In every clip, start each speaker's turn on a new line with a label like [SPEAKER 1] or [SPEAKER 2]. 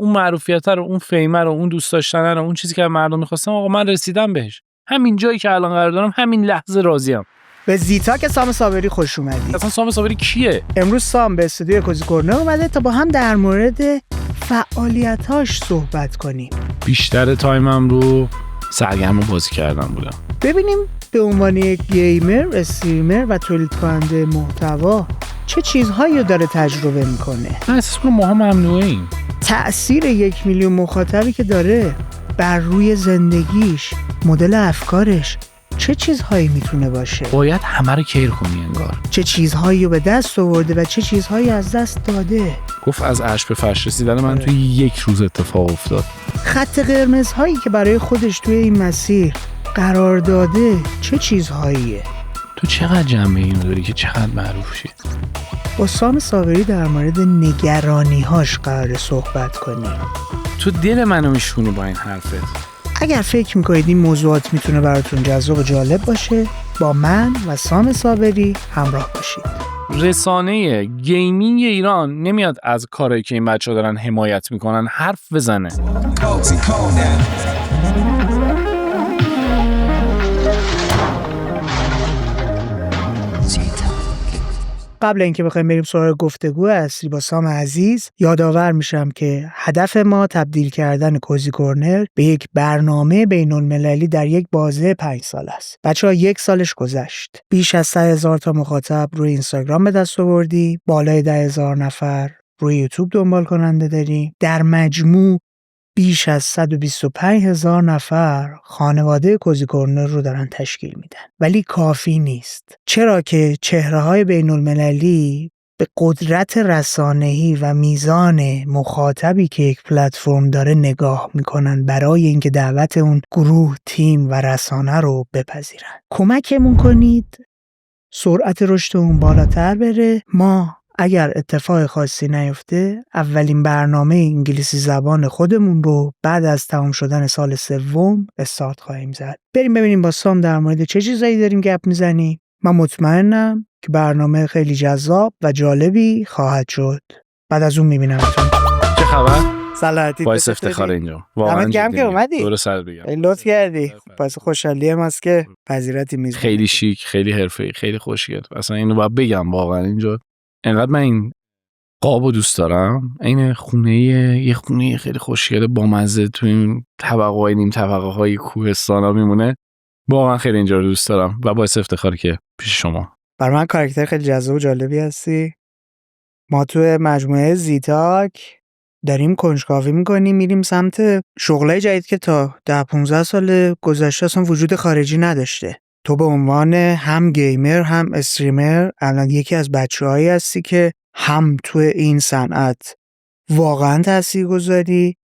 [SPEAKER 1] اون معروفیت رو، اون فیمر رو، اون دوست داشتن رو، اون چیزی که مردم می‌خواستم، آقا من رسیدم بهش. همین جایی که الان قرار دارم، همین لحظه راضیم.
[SPEAKER 2] به زیتاک سام صابری خوش اومدید.
[SPEAKER 1] اصلا سام صابری کیه؟
[SPEAKER 2] امروز سام به استودیو کوزی کورنر اومده تا با هم در مورد فعالیتاش صحبت کنیم.
[SPEAKER 1] بیشتر تایمم رو سرگرم بازی کردن بودم.
[SPEAKER 2] ببینیم به عنوان یک گیمر، استریمر و تولید کننده محتوا چه چیزهایی رو داره تجربه میکنه.
[SPEAKER 1] من احساس کنم ماها ممنوعیم.
[SPEAKER 2] تأثیر 1 میلیون مخاطبی که داره بر روی زندگیش، مدل افکارش چه چیزهایی میتونه باشه.
[SPEAKER 1] باید همه رو کیر کنی انگار.
[SPEAKER 2] چه چیزهایی رو به دست آورده و چه چیزهایی از دست داده.
[SPEAKER 1] گفت از عرش به فرش رسیدن من توی 1 روز اتفاق افتاد.
[SPEAKER 2] خط قرمزهایی که برای خودش توی این مسیر قرار داده چه چیزهاییه.
[SPEAKER 1] تو چقدر جنبه اینو داری که چقدر معروف شی؟
[SPEAKER 2] با سام صابری در مورد نگرانی‌هاش قرار صحبت کنیم.
[SPEAKER 1] تو دل منو میشونی با این حرفت.
[SPEAKER 2] اگر فکر میکنید این موضوعات میتونه براتون جذاب و جالب باشه، با من و سام صابری همراه باشید.
[SPEAKER 1] رسانه گیمینگ ایران نمیاد از کارهایی که این بچه‌ها دارن حمایت میکنن حرف بزنه.
[SPEAKER 2] قبل اینکه بخوایم بریم سراغ گفتگو اصلی با سام عزیز، یادآور میشم که هدف ما تبدیل کردن کوزی کورنر به یک برنامه بین‌المللی در یک بازه 5 سال است. بچه‌ها 1 سالش گذشت. بیش از 100,000 تا مخاطب روی اینستاگرام به دست آوردی، بالای 10,000 نفر روی یوتیوب دنبال کننده داریم. در مجموع بیش از 125,000 نفر خانواده کوزی کورنر رو دارن تشکیل میدن. ولی کافی نیست. چرا که چهره‌های بین‌المللی به قدرت رسانه‌ای و میزان مخاطبی که یک پلتفرم داره نگاه میکنن برای اینکه دعوت اون گروه، تیم و رسانه رو بپذیرن. کمکمون کنید سرعت رشدمون بالاتر بره. ما اگر اتفاق خاصی نیفته اولین برنامه انگلیسی زبان خودمون رو بعد از تمام شدن سال 3 استارت خواهیم زد. بریم ببینیم با سام در مورد چه چیزایی داریم گپ میزنیم. من مطمئنم که برنامه خیلی جذاب و جالبی خواهد شد. بعد از اون میبینمتون.
[SPEAKER 1] چه خبر؟
[SPEAKER 2] سلامتی.
[SPEAKER 1] باعث افتخار اینجا. واقعا
[SPEAKER 2] گرم که اومدی.
[SPEAKER 1] دور سر بگم.
[SPEAKER 2] لطف کردی. باعث خوشحالی ماست که پذیرتی میزنی.
[SPEAKER 1] خیلی شیک، خیلی حرفه‌ای، خیلی خوشگل. اصلا اینو باید بگم واقعا اینجا انقدر من این قابو دوست دارم. این یه خونه خیلی خوشگل با مزه تو این طبقه‌های نیم طبقه‌های کوهستانا میمونه. واقعا خیلی اینجا رو دوست دارم و باعث افتخار که پیش شما.
[SPEAKER 2] برای من کاراکتر خیلی جذاب و جالبی هستی. ما تو مجموعه زیتاک داریم کنجکاوی میکنیم، میریم سمت شغلای جدید که تا 10-15 سال گذشته اصلا وجود خارجی نداشته. تو به عنوان هم گیمر هم استریمر الان یکی از بچه‌هایی هستی که هم تو این صنعت واقعا تاثیرگذاری،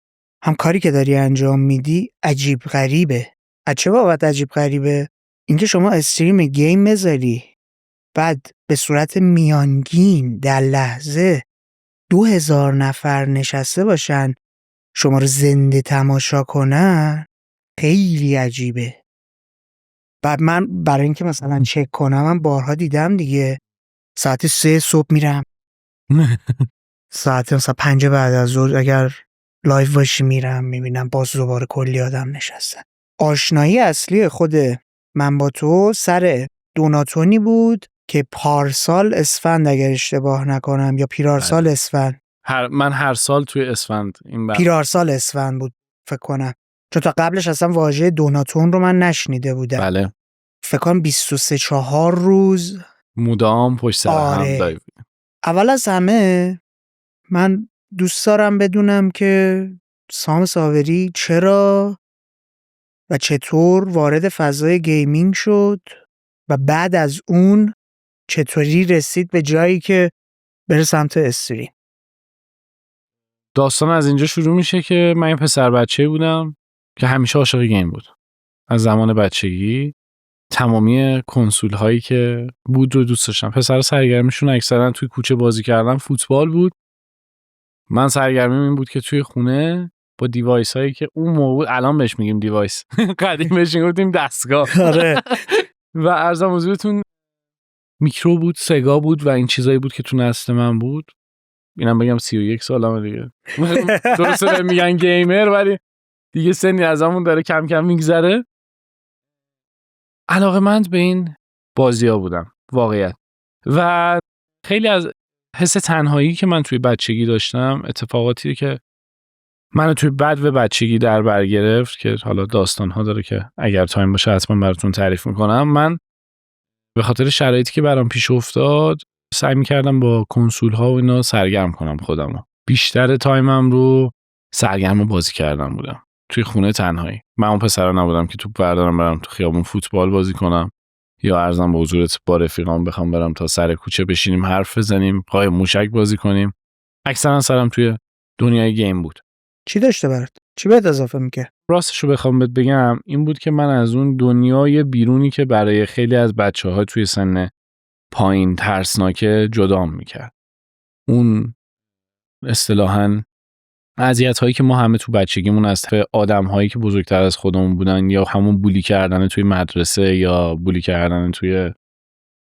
[SPEAKER 2] هم کاری که داری انجام میدی عجیب غریبه. از چه بابت عجیب غریبه؟ اینکه شما استریم گیم بذاری بعد به صورت میانگین در لحظه 2,000 نفر نشسته باشن شما رو زنده تماشا کنن، خیلی عجیبه. بعد من برای اینکه مثلا چک کنم، من بارها دیدم دیگه ساعت 3 صبح میرم ساعت مثلا 5 بعد از ظهر اگر لایو باشی میرم میبینم باز دوباره کلی آدم نشستن. آشنایی اصلی خود من با تو سر دوناتونی بود که پارسال اسفند اگر اشتباه نکنم یا پیرارسال اسفند،
[SPEAKER 1] من هر سال توی اسفند این
[SPEAKER 2] پیرارسال اسفند بود فکر کنم، چون تا قبلش اصلا واژه دوناتون رو من نشنیده بودم.
[SPEAKER 1] بله
[SPEAKER 2] فکر کنم 23-4 روز
[SPEAKER 1] مدام پشت سر هم لایو.
[SPEAKER 2] اول از همه من دوست دارم بدونم که سام صابری چرا و چطور وارد فضای گیمینگ شد و بعد از اون چطوری رسید به جایی که بره سمت استریم.
[SPEAKER 1] داستان از اینجا شروع میشه که من یه پسر بچه بودم که همیشه عاشق گیم بود. از زمان بچگی تمامی کنسول هایی که بود رو دوست داشتم. پسر سرگرمیشون اکثرا توی کوچه بازی کردن فوتبال بود. من سرگرمیم این بود که توی خونه با دیوایس هایی که اون موقع الان بهش میگیم دیوایس قدیم بهش میگفتیم دستگاه.
[SPEAKER 2] آره.
[SPEAKER 1] و عرضم حضورتون میکرو بود، سگا بود و این چیزایی بود که تو نسل من بود. اینم بگم 31 سالمه دیگه. درسته میگن گیمر ولی دیگه سنی از همون داره کم کم میگذره. علاقه‌مند به این بازی‌ها بودم واقعیت. و خیلی از حس تنهایی که من توی بچگی داشتم، اتفاقاتی که منو توی بچگی در بر گرفت که حالا داستان‌ها داره که اگر تایم باشه حتما براتون تعریف میکنم. من به خاطر شرایطی که برام پیش افتاد سعی میکردم با کنسول‌ها و اینا سرگرم کنم خودمو. بیشتر تایمم رو سرگرم بازی کردن بودم توی خونه تنهایی. من اون پسرا نبودم که توپ بردارم برم تو خیابون فوتبال بازی کنم یا ارزم به حضورت با رفیقام بخوام برم تا سر کوچه بشینیم حرف بزنیم، پای موشک بازی کنیم. اکثرا سرم توی دنیای گیم بود.
[SPEAKER 2] چی داشته برات؟ چی بهت اضافه میکرد؟
[SPEAKER 1] راستشو بخوام بهت بگم این بود که من از اون دنیای بیرونی که برای خیلی از بچه‌ها توی سن پایین ترسناکه جدام میکرد. اون اصطلاحاً اذیت‌هایی که ما همه تو بچگیمون از طرف آدم‌هایی که بزرگتر از خودمون بودن یا همون بولی کردن توی مدرسه یا بولی کردن توی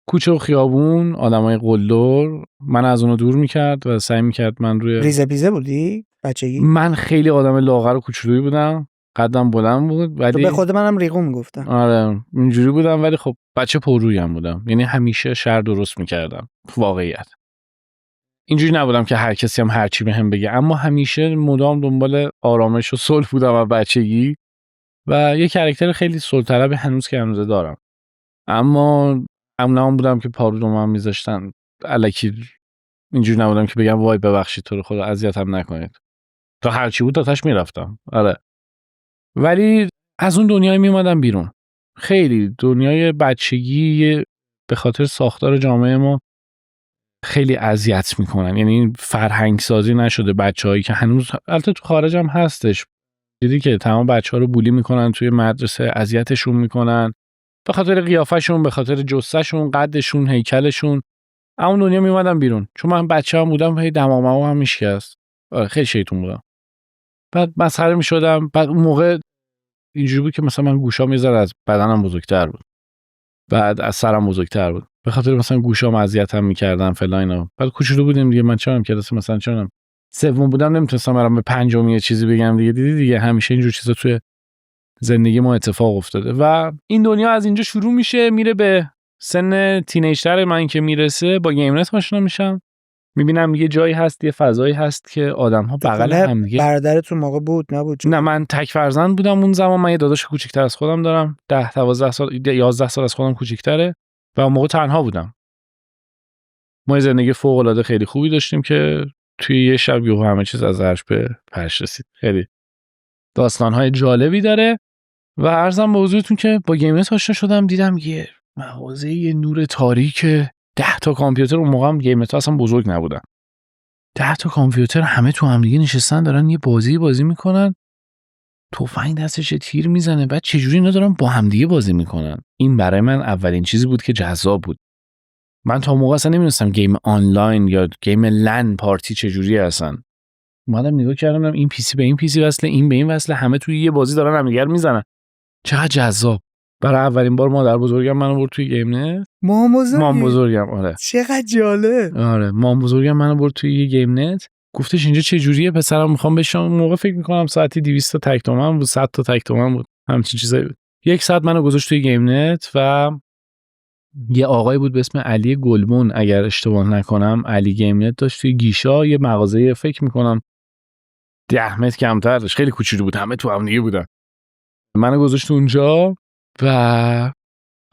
[SPEAKER 1] کوچه و خیابون، آدمای قلدر، من از اونو دور میکرد و سعی میکرد من روی
[SPEAKER 2] ریزه پیزه بودی بچگی؟
[SPEAKER 1] من خیلی آدم لاغر و کوچولویی بودم، قدم بلند بود ولی
[SPEAKER 2] تو به خود منم ریغون میگفتن.
[SPEAKER 1] آره اینجوری بودم ولی خب بچه پررویم بودم، یعنی همیشه شر درست میکردم. واقعیت اینجوری نبودم که هر کسی هم هر چی بهم بگه، اما همیشه مدام دنبال آرامش و صلح بودم از بچگی و یه کاراکتر خیلی صلح هنوز که هنوز دارم. اما امنام بودم که پارو رو من میذاشتن الکی. اینجوری نبودم که بگم وای ببخشید تو رو خدا اذیتم نکنید. تا هر چی بود تاش میرفتم. آره. ولی از اون دنیای میومدم بیرون. خیلی دنیای بچگی به خاطر ساختار جامعه ما خیلی اذیت میکنن. یعنی فرهنگ سازی نشده. بچه‌هایی که هنوز البته تو خارج هم هستش، دیدی که تمام بچه‌ها رو بولی میکنن توی مدرسه، اذیتشون میکنن به خاطر قیافشون، به خاطر جثه‌شون، قدشون، هیکلشون. اون دنیا میومدم بیرون چون من بچه‌ام بودم، هی دماغم هم میشکست. آره خیلی شیطون بودم. بعد مسخره میشدم. بعد اون موقع اینجوری بود که مثلا من گوشام یه ذره از بدنم بزرگتر بود، بعد از سرم بزرگتر بود، به خاطر مثلا گوشام اذیتم میکردن فلان اینا. بعد کوچولو بودیم دیگه، من چنم کلاس مثلا چنم سوم بودم نمیتونستم برام به پنجم یه چیزی بگم دیگه. دیدی دیگه همیشه اینجور چیزا توی زندگی ما اتفاق افتاده و این دنیا از اینجا شروع میشه، میره به سن تینیجر من که میرسه با گیم نت آشنا میشم. میبینم یه جایی هست، یه فضایی هست که آدم‌ها بغل هم دیگه.
[SPEAKER 2] برادرتون موقع بود نبود؟
[SPEAKER 1] نه من تک فرزند بودم اون زمان. من یه داداش کوچیک‌تر از خودم دارم، 10 12 سال 11 سال از خودم کوچیک‌تره و اون موقع تنها بودم. ما یه زندگی فوق‌العاده خیلی خوبی داشتیم که توی یه شب یهو همه چیز از عرش به فرش رسید. خیلی داستان‌های جالبی داره و عرضم به حضورتون که با گیم نت آشنا شدم. دیدم یه مغازه، یه نور تاریک، 10 تا کامپیوتر. اون موقع هم گیم نت اصلا بزرگ نبودن. 10 تا کامپیوتر همه تو هم دیگه نشستن دارن یه بازی میکنن. تفنگ دستش تیر میزنه. بعد چجوری اینا دارن با هم دیگه بازی میکنن؟ این برای من اولین چیزی بود که جذاب بود. من تا موقع اصلا نمیدونستم گیم آنلاین یا گیم لن پارتی چجوری هستن. اومدم نگاه کردم این پی سی به این پی سی وصله، این به این وصله، همه توی یه بازی دارن همدیگه رو میزنن. چقدر جذاب. برای اولین بار مادر بزرگم منو برد توی گیم نت. مام بزرگم آره.
[SPEAKER 2] چقدر جالب.
[SPEAKER 1] آره مام بزرگم منو برد توی یه گیم نت. گفتش اینجا چه جوریه پسرم میخوام بشم. موقع فکر میکنم ساعتی 200 تا تک تومن بود، 100 تا تک تومن بود، همچین چیزایی بود. یک ساعت منو گذاشت توی گیم نت و یه آقای بود به اسم علی گلبون اگر اشتباه نکنم. علی گیم نت داشت توی گیشا یه مغازه، فکر میکنم 10 متر کمتر داشت، خیلی کوچولو بود، همه تو هم دیگه بودن. منو گذاشت اونجا و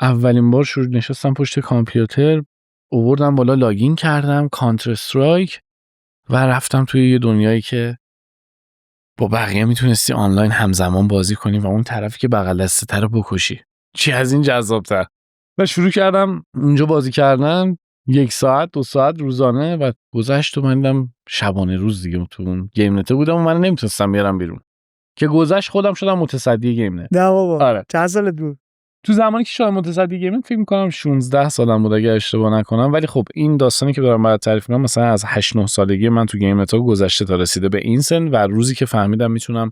[SPEAKER 1] اولین بار نشستم پشت کامپیوتر، آوردم بالا، لاگین کردم کانتر استرایک و رفتم توی یه دنیایی که با بقیه میتونستی آنلاین همزمان بازی کنی و اون طرفی که بغل دستت رو بکشی. چی از این جذاب‌تر؟ و شروع کردم اونجا بازی کردن 1 ساعت 2 ساعت روزانه و گذشت و من دیدم شبانه روز دیگه تو اون گیم نت بودم و من نمیتونستم بیارم بیرون. که گذشت خودم شدم متصدی گیم نت.
[SPEAKER 2] نه بابا.
[SPEAKER 1] آره.
[SPEAKER 2] چند سالت بود؟
[SPEAKER 1] تو زمانی که شدم متصدی گیم نت فکر می‌کنم 16 سالم بود اگه اشتباه نکنم. ولی خب این داستانی که دارم برات تعریف می‌کنم مثلا از 8 9 سالگی من تو گیم نت گذشته تا رسیده به این سن و روزی که فهمیدم میتونم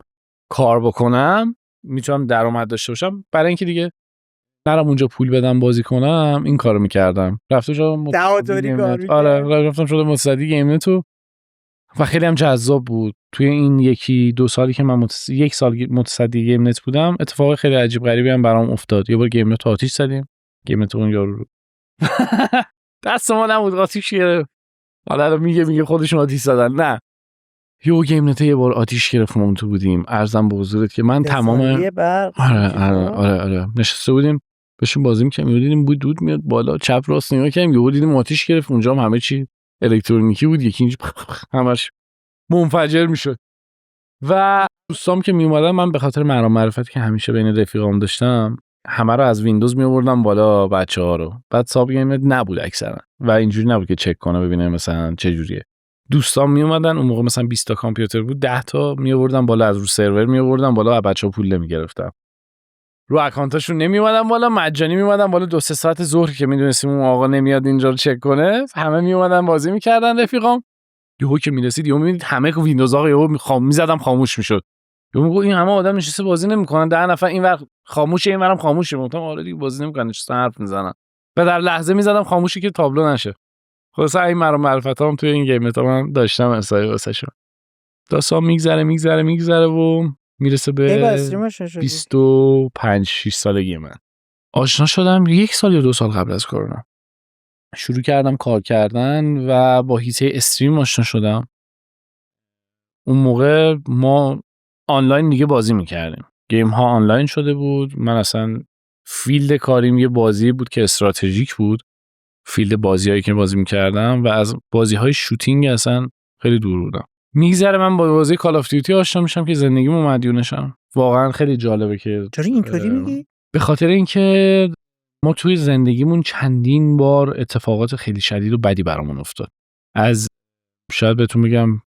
[SPEAKER 1] کار بکنم، میتونم درآمد داشته باشم، برای اینکه دیگه نرم اونجا پول بدم بازی کنم، این کارو می‌کردم. رفتم شدم
[SPEAKER 2] متصدی گیم نت.
[SPEAKER 1] آره رفتم شدم متصدی گیم نت و و خیلی هم جذاب بود. توی این یکی دو سالی که من یک سال متصدی گیم نت بودم، اتفاق خیلی عجیب غریبی هم برام افتاد. یه بار گیم نت آتیش زدیم، گیم نت اون یارو رو دست ما نبود آتیش گرفت. حالا میگه خودشون آتیش زدن، نه یو گیم نت یه بار آتیش گرفت، ما تو بودیم. عرضم به حضورت که من تمام آره نشسته بودیم بشین بازی می‌کردیم، دیدیم بود دود میاد بالا، چپ راست نگاه کردیم، یهو دیدیم آتیش گرفت. اونجا هم همه چی الکترونیکی بود، یکی اینج همش منفجر میشد. و دوستام که می اومدن، من به خاطر مرام معرفتی که همیشه بین رفیقام داشتم، همه رو از ویندوز می آوردم بالا بچه‌ها رو. بعد ساب گیم نبود اکثرا و اینجوری نبود که چک کنه ببینه مثلا چه جوریه. دوستام می اومدن اون موقع مثلا 20 تا کامپیوتر بود، 10 تا می آوردم بالا، از رو سرور می آوردم بالا، بچه‌ها پول نمی گرفتم. رو اکانتاشون نمی اومدن بالا، مجانی می اومدن بالا. 2-3 ساعت ظهر که میدونستیم اون آقا نمیاد اینجا رو چک کنه، همه می اومدن بازی می‌کردن رفیقام. یهو که میرسید یهو میبینید همه ویندوز ها یهو میزدم خاموش میشد. یهو میگه این همه آدم نشسته بازی نمیکنن، 10 نفر اینور خاموشه اینورم خاموشه. گفتم آره دیگه بازی نمیکنن، چه حرف میزنن. و در لحظه میزدم خاموشی که تابلو نشه. خلاص این مرام معرفتام توی این گیم تا من داشتم اسای واسهشون. داستان میگذره و میرسه به 25 6 سالگی من. آشنا شدم 1 سال یا 2 سال قبل از کرونا. شروع کردم کار کردن و با هیته استریم آشنا شدم. اون موقع ما آنلاین دیگه بازی میکردیم، گیم ها آنلاین شده بود. من اصلا فیلد کاریم یه بازی بود که استراتژیک بود، فیلد بازیایی که بازی میکردم، و از بازی های شوتینگ اصلا خیلی دور بودم. میگذره من با بازی کال آف دیوتی آشنا میشم که زندگیمو مدیونشم. واقعا خیلی جالبه که
[SPEAKER 2] چرا اینطوری میگی؟
[SPEAKER 1] به خاطر اینکه ما توی زندگیمون چندین بار اتفاقات خیلی شدید و بدی برامون افتاد. از شاید بهتون بگم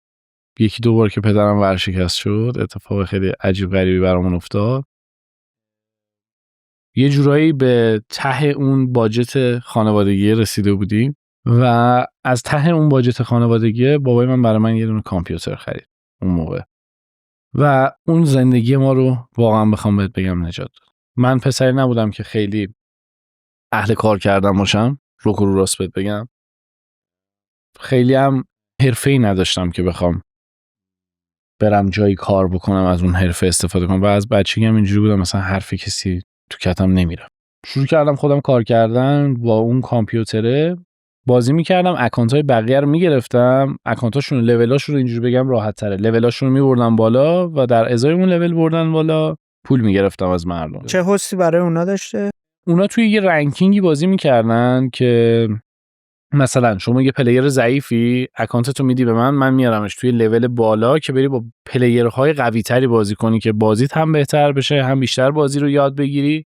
[SPEAKER 1] 1-2 بار که پدرم ورشکست شد، اتفاق خیلی عجیب غریبی برامون افتاد. یه جورایی به ته اون باجت خانوادگی رسیده بودیم و از ته اون باجت خانوادگی بابای من برای من یه دونه کامپیوتر خرید اون موقع و اون زندگی ما رو واقعا بخوام بهت بگم نجات داد. من پسری نبودم که خیلی اهل کار کردن باشم، رو راست بهت بگم. خیلی هم حرفه‌ای نداشتم که بخوام برم جایی کار بکنم، از اون حرفه استفاده کنم، و از بچگی هم اینجوری بودم مثلا حرف کسی تو کتم نمیره. شروع کردم خودم کار کردن با اون کامپیوتره، بازی میکردم، اکانت‌های بقیه رو میگرفتم، اکانتاشون لولاشون رو اینجوری بگم راحت تره، لولاشون رو میبردم بالا و در ازای اون لول بردن بالا پول میگرفتم از مردم.
[SPEAKER 2] چه حسی برای اونا داشته؟
[SPEAKER 1] اونا توی یه رنکینگی بازی میکردن که مثلا شما یه پلیر ضعیفی، اکانتتو میدی به من میارمش توی لول بالا که بری با پلیرهای قوی تری بازی کنی که بازیت هم بهتر بشه، هم بیشتر بازی رو یاد بگیری.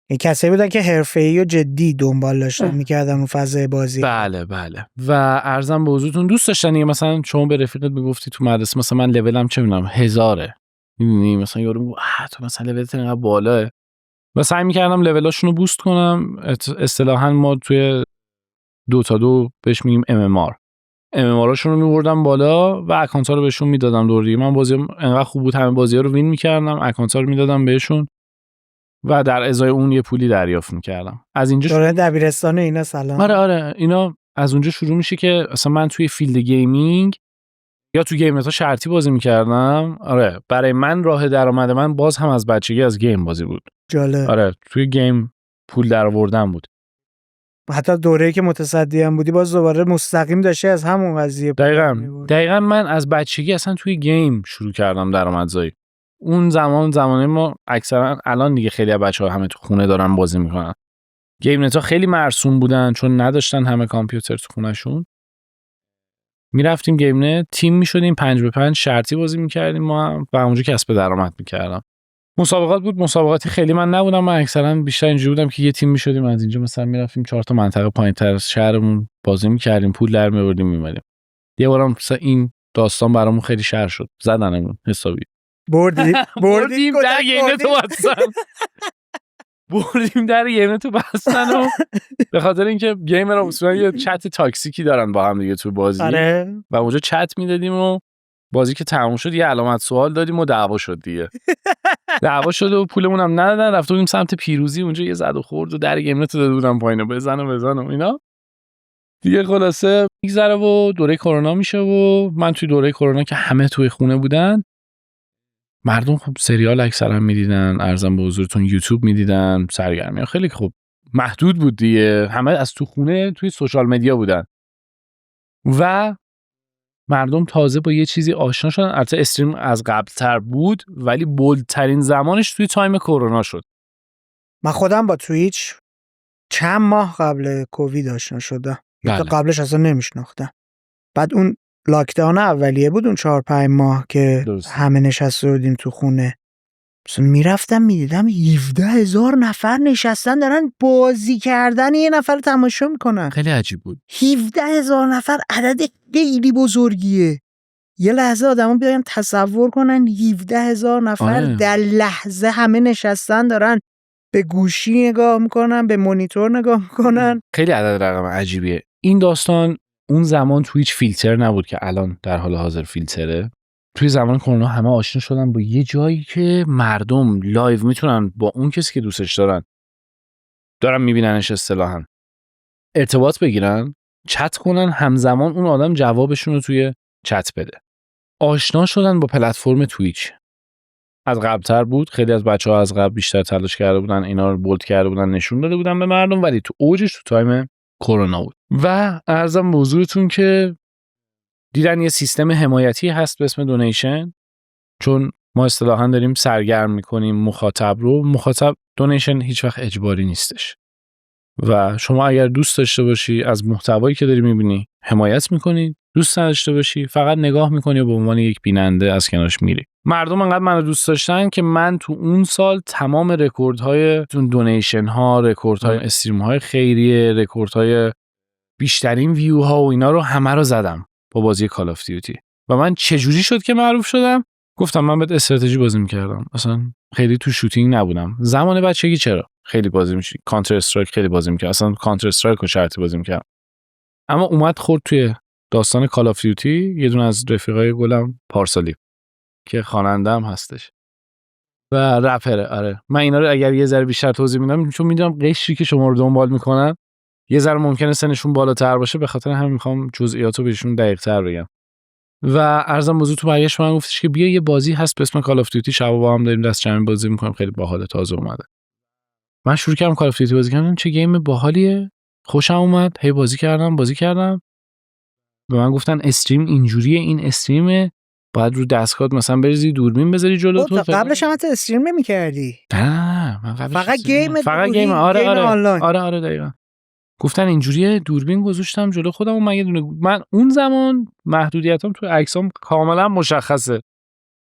[SPEAKER 2] این کسایی بودن که حرفه‌ای و جدی دنبال داشتن میکردن اون فضای بازی.
[SPEAKER 1] بله و عرضم به حضورتون دوست داشتن دیگه. مثلا شما به رفیقت میگفتی تو مدرسه مثلا من لولم چه میدونم 1000، میدونی مثلا یارو میگه تو مثلا لولت انقدر بالاه، و سعی میکردم لولاشون رو بوست کنم. اصطلاحاً ما توی 2-2 بهش میگیم MMR هاشون رو میبردم بالا و اکانت ها رو بهشون میدادم دور دیگه. من بازی انقدر خوب بود همه بازی ها رو وین میکردم، اکانت ها رو میدادم بهشون و در ازای اون یه پولی دریافت میکردم. از اینجا
[SPEAKER 2] دوره دبیرستان اینا سلام.
[SPEAKER 1] آره اینا از اونجا شروع میشه که اصلا من توی فیلد گیمینگ یا تو گیم نت ها شرطی بازی میکردم. آره برای من راه درآمد من باز هم از بچگی از گیم بازی بود.
[SPEAKER 2] جالب.
[SPEAKER 1] آره توی گیم پول درآوردن بود.
[SPEAKER 2] حتی دوره‌ای که متصدی هم بودی باز دوباره مستقیم داشتی از همون قضیه.
[SPEAKER 1] دقیقاً من از بچگی اصلا توی گیم شروع کردم درآمدزایی. اون زمانه ما اکثرا الان دیگه خیلی از بچه‌ها همه تو خونه دارن بازی میکنن. گیم نت‌ها خیلی مرسوم بودن چون نداشتن همه کامپیوتر تو خونه‌شون. میرفتیم گیم نت، تیم میشدیم 5-5 شرطی بازی میکردیم ما هم و اونجا کسب درآمد میکردم. مسابقات بود، مسابقاتی خیلی من نبودم، من اکثرا بیشتر اینجوری بودم که یه تیم میشدیم از اینجا مثلا میرفتیم 4 تا منطقه پایین‌تر از شهرمون بازی میکردیم، پول در میآوردیم میومدیم. یه بارم مثلا این داستان برامون خیلی شهر شد، زدنمون حسابی.
[SPEAKER 2] بردیم
[SPEAKER 1] در گیم نت بردیم در گیم نت بستن و به خاطر اینکه گیمرها اصولا یه چت تاکسیکی دارن با هم دیگه تو بازی.
[SPEAKER 2] آره.
[SPEAKER 1] و اونجا چت میدادیم و بازی که تموم شد یه علامت سوال دادیم و دعوا شد دیگه. دعوا شد و پولمون هم ندادن، رفته بودیم سمت پیروزی، اونجا یه زد و خورد و در گیم نت داده بودم پایین، بزن و اینا. دیگه خلاصه میگذره و دوره کرونا میشه و من توی دوره کرونا که همه توی خونه بودن، مردم خب سریال اکثرا میدیدن، ارزم به حضورتون یوتیوب میدیدن، سرگرمی خیلی خب محدود بود دیگه، همه از تو خونه توی سوشال مدیا بودن و مردم تازه با یه چیزی آشنا شدن. البته استریم از قبل‌تر بود ولی بولدترین زمانش توی تایم کرونا شد.
[SPEAKER 2] من خودم با توییچ چند ماه قبل کووید آشنا شدم. تا قبلش اصلا نمیشناختم. بعد اون لاکداون اولیه بود، اون 4-5 ماه که همه نشسته بودیم تو خونه. مثلا میرفتم میدیدم 17,000 نفر نشستن دارن بازی کردن، یه نفر تماشا میکنن.
[SPEAKER 1] خیلی عجیب بود.
[SPEAKER 2] 17,000 نفر عدد خیلی بزرگیه. یه لحظه آدمون بیاین تصور کنن 17,000 نفر در لحظه همه نشستن دارن به گوشی نگاه میکنن، به مانیتور نگاه میکنن.
[SPEAKER 1] خیلی عدد رقم عجیبیه. این داستان اون زمان تو هیچ فیلتر نبود که الان در حال حاضر فیلتره. توی زمان کرونا همه آشنا شدن با یه جایی که مردم لایو میتونن با اون کسی که دوستش دارن میبیننش اصطلاحاً ارتباط بگیرن، چت کنن، همزمان اون آدم جوابشون رو توی چت بده. آشنا شدن با پلتفرم تویچ. از قبل‌تر بود، خیلی از بچه‌ها از قبل بیشتر تلاش کرده بودن، اینا رو بولد کرده بودن، نشون داده بودن به مردم، ولی تو اوجش تو تایم کرونا بود. و عرضم به حضورتون که دیدن یه سیستم حمایتی هست به اسم دونیشن، چون ما اصطلاحاً داریم سرگرم می‌کنیم مخاطب رو. مخاطب دونیشن هیچ وقت اجباری نیستش و شما اگر دوست داشته باشی از محتوایی که داری می‌بینی حمایت می‌کنی، دوست نداشته باشی فقط نگاه می‌کنی و به عنوان یک بیننده از کنارش میری. مردم انقدر منو دوست داشتن که من تو اون سال تمام رکوردهای دونیشن ها، رکوردهای استریم های خیریه، رکوردهای بیشترین ویو ها و اینا رو همه رو زدم با بازی کال آف دیوتی. و من چجوری شد که معروف شدم؟ گفتم من بعد استراتژی بازی می‌کردم، اصلا خیلی تو شوتینگ نبودم. زمان بچگی چرا خیلی بازی می‌شی، کانتر استرایک خیلی بازی می‌کردم، اصلا کانتر استرایک رو شرطی بازی می‌کردم. اما اومد خورد توی داستان کال آف دیوتی. یه دونه از رفیقای گلم پارسالی که خواننده هم هستش و رپره. آره من اینا رو اگر یه ذره بیشتر توضیح میدم چون میدونم قشری که شما رو دنبال میکنن یه ذره ممکنه سنشون بالاتر باشه، به خاطر همین میخوام جزئیاتو بهشون دقیق‌تر بگم. و عرضم موضوع تو برگشت من گفتش که بیا یه بازی هست به اسم کال آف دیوتی، شبا با هم داریم دست جمعی بازی میکنیم، خیلی باحال، تازه اومده. من شروع کردم کال آف دیوتی بازی کردم، چه گیم باحالیه، خوشم اومد، هی بازی کردم. به من گفتن استریم اینجوریه، این استریمه، باید رو دستگاهت مثلا بریزی دوربین بذاری جلو تو.
[SPEAKER 2] قبلش هم حتی استریم نمی‌کردی؟
[SPEAKER 1] نه من قبلش
[SPEAKER 2] فقط گیم
[SPEAKER 1] آره دقیقاً. گفتن اینجوریه، دوربین گذاشتم جلو خودم و من یه دونه، من اون زمان محدودیتام تو عکسام کاملا مشخصه،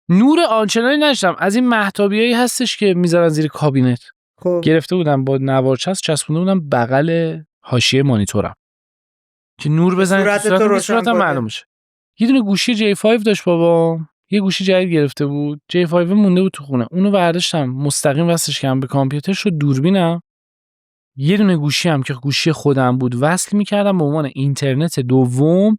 [SPEAKER 1] نور آنچنانی نداشتم، از این مهتابیایی هستش که میذارن زیر کابینت.
[SPEAKER 2] خب
[SPEAKER 1] گرفته بودم با نوارچسب چسبونده بودم بغل حاشیه مانیتورم که نور بزنه تو صورتم معلوم شه. یه دونه گوشی J5 داشت بابا، یه گوشی جدید گرفته بود، J5 مونده بود تو خونه، اونو برداشتم مستقیم وصلش کردم به کامپیوتر، شد دوربینم. یه دونه گوشی هم که گوشی خودم بود وصل می‌کردم به عنوان اینترنت دوم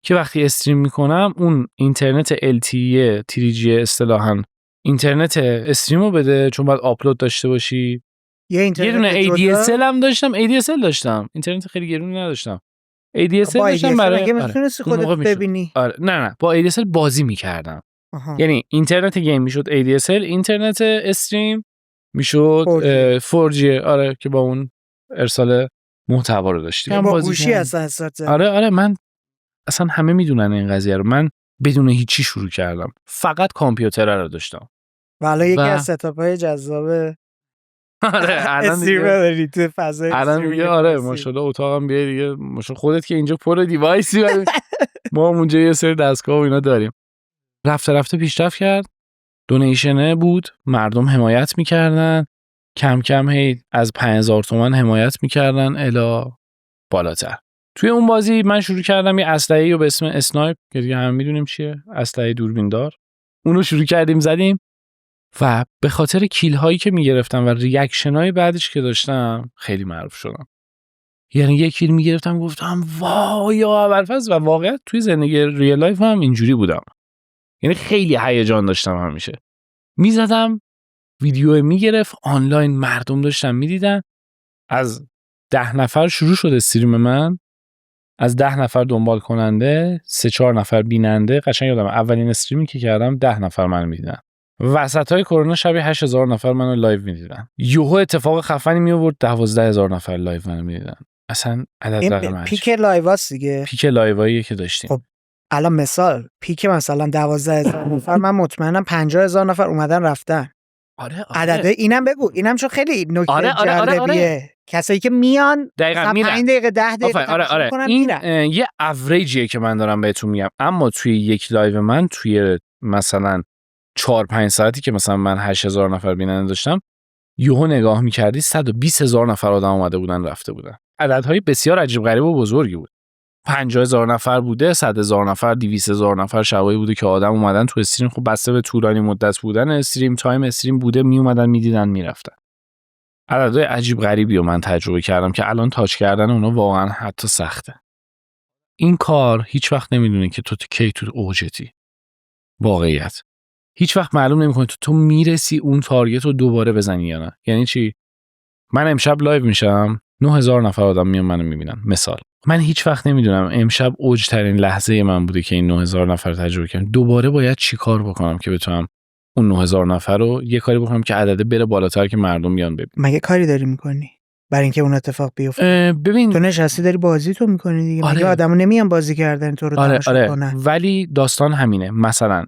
[SPEAKER 1] که وقتی استریم می‌کنم اون اینترنت LTE 3G اصطلاحاً اینترنت استریمو بده، چون باید آپلود داشته باشی. یه دونه ADSL هم داشتم، ADSL داشتم، اینترنت خیلی گرونی نداشتم. ADSL داشتم برای
[SPEAKER 2] مگه میتونستی خودت ببینی؟
[SPEAKER 1] آره نه با ADSL بازی می‌کردم. یعنی اینترنت گیم میشد ADSL، اینترنت استریم میشد 4G. آره که با اون ارسال محتوا رو داشتیم.
[SPEAKER 2] با گوشی اصلا.
[SPEAKER 1] آره من اصلا همه میدونن این قضیه رو، من بدون هیچی شروع کردم، فقط کامپیوتر رو داشتم.
[SPEAKER 2] والا یکی از ستاپ‌های جذاب
[SPEAKER 1] آره الان
[SPEAKER 2] دیگه تو فضای
[SPEAKER 1] الان دیگه آره ماشاءالله اتاقم بیای دیگه، ماشاءالله خودت که اینجا پر دیوایسی ما اونجا یه سری دستگاه و اینا داریم. رفته پیشرفت کرد، دونیشنه بود، مردم حمایت میکردن، کم کم هی از 5000 تومان حمایت میکردن الی بالاتر. توی اون بازی من شروع کردم یه اسلحه‌ای به اسم اسنایپ که دیگه هم میدونیم چیه، اسلحه دوربین دار، اونو شروع کردیم زدیم و به خاطر کیل هایی که میگرفتم و ریاکشن های بعدش که داشتم خیلی معروف شدم. یعنی یک کیل میگرفتم گفتم وای یا ابوالفضل، و واقعیت توی زندگی ریل لایف هم اینجوری بودم، یعنی خیلی هیجان داشتم همیشه. میزدم ویدیو میگرفت، آنلاین مردم داشتن میدیدن. از 10 نفر شروع شد استریم من، از 10 نفر دنبال کننده 3-4 نفر بیننده. قشنگ یادم اولین استریمی که کردم 10 نفر منو میدیدن. وسطای کرونا شبیه 8000 نفر منو لایو میدیدن. یهو اتفاق خفنی می آورد 12000 نفر لایو منو میدیدن. اصلا عدد رقم
[SPEAKER 2] پیک لایواست دیگه.
[SPEAKER 1] پیک لایوایی که داشتیم.
[SPEAKER 2] خب الان مثال پیک مثلا 12000 نفر من مطمئنم 50000 نفر اومدن رفتن.
[SPEAKER 1] آره.
[SPEAKER 2] عدده اینم بگو، اینم چون خیلی نکته
[SPEAKER 1] آره.
[SPEAKER 2] جالبیه. کسایی که میان
[SPEAKER 1] دقیقاً
[SPEAKER 2] 5 دقیقه 10 دقیقه
[SPEAKER 1] آره. این یه اوریجیه که من دارم بهتون میگم. اما توی یک لایو من توی مثلا 4-5 ساعتی که مثلا من 8000 نفر بیننده داشتم، یهو نگاه می‌کردی 120000 نفر آدم اومده بودن رفته بودن. عددهای بسیار عجیب غریب و بزرگی بود. 50000 نفر بوده، 100000 نفر، 200000 نفر شبایی بوده که آدم اومدن تو استریم. خب بسته به طولانی مدت بودن استریم، تایم استریم بوده، می اومدن میدیدن میرفتن. عددهای عجیب غریبی رو من تجربه کردم که الان تاچ کردن اونا واقعا حتی سخته. این کار هیچ وقت نمیدونی که تو کی تو اوجتی. واقعیت هیچ وقت معلوم نمیکنه تو میرسی اون تارگت رو دوباره بزنی یا نه. یعنی چی؟ من امشب لایو میشم 9000 نفر آدم میان منو میبینن مثال. من هیچ وقت نمیدونم امشب اوج ترین لحظه من بوده که این 9000 نفر تجربه کردم. دوباره باید چی کار بکنم که بتونم اون 9000 نفر رو یه کاری بکنم که عدده بره بالاتر که مردم بیان ببینن.
[SPEAKER 2] مگه کاری داری میکنی برای اینکه اون اتفاق بیفته؟
[SPEAKER 1] ببین
[SPEAKER 2] تو نشستی داری بازی تو میکنی دیگه.
[SPEAKER 1] آره.
[SPEAKER 2] مگه آدمو نمیان بازی کردن تو رو تماشا کنن؟
[SPEAKER 1] ولی داستان همینه. مثلا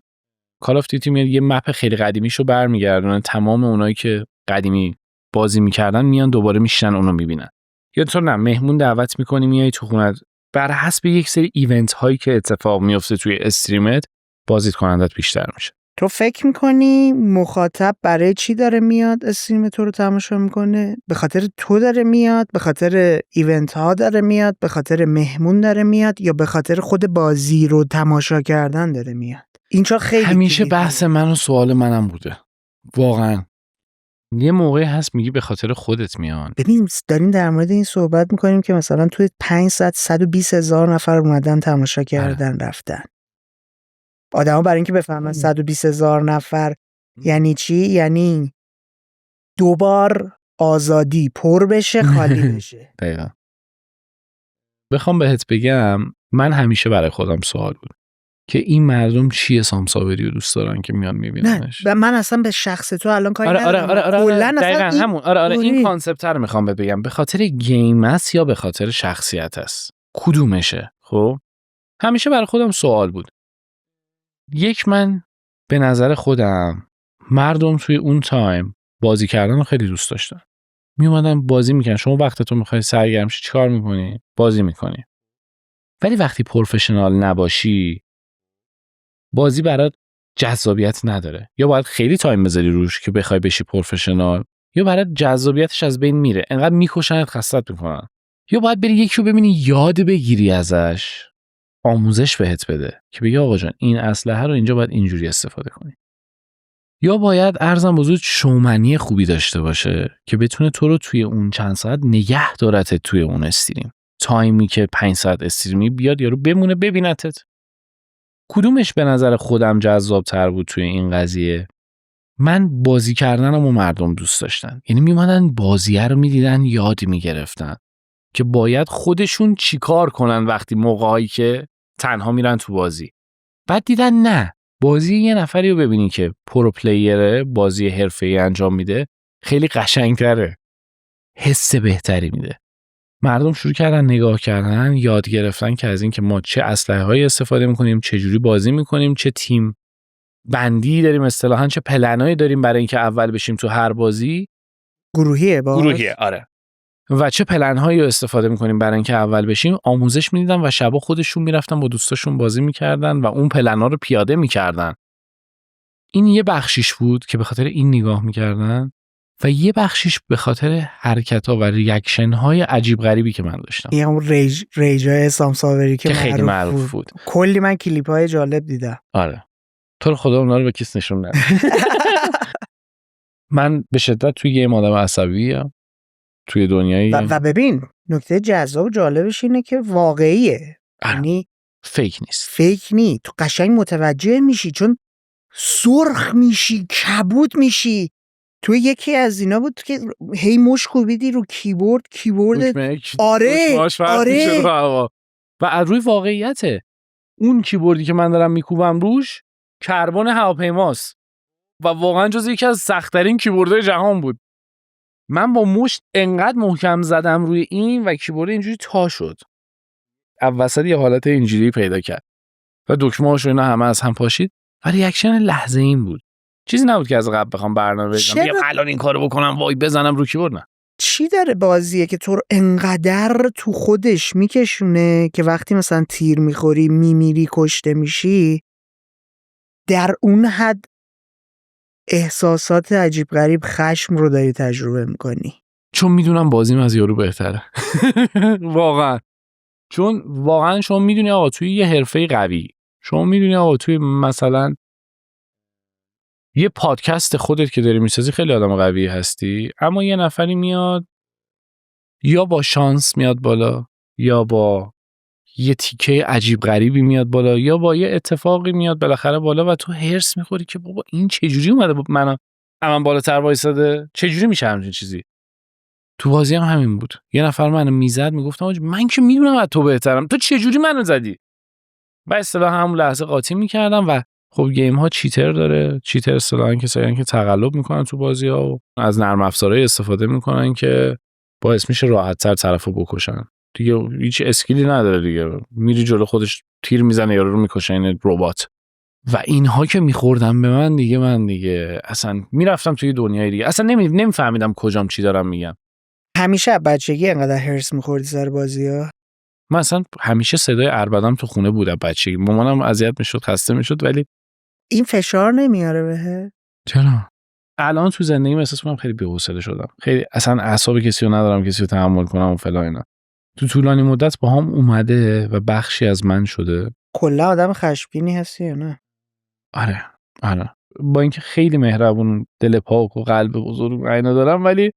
[SPEAKER 1] کال آف دیوتی میاد یه مپ خیلی قدیمیشو برمیگردونه، تمام اونایی که قدیمی بازی میکردن میان دوباره میشن اونو میبینن. یا تو نه مهمون دعوت میکنی میای تو خونت، بر حسب یک سری ایونت هایی که اتفاق میفته توی استریمت بازدید کنندت بیشتر میشه.
[SPEAKER 2] تو فکر میکنی مخاطب برای چی داره میاد استریم تو رو تماشا میکنه؟ به خاطر تو داره میاد، به خاطر ایونت ها داره میاد، به خاطر مهمون داره میاد، یا به خاطر خود بازی رو تماشا کردن داره میاد؟ این چون خیلی
[SPEAKER 1] همیشه بحث من و سوال منم بوده. واقعا یه موقعی هست میگی به خاطر خودت میان.
[SPEAKER 2] ببین داریم در مورد این صحبت میکنیم که مثلا توی 5 ساعت 120,000 نفر اومدن تماشا کردن رفتن. آدما برای اینکه بفهمن 120,000 نفر یعنی چی، یعنی دوبار آزادی پر بشه خالی بشه.
[SPEAKER 1] دقیقا. بخوام بهت بگم من همیشه برای خودم سوال بود که این مردم چیه سامساوری رو دوست دارن که میان میبیننش.
[SPEAKER 2] نه من اصلا به شخص تو الان کاری ندارم.
[SPEAKER 1] آره دقیقاً همون. آره این کانسپت رو میخوام بهت بگم. به خاطر گیم است یا به خاطر شخصیت است؟ کدومشه؟ خب همیشه برای خودم سوال بود. من به نظر خودم مردم توی اون تایم بازی کردن رو خیلی دوست داشتن. می اومدن بازی میکنن. شما وقتی تو میخوای سرگرم شی چیکار میکنی؟ بازی میکنی. ولی وقتی پروفشنال نباشی بازی برات جذابیت نداره. یا باید خیلی تایم بذاری روش که بخوای بشی پروفشنال، یا برات جذابیتش از بین میره. انقدر میکشنت خستت میکنن. یا باید بری یکی رو ببینی یاد بگیری ازش، آموزش بهت بده که بگی آقا جان این اسلحه رو اینجا باید اینجوری استفاده کنی. یا باید ارزم بزرگ شومنی خوبی داشته باشه که بتونه تو رو توی اون چند ساعت نگه دارتت توی اون استریم. تایمی که 5 ساعت استریمی بیاد یارو بمونه ببینتت. کدومش به نظر خودم جذاب تر بود توی این قضیه؟ من بازی کردنم و مردم دوست داشتن. یعنی میومدن بازیه رو میدیدن یاد میگرفتن که باید خودشون چیکار کنن وقتی موقعی که تنها میرن تو بازی. بعد دیدن نه، بازی یه نفری رو ببینی که پرو پلیره، بازی حرفه‌ای انجام میده، خیلی قشنگتره، حس بهتری میده. مردم شروع کردن نگاه کردن، یاد گرفتن که از این که ما چه اسلحه‌هایی استفاده میکنیم، چه جوری بازی میکنیم، چه تیم بندی داریم، اصطلاحاً چه پلنایی داریم برای اینکه اول بشیم تو هر بازی. گروهیه آره. و چه پلن‌هایی رو استفاده می‌کنیم برای اینکه اول بشیم. آموزش می‌دیدن و شبا خودشون می‌رفتن با دوستاشون بازی می‌کردن و اون پلن‌ها رو پیاده می‌کردن. این یه بخشیش بود که به خاطر این نگاه می‌کردن و یه بخشیش به خاطر حرکت‌ها و ریاکشن‌های عجیب غریبی که من داشتم.
[SPEAKER 2] یه اون ریجای سامساوری که
[SPEAKER 1] خیلی معروف بود.
[SPEAKER 2] کلی من کلیپ‌های جالب دیدم.
[SPEAKER 1] آره. تو رو خدا اونا رو به کس نشون نده. من به شدت توی گیم آدم عصبی‌ام. توی دنیایی
[SPEAKER 2] و ببین نکته جذاب و جالبش اینه که واقعیه. یعنی
[SPEAKER 1] فیک نیست.
[SPEAKER 2] تو قشنگ متوجه میشی چون سرخ میشی، کبود میشی. تو یکی از اینا بود که هی مش کوبیدی رو کیبورد. آره
[SPEAKER 1] و از روی واقعیته. اون کیبوردی که من دارم میکوبم روش کربن هواپیماست و واقعا جز یکی از سخت‌ترین کیبوردهای جهان بود. من با مشت انقدر محکم زدم روی این و کیبورد اینجوری تا شد. وسط یه حالت اینجوری پیدا کرد و دکمه‌هاش و اینا همه از هم پاشید و ریاکشن لحظه این بود. چیزی نبود که از قبل بخوام برنامه بریزم بگم الان این کارو بکنم وای بزنم رو کیبورد. نه.
[SPEAKER 2] چی داره بازیه که تو رو انقدر تو خودش میکشونه که وقتی مثلا تیر میخوری میمیری کشته میشی در اون حد احساسات عجیب غریب خشم رو داری تجربه میکنی؟
[SPEAKER 1] چون میدونم بازیم از یارو بهتره. واقعا چون واقعا شما میدونی آقا توی یه حرفه قوی، شما میدونی آقا توی مثلا یه پادکست خودت که داری میسازی خیلی آدم قوی هستی، اما یه نفری میاد یا با شانس میاد بالا یا با یه تیکه عجیب غریبی میاد بالا یا با یه اتفاقی میاد بالاخره بالا و تو هرس میخوری که بابا این چجوری اومده من بالاتر وایساده، چجوری میشه همچین چیزی. تو بازی هم همین بود. یه نفر منو میزد میگفتم من که میدونم از تو بهترم، تو چجوری منو زدی؟ و اصطلاحا همون لحظه قاطی میکردم. و خب گیم ها چیتر داره. چیتر اصطلاحا کسایی که تقلب میکنن تو بازی ها و از نرم افزارهای استفاده میکنن که باعث میشه راحت تر طرفو بکشن. دیگه هیچ اسکیلی نداره دیگه، میری جلو خودش تیر میزنه یارو رو میکشه، این ربات. و اینها که میخوردم به من دیگه اصلا میرفتم توی دنیای دیگه، اصلا نمیفهمیدم کجام چی دارم میگم.
[SPEAKER 2] همیشه بچگی انقدر هرس میخوردی سر بازی‌ها؟
[SPEAKER 1] من اصلا همیشه صدای عربدم تو خونه بود بچگی. مامانم اذیت میشد، خسته میشد، ولی این
[SPEAKER 2] فشار نمیاره بهت؟
[SPEAKER 1] چرا؟ الان تو زندگیم احساس میکنم خیلی بی‌حوصله شدم، خیلی اصلا اعصاب کسی رو ندارم کسی رو تحمل کنم و فلان اینا. تو طولانی مدت با هم اومده و بخشی از من شده.
[SPEAKER 2] کلا آدم خشمگینی هستی یا نه؟
[SPEAKER 1] آره با اینکه خیلی مهربون، دل پاک و قلب بزرگ اینا دارم، ولی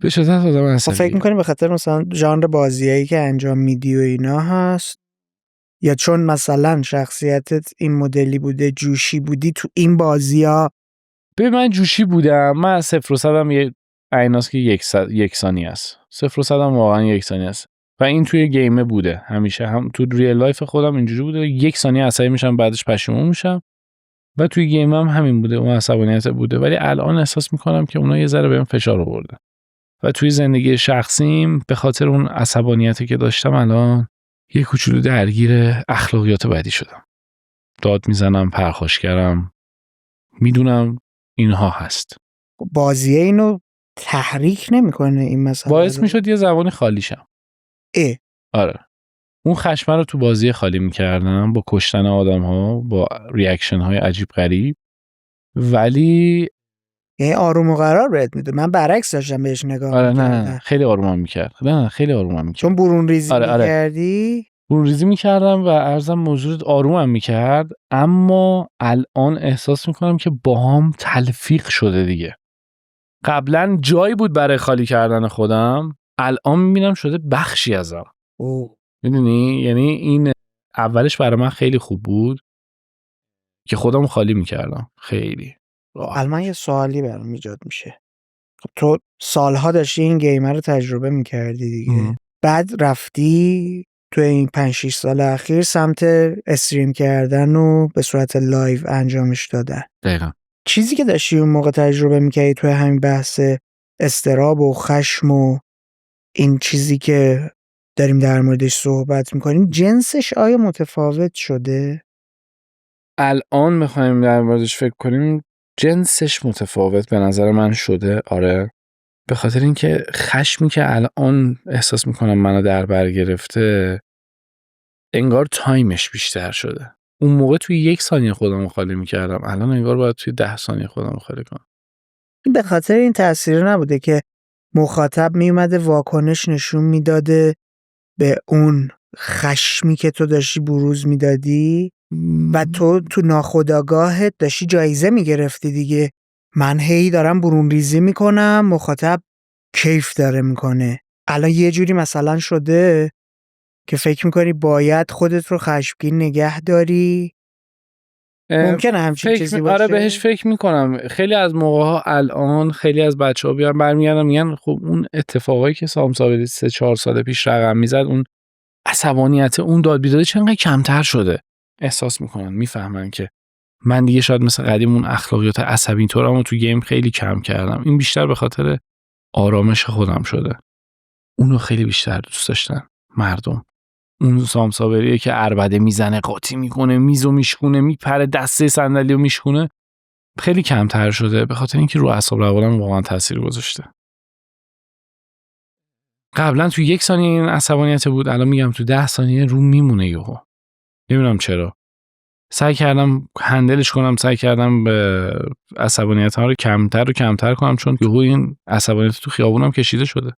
[SPEAKER 1] به شدت آدم عصبی.
[SPEAKER 2] فکر می‌کنی به خاطر مثلا ژانر بازیایی که انجام میدی و اینا هست، یا چون مثلا شخصیتت این مدلی بوده جوشی بودی تو این بازی‌ها؟
[SPEAKER 1] به من جوشی بودم. من 0 و 100 هم یه عیناست که یک ثانیه است. 0 و 100 هم واقعا یک ثانیه است و این توی گیمه بوده همیشه، هم تو ریل لایف خودم اینجوری بوده. یک ثانیه عصبی میشم بعدش پشیمون میشم و توی گیم هم همین بوده، اون عصبانیت بوده. ولی الان احساس میکنم که اونا یه ذره بهم فشار آورده و توی زندگی شخصیم به خاطر اون عصبانیتی که داشتم الان یه کوچولو درگیر اخلاقیات بدی شدم. داد میزنم، پرخاشگرم، میدونم اینها هست.
[SPEAKER 2] بازیه اینو تحریک نمیکنه این مثلا؟
[SPEAKER 1] باعث میشد یه زبانی خالی شم. آره. اون خشمه رو تو بازی خالی میکردم با کشتن آدم ها، با ریاکشن های عجیب غریب، ولی
[SPEAKER 2] یعنی آروم و قرار بهت میده. من برعکس داشتم بهش نگاه میکردم.
[SPEAKER 1] نه خیلی آرومم میکرد. خیلی آرومم میکرد.
[SPEAKER 2] چون برون ریزی میکردی؟
[SPEAKER 1] برون ریزی میکردم و عرضم موجود آرومم میکرد، اما الان احساس میکنم که باهام تلفیق شده دیگه. قبلا جایی بود برای خالی کردن خودم، الان میبینم شده بخشی ازم. میدونی؟ یعنی این اولش برای من خیلی خوب بود که خودم خالی میکردم خیلی.
[SPEAKER 2] الان یه سوالی برام ایجاد میشه. تو سالها داشتی این گیمر رو تجربه میکردی دیگه. بعد رفتی تو این 5-6 سال اخیر سمت استریم کردن و به صورت لایو انجامش دادن.
[SPEAKER 1] دقیقا.
[SPEAKER 2] چیزی که داشتی اون موقع تجربه میکردی توی همین بحث اضطراب و خشم و این چیزی که داریم در موردش صحبت میکنیم، جنسش آیا متفاوت شده؟
[SPEAKER 1] الان میخوایم در موردش فکر کنیم، جنسش متفاوت به نظر من شده. آره، به خاطر اینکه خشمی که الان احساس میکنم منو در بر گرفته انگار تایمش بیشتر شده. اون موقع توی 1 ثانیه خودمو خالی میکردم، الان انگار باید توی 10 ثانیه خودمو خالی کنم.
[SPEAKER 2] به خاطر این تأثیر نبوده که مخاطب میومده واکنش نشون میداده به اون خشمی که تو داشتی بروز میدادی و تو ناخودآگاهت داشتی جایزه میگرفتی دیگه؟ من هی دارم برون ریزی میکنم، مخاطب کیف داره میکنه. الان یه جوری مثلا شده که فکر میکنی باید خودت رو خشمگین نگه داری؟ ممکنه همچین چیزی باشه؟
[SPEAKER 1] آره بهش فکر میکنم. خیلی از موقع‌ها الان خیلی از بچه‌ها بیان برمیگردن میگن خب اون اتفاقایی که سام صابری 3-4 سال پیش رقم میزد، اون عصبانیت اون داد بیداده چقدر کمتر شده. احساس میکنن، میفهمن که من دیگه شاید مثل قدیم اون اخلاقیات عصبی طورمو تو گیم خیلی کم کردم. این بیشتر به خاطر آرامش خودم شده. اونو خیلی بیشتر دوست داشتن مردم. اون سام صابریه که عربده میزنه، قاطی میکنه، میزو میشکونه، میپره، دسته صندلیو میشکونه، خیلی کمتر شده به خاطر اینکه رو اعصاب روانم واقعا تاثیر گذاشته. قبلا تو 1 ثانیه این عصبانیت بود، الان میگم تو 10 ثانیه رو میمونه یهو. نمیدونم چرا. سعی کردم هندلش کنم، سعی کردم به عصبانیت ها رو کمتر کنم، چون یهو این عصبانیت تو خیابونم کشیده شده.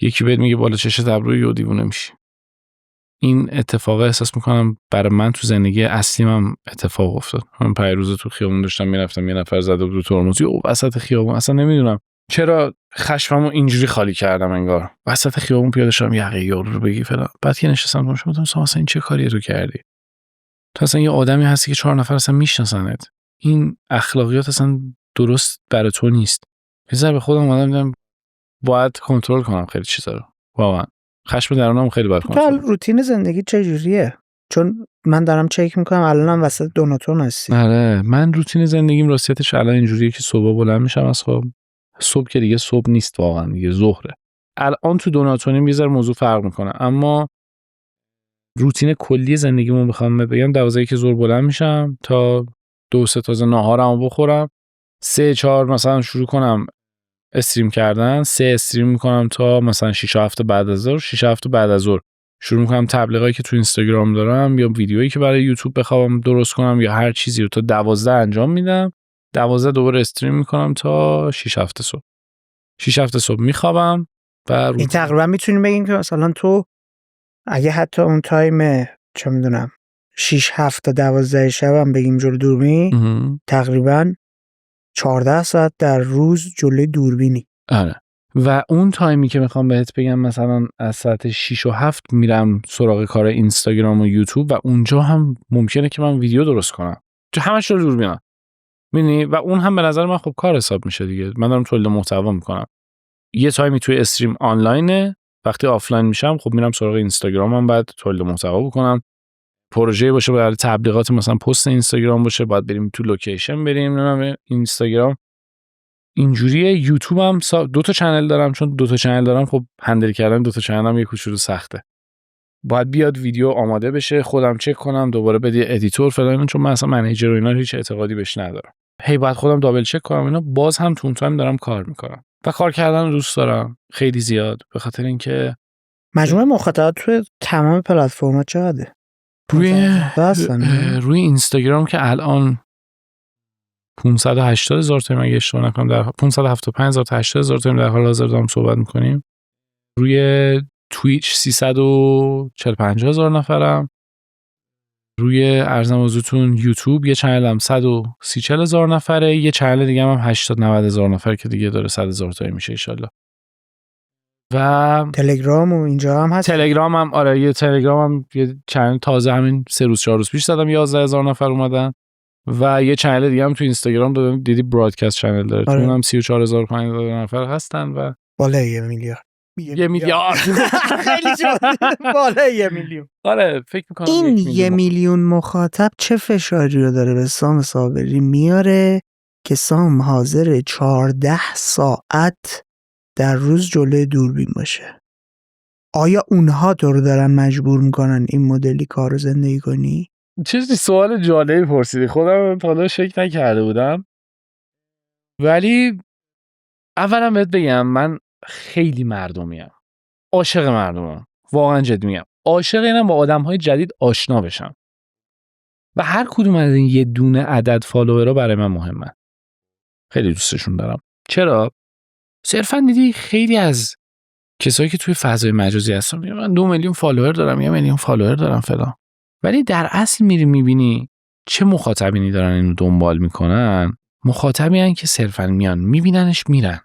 [SPEAKER 1] یکی بهت میگه بالا چشت ابروی یهو دیوونه میشی. این اتفاق احساس میکنم برای من تو زندگی اصلیم هم اتفاق افتاد. من پیروز تو خیابون داشتم میرفتم، یه نفر زده بود رو ترمز، وسط خیابون، اصلا نمیدونم چرا خشممو اینجوری خالی کردم، انگار وسط خیابون پیاده شدم یقه یارو رو بگی فلان. بعد که نشستم گفتم اصلا این چه کاری رو کردی؟ تو اصلا یه آدمی هستی که 4 نفر اصلا میشناسنت. این اخلاقیات اصلا درست برای تو نیست. بذار به خودم اومدم دیدم باید کنترل کنم خیلی چیزا رو. واقعا خشم درونم خیلی باید کنترل.
[SPEAKER 2] تو روتین زندگی چجوریه؟ چون من دارم چک میکنم الانم وسط دوناتون هستی.
[SPEAKER 1] آره، من روتین زندگیم راستیتش الان اینجوریه که صبح بلند میشم از خواب. صبح که دیگه صبح نیست واقعا، دیگه ظهره. الان تو دوناتونیم یه ذره موضوع فرق میکنه، اما روتین کلی زندگیمو بخوام بگم 12 که ظهر بلند میشم تا 2-3 تازه ناهارمو بخورم، 3-4 مثلا شروع کنم استریم کردن، 3 استریم میکنم تا مثلا 6-7 بعد از ظهر. 6-7 بعد از ظهر شروع میکنم تبلیغاتی که تو اینستاگرام دارم یا ویدیویی که برای یوتیوب بخوام درست کنم یا هر چیزی رو تا 12 انجام میدم. 12 دوباره استریم میکنم تا 6-7 صبح. 6-7 صبح میخوابم و
[SPEAKER 2] این تقریبا میتونیم بگیم که مثلا تو اگه حتی اون تایم چه میدونم 6-7 تا 12 شب هم بگیم جلوی دوربین، تقریبا 14 ساعت در روز جلوی دوربینی.
[SPEAKER 1] آره. و اون تایمی که میخوام بهت بگم مثلا از ساعت 6 و 7 میرم سراغ کار اینستاگرام و یوتیوب و اونجا هم ممکنه که من ویدیو درست کنم. تو همش رو دوربینم. می‌بینی؟ و اون هم به نظر من خب کار حساب میشه دیگه. من دارم تولید محتوا میکنم. یه تایمی توی استریم آنلاینه، وقتی آفلاین میشم خب میرم سراغ اینستاگرامم، بعد تولید محتوا بکنم. پروژه باشه برای تبلیغات، مثلا پست اینستاگرام باشه، باید بریم تو لوکیشن، بریم نمیدونم اینستاگرام. اینجوریه. یوتیوب هم 2 تا چنل دارم، چون 2 تا چنل دارم خب هندل کردن 2 تا چنل هم یه کوچولو سخته. باید بیاد ویدیو آماده بشه، خودم چک کنم، دوباره بدی ادیتور فلان، چون من اصلا منیجر و اینا هیچ اعتقادی بهش ندارم. باید خودم دابل چک کنم اینا. باز هم تون تایم دارم کار میکنم و کار کردن رو دوست دارم خیلی زیاد، به خاطر اینکه
[SPEAKER 2] مجموع مخاطبات توی تمام پلتفرم‌ها چقدره؟
[SPEAKER 1] روی اینستاگرام که الان 580,000 تا اگه اشتباه نکنم، در 575,000 تا 80,000 تا در حال حاضر دارم صحبت میکنیم. روی تویچ 345,000 نفرم. روی ارزم حضورتون یوتیوب یه چنلم 130-40,000 نفره، یه چنل دیگه هم 80-90,000 نفر که دیگه داره 100,000 تا میشه ان شاءالله. و
[SPEAKER 2] تلگرام و اینجا هم هست.
[SPEAKER 1] تلگرام هم آره، یه تلگرام هم یه چنل تازه همین 3 روز 4 روز پیش زدم 11,000 نفر اومدن. و یه چنل دیگه هم تو اینستاگرام دادم، دیدی برادکست چنل داره،
[SPEAKER 2] آره.
[SPEAKER 1] تو اونم 34,000 نفر هستن و
[SPEAKER 2] بالای 1 میلیارد.
[SPEAKER 1] 1 میلیارد
[SPEAKER 2] خیلی شد. بالای 1 میلیون.
[SPEAKER 1] آره فکر میکنم
[SPEAKER 2] این 1 میلیون مخاطب چه فشاری رو داره به سام صابری میاره که سام حاضر 14 ساعت در روز جلوی دوربین باشه؟ آیا اونها تو رو دارن مجبور میکنن این مدلی کار رو زندگی کنی؟
[SPEAKER 1] چه سوال جالبی پرسیدی، خودم تا حالا شک نکرده بودم. ولی اولا بهت بگم من خیلی مردمیم، عاشق مردمم، واقعا جدی میگم، عاشق اینم با آدم‌های جدید آشنا بشم و هر کدوم از این یه دونه عدد فالوورها برای من مهمه. خیلی دوستشون دارم. چرا؟ صرفا دیدی خیلی از کسایی که توی فضای مجازی هستن میگن من 2 میلیون فالوور دارم، 1 میلیون فالوور دارم فلان، ولی در اصل میری میبینی چه مخاطبینی دارن اینو دنبال میکنن. مخاطبی هستن که صرفا میان میبیننش میرن.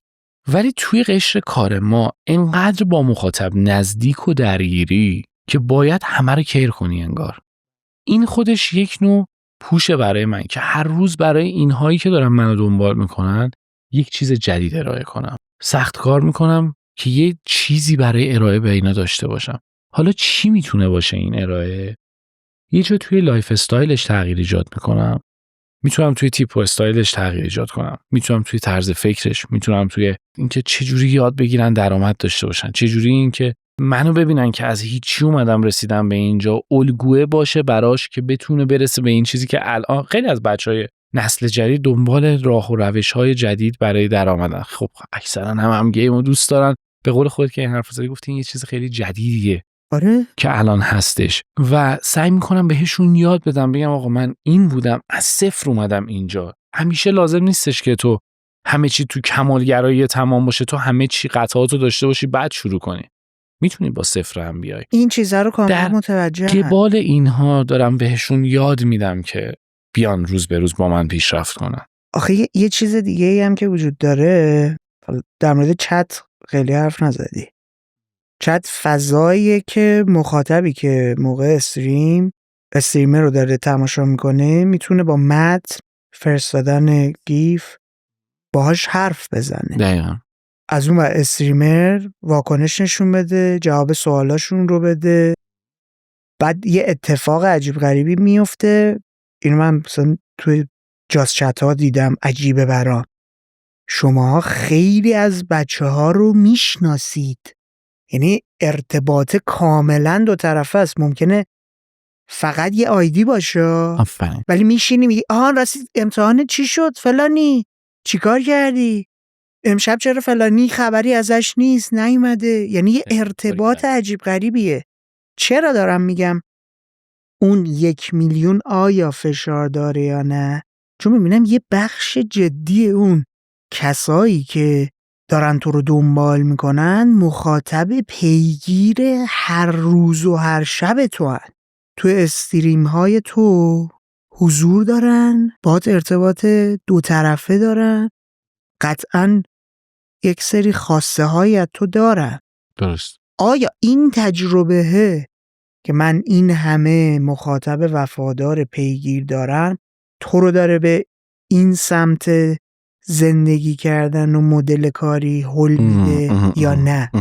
[SPEAKER 1] ولی توی قشر کار ما انقدر با مخاطب نزدیک و درگیری که باید همه رو کیر کنی انگار. این خودش یک نوع پوشه برای من که هر روز برای اینهایی که دارن منو دنبال میکنن یک چیز جدید ارائه کنم. سخت کار میکنم که یه چیزی برای ارائه به اینا داشته باشم. حالا چی میتونه باشه این ارائه؟ یه جا توی لایف استایلش تغییر ایجاد میکنم، میتونم توی تیپ و استایلش تغییر ایجاد کنم، میتونم توی طرز فکرش، میتونم توی اینکه چجوری یاد بگیرن درآمد داشته باشن، چجوری اینکه منو ببینن که از هیچی اومدم رسیدم به اینجا، الگوه باشه براش که بتونه برسه به این چیزی که الان خیلی از بچهای نسل جدید دنبال راه و روش‌های جدید برای درآمدن. خب اکثرا هم گیمو دوست دارن. به قول خودت که این حرف زدی گفتی این یه چیز خیلی جدیدیه
[SPEAKER 2] آره
[SPEAKER 1] که الان هستش و سعی میکنم بهشون یاد بدم، بگم آقا من این بودم، از صفر اومدم اینجا. همیشه لازم نیستش که تو همه چی تو کمالگرایی تمام باشه، تو همه چی قطعاتو داشته باشی بعد شروع کنی. میتونی با صفر هم بیای.
[SPEAKER 2] این چیزا رو کاملا
[SPEAKER 1] در
[SPEAKER 2] متوجهم.
[SPEAKER 1] قبال اینها دارم بهشون یاد میدم که بیان روز به روز با من پیشرفت کنن.
[SPEAKER 2] آخه یه چیز دیگه ای هم که وجود داره، در مورد چت خیلی حرف نزدی. چت فضاییه که مخاطبی که موقع استریمر رو داره تماشا میکنه میتونه با متن، فرستادن گیف باهاش حرف بزنه.
[SPEAKER 1] دقیقا.
[SPEAKER 2] از اون ور استریمر واکنش نشون بده، جواب سوالاشون رو بده. بعد یه اتفاق عجیب غریبی میفته. اینو من مثلا توی جاست چت ها دیدم، عجیبه برام. شما خیلی از بچه ها رو میشناسید، یعنی ارتباط کاملا دو طرفه است. ممکنه فقط یه آیدی باشه
[SPEAKER 1] آفرین.
[SPEAKER 2] ولی میشینی میگی آهان راستی امتحان چی شد فلانی، چیکار کردی امشب، چرا فلانی خبری ازش نیست نیومده. یعنی یه ارتباط عجیب غریبیه. چرا دارم میگم اون 1 میلیون آیا فشار داره یا نه؟ چون میبینم یه بخش جدی اون کسایی که دارن تو رو دنبال میکنن مخاطب پیگیر هر روز و هر شب تو هن. تو استریم های تو حضور دارن، باهات ارتباط دو طرفه دارن، قطعاً یک سری خواسته های از تو دارن.
[SPEAKER 1] درست.
[SPEAKER 2] آیا این تجربه که من این همه مخاطب وفادار پیگیر دارم تو رو داره به این سمت زندگی کردن و مدل کاری هل میده یا نه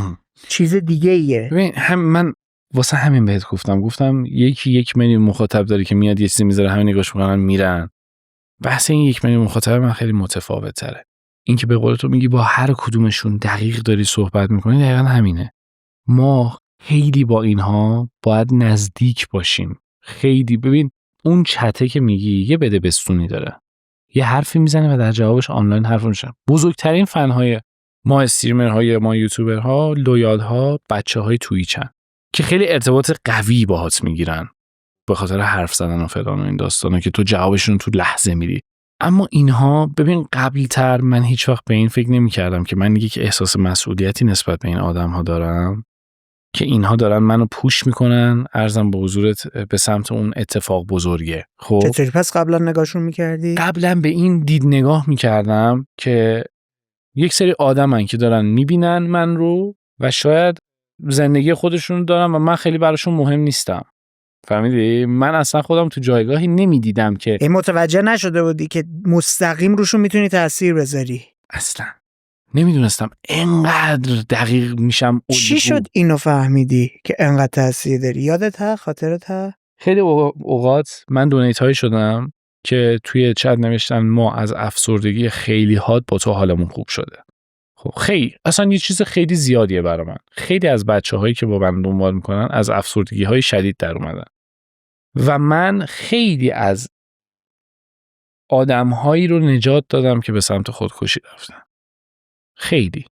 [SPEAKER 2] چیز دیگه ایه؟
[SPEAKER 1] ببین من واسه همین بهت گفتم 1 میلیون مخاطب داری که میاد یه چیزی میذاره همه نگاش میکنن میرن. بحث این 1 میلیون مخاطب من خیلی متفاوت تره. این که به قول تو میگی با هر کدومشون دقیق داری صحبت میکنی، دقیقا همینه. ما خیلی با اینها باید نزدیک باشیم. خیلی ببین اون چته که میگی یه بده بستونی داره، یه حرفی میزنه و در جوابش آنلاین حرف میشه. بزرگترین فنهای ما استریمرهای، ما یوتیوبرها، لویالها بچه‌های توییچن که خیلی ارتباط قوی باهات میگیرن به خاطر حرف زدن و فلان و این داستانا که تو جوابشون تو لحظه میدی. اما اینها ببین قبل‌تر من هیچ وقت به این فکر نمی‌کردم که من یک احساس مسئولیتی نسبت به این آدم‌ها دارم که اینها دارن منو پوش میکنن ارزم به حضورت به سمت اون اتفاق بزرگه. خب
[SPEAKER 2] چطوری پس قبلا نگاهشون میکردی؟
[SPEAKER 1] قبلا به این دید نگاه میکردم که یک سری آدمن که دارن میبینن من رو و شاید زندگی خودشون دارن و من خیلی براشون مهم نیستم. فهمیدی؟ من اصلا خودم تو جایگاهی نمیدیدم که
[SPEAKER 2] این متوجه نشده بودی که مستقیم روشون میتونی تأثیر بذاری.
[SPEAKER 1] اصلا نمیدونستم انقدر دقیق میشم.
[SPEAKER 2] چی شد اینو فهمیدی که انقدر تأثیر داری؟ یادت ها؟ خاطرت ها؟
[SPEAKER 1] خیلی اوقات من دونیت هایی شدم که توی چت نوشتن ما از افسردگی خیلی حاد با تو حالمون خوب شده. خب خیلی اصلا یه چیز خیلی زیادیه برای من. خیلی از بچه‌هایی که با من دنبال میکنن از افسردگی های شدید در اومدن و من خیلی از آدم‌هایی رو نجات دادم که به سمت خودکشی رفتن. خیلی.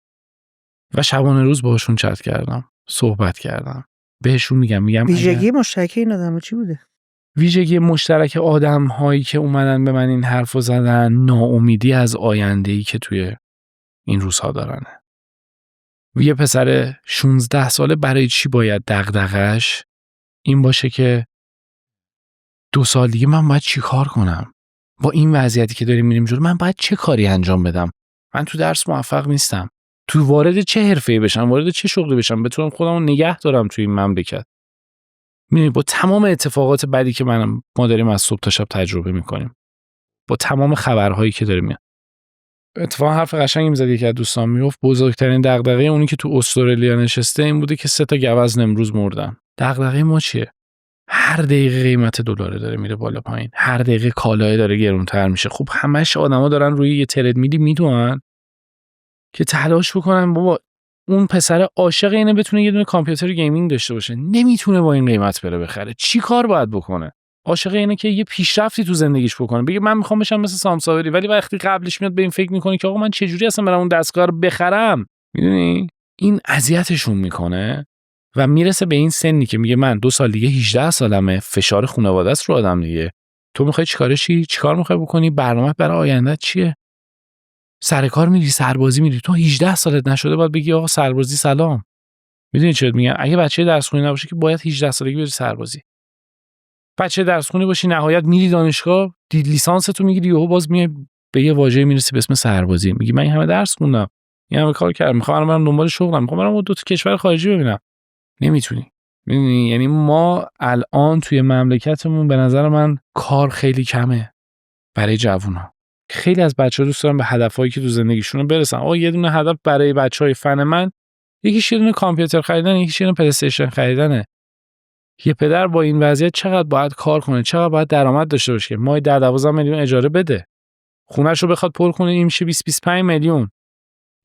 [SPEAKER 1] و شبانه روز باهاشون چت کردم، صحبت کردم. بهشون میگم
[SPEAKER 2] ویژگی مشترک این آدم‌ها چی بوده؟
[SPEAKER 1] ویژگی مشترک آدم‌هایی که اومدن به من این حرفو زدن، ناامیدی از آینده‌ای که توی این روزها دارنه. یه پسر 16 ساله برای چی باید دغدغش این باشه که 2 سال دیگه من باید چی کار کنم؟ با این وضعیتی که داریم میریم جلو من باید چه کاری انجام بدم؟ من تو درس موفق نیستم. تو وارد چه حرفه‌ای بشم؟ وارد چه شغلی بشم؟ بتونم خودم رو نگه دارم توی این مملکت. می‌بینی با تمام اتفاقات بدی که ما داریم از صبح تا شب تجربه می‌کنیم. با تمام خبرهایی که داریم میاد. اتفاقا حرف قشنگی می‌زدی که از دوستان میگفت بزرگترین دغدغه اونی که تو استرالیا نشسته این بوده که 3 تا گوزن امروز مردن. دغدغه ما چیه؟ هر دقیقه قیمت دلار داره میره بالا پایین، هر دقیقه کالای داره گرونتر میشه. خب همش آدما دارن روی یه تردمیلی میدونن که تلاش بکنن بابا اون پسر عاشق اینه بتونه یه دونه کامپیوتر گیمینگ داشته باشه، نمیتونه با این قیمت بره بخره. چی کار باید بکنه؟ عاشق اینه که یه پیشرفتی تو زندگیش بکنه، بگه من میخوام بشم مثل سامساوری، ولی وقتی قبلش میاد به این فکر میکنه که آقا من چجوری اصلا برام اون دستگاه رو بخرم، میدونی این اذیتشون میکنه و میرسه به این سنی که میگه من 2 سال دیگه 18 سالمه، فشار خانواده است رو آدم دیگه. تو میخوای چیکار میخوای بکنی؟ برنامه برای آینده چیه؟ سر کار میری، سربازی میری، تو 18 سالت نشده باید بگی آقا سربازی سلام. میدونی چی میگم؟ اگه بچه درس خونی نباشه که باید 18 سالگی بری سربازی. بچه درس خونی باشی نهایت میری دانشگاه، لیسانس تو میگیری، یهو باز میای به یه واژه میرسی به اسم سربازی، میگی من این همه درس خوندم، این همه کار کردم، میخوام برم دنبال شغلم، میخوام برم 2 تا کشور خارجی ببینم. نمیتونی. میدونی یعنی ما الان توی مملکتمون به نظر من کار خیلی کمه برای جوونا. خیلی از بچه‌ها دوست دارن به هدفایی که تو زندگیشون برسن. آقا یه دونه هدف برای بچهای فن من، یکیش یه دونه کامپیوتر خریدن، یکیش یه دونه پلی استیشن خریدنه. یه پدر با این وضعیت چقدر باید کار کنه، چقدر باید درآمد داشته باشه که ماهی 10-12 میلیون اجاره بده، خونه‌شو بخواد پر کنه، این میشه 20-25 میلیون.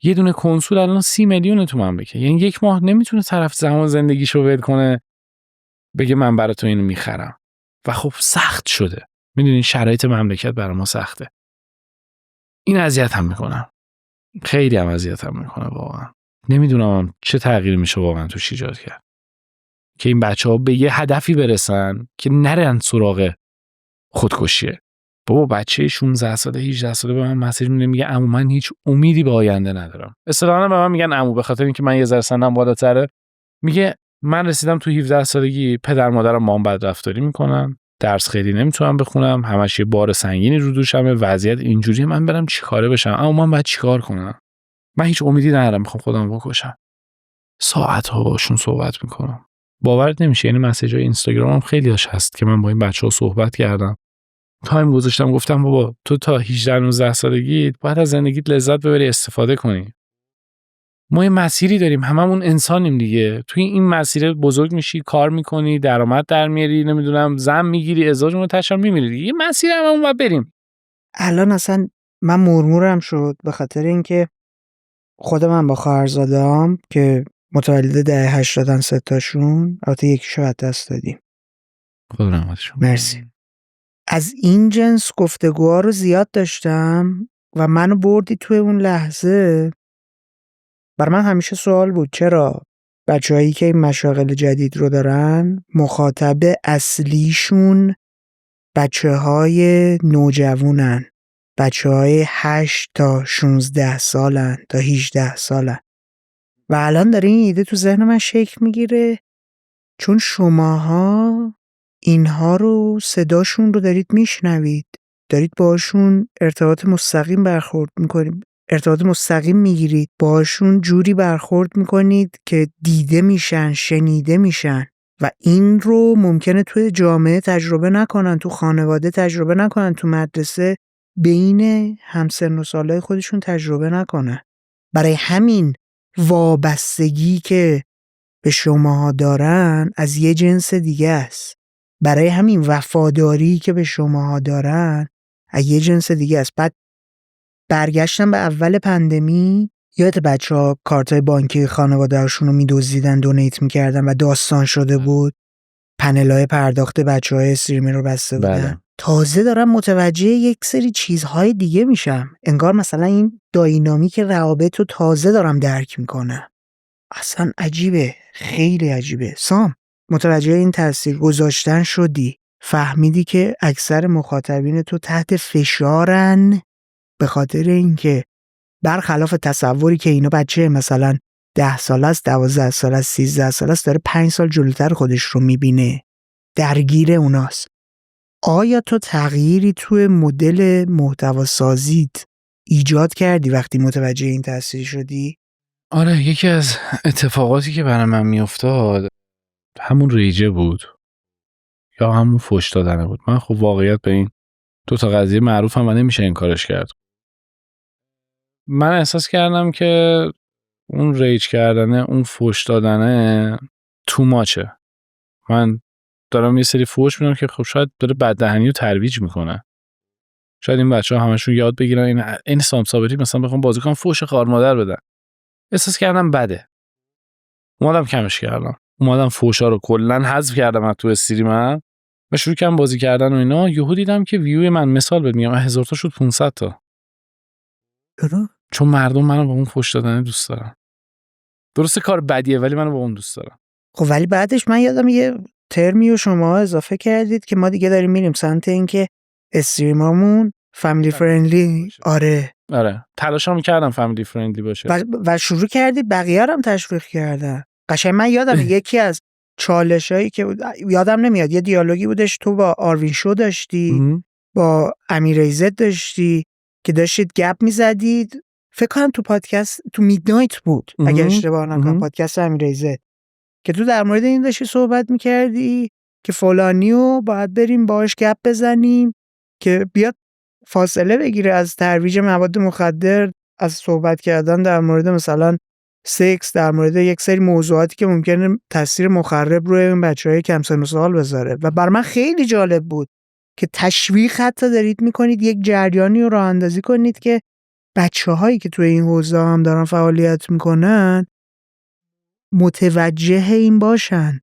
[SPEAKER 1] یه دونه کنسول الان 30 میلیون تو مملکت. یعنی یک ماه نمیتونه طرف زمان زندگیشو ول کنه بگه من برای تو اینو میخرم. و خب سخت شده. میدونین شرایط مملکت برای ما سخته. این اذیتم میکنه. خیلی هم اذیتم میکنه واقعا. نمیدونم چه تغییری میشه واقعا توش ایجاد کرد که این بچه‌ها به یه هدفی برسن که نرن سراغ خودکشیه. بابا بچه 16 ساله 18 ساله به من مسیج میده میگه عمو من هیچ امیدی به آینده ندارم. اصطلاحاً به من میگن عمو به خاطر اینکه من یه ذره سنم بالاتره. میگه من رسیدم تو 17 سالگی، پدر مادرم با هم بد رفتاری میکنن، درس خیلی نمیتونم بخونم، همش یه بار سنگینی رو دوشمه، وضعیت اینجوریه، من برم چیکاره بشم؟ اما من باید چیکار کنم؟ من هیچ امیدی ندارم، میخوام خودم بکشم. ساعت‌ها باشون صحبت میکنم. باورت نمیشه، یعنی مسیجای اینستاگرامم خیلیاش هست که من با این بچه‌ها صحبت کردم. تایم گذاشتم گفتم بابا تو تا 18-19 سالگی باید از زندگیت لذت ببری، استفاده کنی. ما یه مسیری داریم، هممون انسانیم دیگه. توی این مسیر بزرگ میشی، کار میکنی، درآمد در میاری، نمیدونم زن میگیری، ازدواج متشم میمیری دیگه. یه مسیر هممون باید بریم.
[SPEAKER 2] الان اصلا من مرمورم شد به خاطر اینکه خود من با خواهرزاده‌ام که متولد دهه 80 سه تاشون، البته یکیشو از دست دادیم.
[SPEAKER 1] خدا رحمتشون.
[SPEAKER 2] مرسی. از این جنس گفتگوها رو زیاد داشتم و منو بردی توی اون لحظه. بر من همیشه سوال بود چرا بچه‌هایی که این مشاغل جدید رو دارن مخاطب اصلیشون بچه‌های نوجوانن، بچه‌های 8 تا 16 سالن تا 18 سالن. و الان داره این ایده تو ذهن من شکل میگیره چون شماها اینها رو صداشون رو دارید میشنوید، دارید باشون ارتباط مستقیم برخورد میکنید، ارتباط مستقیم میگیرید، باشون جوری برخورد میکنید که دیده میشن، شنیده میشن و این رو ممکنه توی جامعه تجربه نکنن، تو خانواده تجربه نکنن، تو مدرسه بین همسن و سالای خودشون تجربه نکنن. برای همین وابستگی که به شماها دارن از یه جنس دیگه است. برای همین وفاداری که به شماها دارن از یه جنس دیگه است. بعد برگشتم به اول پندمی، یادت بچه‌ها کارتای بانکی خانواده‌هاشون رو می‌دزدیدن، دونیت می‌کردن و داستان شده بود. پنل‌های پرداخت بچه‌های استریمر رو بسته بودن.
[SPEAKER 1] بله.
[SPEAKER 2] تازه دارم متوجه یک سری چیزهای دیگه میشم. انگار مثلا این داینامیک روابط رو تازه دارم درک میکنم. اصلا عجیبه، خیلی عجیبه. سام، متوجه این تاثیر گذاشتن شدی؟ فهمیدی که اکثر مخاطبین تو تحت فشارن به خاطر اینکه برخلاف تصوری که اینا بچه مثلا 10 ساله است، 12 ساله است، 13 ساله است، داره 5 سال جلوتر خودش رو میبینه، درگیر اوناست. آیا تو تغییری توی مدل محتوا سازیت ایجاد کردی وقتی متوجه این تاثیر شدی؟
[SPEAKER 1] آره، یکی از اتفاقاتی که برای من میافتاد همون ریجه بود یا همون فوش دادنه بود. من خب واقعیت به این 2 تا قضیه معروفم و نمیشه این کارش کرد. من احساس کردم که اون ریج کردنه، اون فوش دادنه تو ماچه. من دارم یه سری فوش میدم که خب شاید داره بددهنی رو ترویج میکنه. شاید این بچه‌ها همشون یاد بگیرن این سام صابری مثلا بخوام بازیکن فوش خار مادر بدن. احساس کردم بده. اومدم کمش کردم. اومدم فوشا رو کلا حذف کردم از تو استریمم و شروع کردم بازی کردن و اینا. یهو دیدم که ویوی من مثال بهت میگم 1000 تا شد 500 تا. چون مردم منو با اون فوش دادن دوست دارن. درسته کار بدیه ولی منو با اون دوست دارن.
[SPEAKER 2] خب ولی بعدش من یادم یه ترمی و شما اضافه کردید که ما دیگه داریم میریم سمت اینکه استریمامون فامیلی فرندلی. آره
[SPEAKER 1] تلاشمو کردم فامیلی فرندلی باشه
[SPEAKER 2] و شروع کردید بقیه رو هم تشویق کردن. قشنگ من یادم یکی از چالشایی که یادم نمیاد یه دیالوگی بودش تو با آروین شو داشتی با امیر ایزد داشتی که داشتید گپ میزدید، فکر کنم تو پادکست تو میدنایت بود اگر اشتباه نکنم، پادکست امیر ایزد، که تو در مورد این داشتی صحبت میکردی که فلانیو باید بریم باهاش گپ بزنیم که بیاد فاصله بگیره از ترویج مواد مخدر، از صحبت کردن در مورد مثلا سکس، در مورد یک سری موضوعاتی که ممکنه تاثیر مخرب روی این بچهای کم سن و سال بذاره. و بر من خیلی جالب بود که تشویق حتی دارید میکنید یک جریانی رو راه اندازی کنید که بچه‌هایی که توی این حوزه هم دارن فعالیت میکنن متوجه این باشن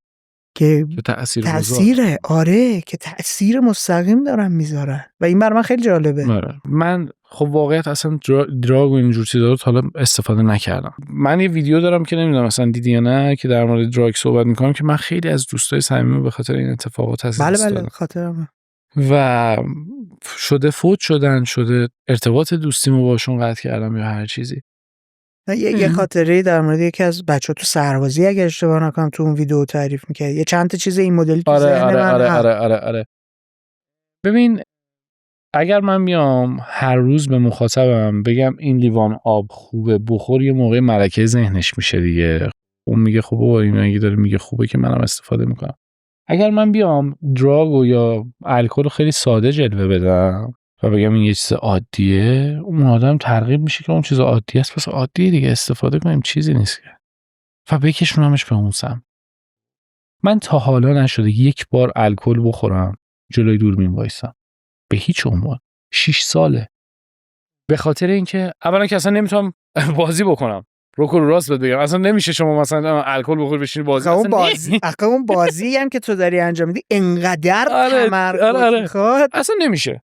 [SPEAKER 2] که تأثیر آره که تأثیر مستقیم دارن میذارن و این برای من خیلی جالبه.
[SPEAKER 1] من خب واقعیت اصلا دراگ و اینجور چیزا رو تا حالا استفاده نکردم. من یه ویدیو دارم که نمیدونم مثلا دیدی یا نه که در مورد دراگ صحبت میکنم که من خیلی از دوستای صمیمی به خاطر این اتفاقات از دست دادم.
[SPEAKER 2] بله خاطرمه.
[SPEAKER 1] و شده فوت شدن، شده ارتباط دوستیمو باشون قطع کردم یا هر چیزی.
[SPEAKER 2] یه خاطره در مورد یکی از بچه‌ها تو سربازی اگه اشتباه نکنم تو اون ویدیو تعریف می‌کرد. یه چند تا چیز این مدلی تو ذهن من.
[SPEAKER 1] آره. ببین اگر من بیام هر روز به مخاطبم بگم این لیوان آب خوبه بخور، یه موقع ملکه ذهنش میشه دیگه. اون میگه خب بابا این اگه داره میگه خوبه که منم استفاده میکنم. اگر من بیام دراگ یا الکل رو خیلی ساده جلوه بدم و بگم این یه چیز عادیه، اون آدم ترغیب میشه که اون چیز عادیه است، پس عادیه دیگه استفاده کنیم، چیزی نیست که. و بکشونمش به اون سمت. من تا حالا نشده یک بار الکل بخورم جلوی دوربین وایسم، به هیچ عنوان. 6 ساله. به خاطر اینکه اولا که اصلا نمیتونم بازی بکنم. رو راست بگم اصلا نمیشه شما مثلا الکل بخور بشین بازی.
[SPEAKER 2] اون بازی هم که تو داری انجام میدی انقدر تمرکز میخواد
[SPEAKER 1] اصلا نمیشه.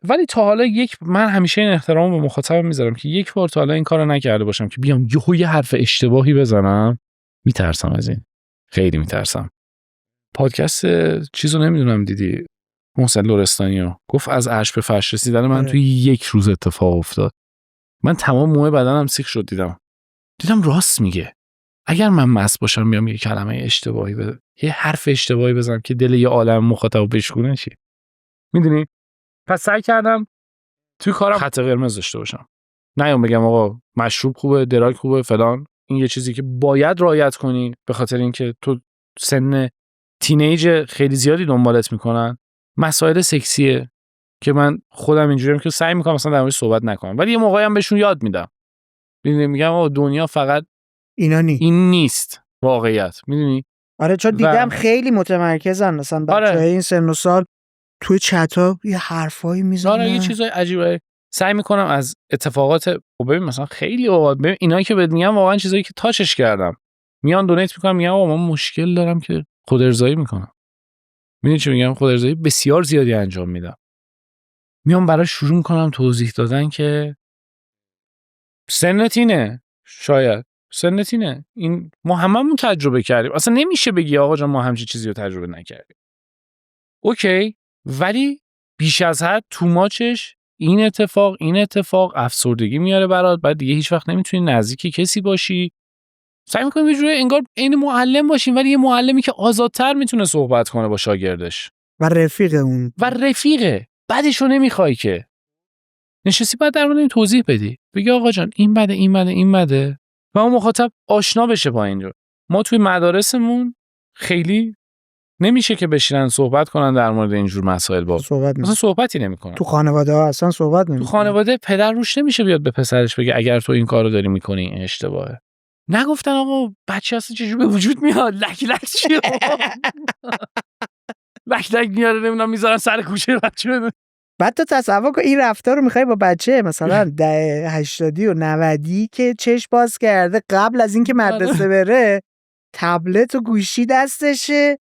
[SPEAKER 1] ولی تا حالا من همیشه این احترام به مخاطبم میذارم که یک بار تا حالا این کارو نکرده باشم که بیام یه حرف اشتباهی بزنم. میترسم از این، خیلی میترسم. پادکست چیزو نمیدونم دیدی، محسن لرستانیو گفت از عرش به فرش رسیدن من توی یک روز اتفاق افتاد. من تمام موه بدنم سیخ شد. دیدم راست میگه. اگر من مست باشم بیام یه کلمه اشتباهی یه حرف اشتباهی بزنم که دل یه عالم مخاطب بشکونه چی؟ میدونی؟ پس سعی کردم توی کارم خط قرمز داشته باشم. نیام بگم آقا مشروب خوبه، دراگ خوبه، فلان. این یه چیزی که باید رعایت کنی به خاطر اینکه تو سن تینیج خیلی زیادی دنبالت میکنن. مسائل سکسیه که من خودم اینجوریم که سعی میکنم مثلا در موردش صحبت نکنم، ولی یه موقعی هم بهشون یاد میدم. میگم آقا دنیا فقط این نیست واقعیت، میدونی؟
[SPEAKER 2] آره چون دیدم خیلی متمرکزن مثلا بچه‌های این سن و سال توی چتا یه حرفایی میزنن.
[SPEAKER 1] آره یه چیزای عجیبه. سعی میکنم از اتفاقات ببین مثلا خیلی اوقات ببین اینایی که بهت میگم واقعا چیزایی که تاچش کردم، میان دونیت میکنم، میگم آقا من مشکل دارم که خود ارضایی میکنم. میدونی چی میگم؟ خود ارضایی بسیار زیادی انجام میدم. میام براش شروع میکنم توضیح دادن که سنتینه، شاید سنتینه، این ما هممون تجربه کردیم، اصلا نمیشه بگی آقا جان ما همچین چیزی رو تجربه نکردیم. اوکی، ولی بیش از حد تو ماچش این اتفاق افسردگی میاره برات، بعد دیگه هیچ وقت نمیتونی نزدیک کسی باشی. سعی می‌کنیم یه جوری انگار عین معلم باشیم، ولی یه معلمی که آزادتر میتونه صحبت کنه با شاگردش
[SPEAKER 2] و
[SPEAKER 1] رفیقه. بعدش رو نمیخوای که نشستی بعد در مورد این توضیح بدی، بگی آقا جان این بده و اون مخاطب آشنا بشه با اینجا. ما توی مدارسمون خیلی نمیشه که بشینن صحبت کنن در مورد اینجور مسائل، با مثلا صحبتی نمیکنن.
[SPEAKER 2] تو خانواده ها اصلا صحبت نمیکنن.
[SPEAKER 1] تو خانواده پدر روش نمیشه بیاد به پسرش بگه اگر تو این کارو داری میکنی این اشتباهه. نگفتن آقا بچه هستی چجور به وجود میاد؟ لک لک چیه؟ لک لک میاره نمیدونم میذارن سر کوچه بچه.
[SPEAKER 2] بعد تو تصور کن این رفتار رو میخوای با بچه مثلا 80 و 90 که چشم باز کرده قبل از اینکه مدرسه بره، تبلت و گوشی دستشه،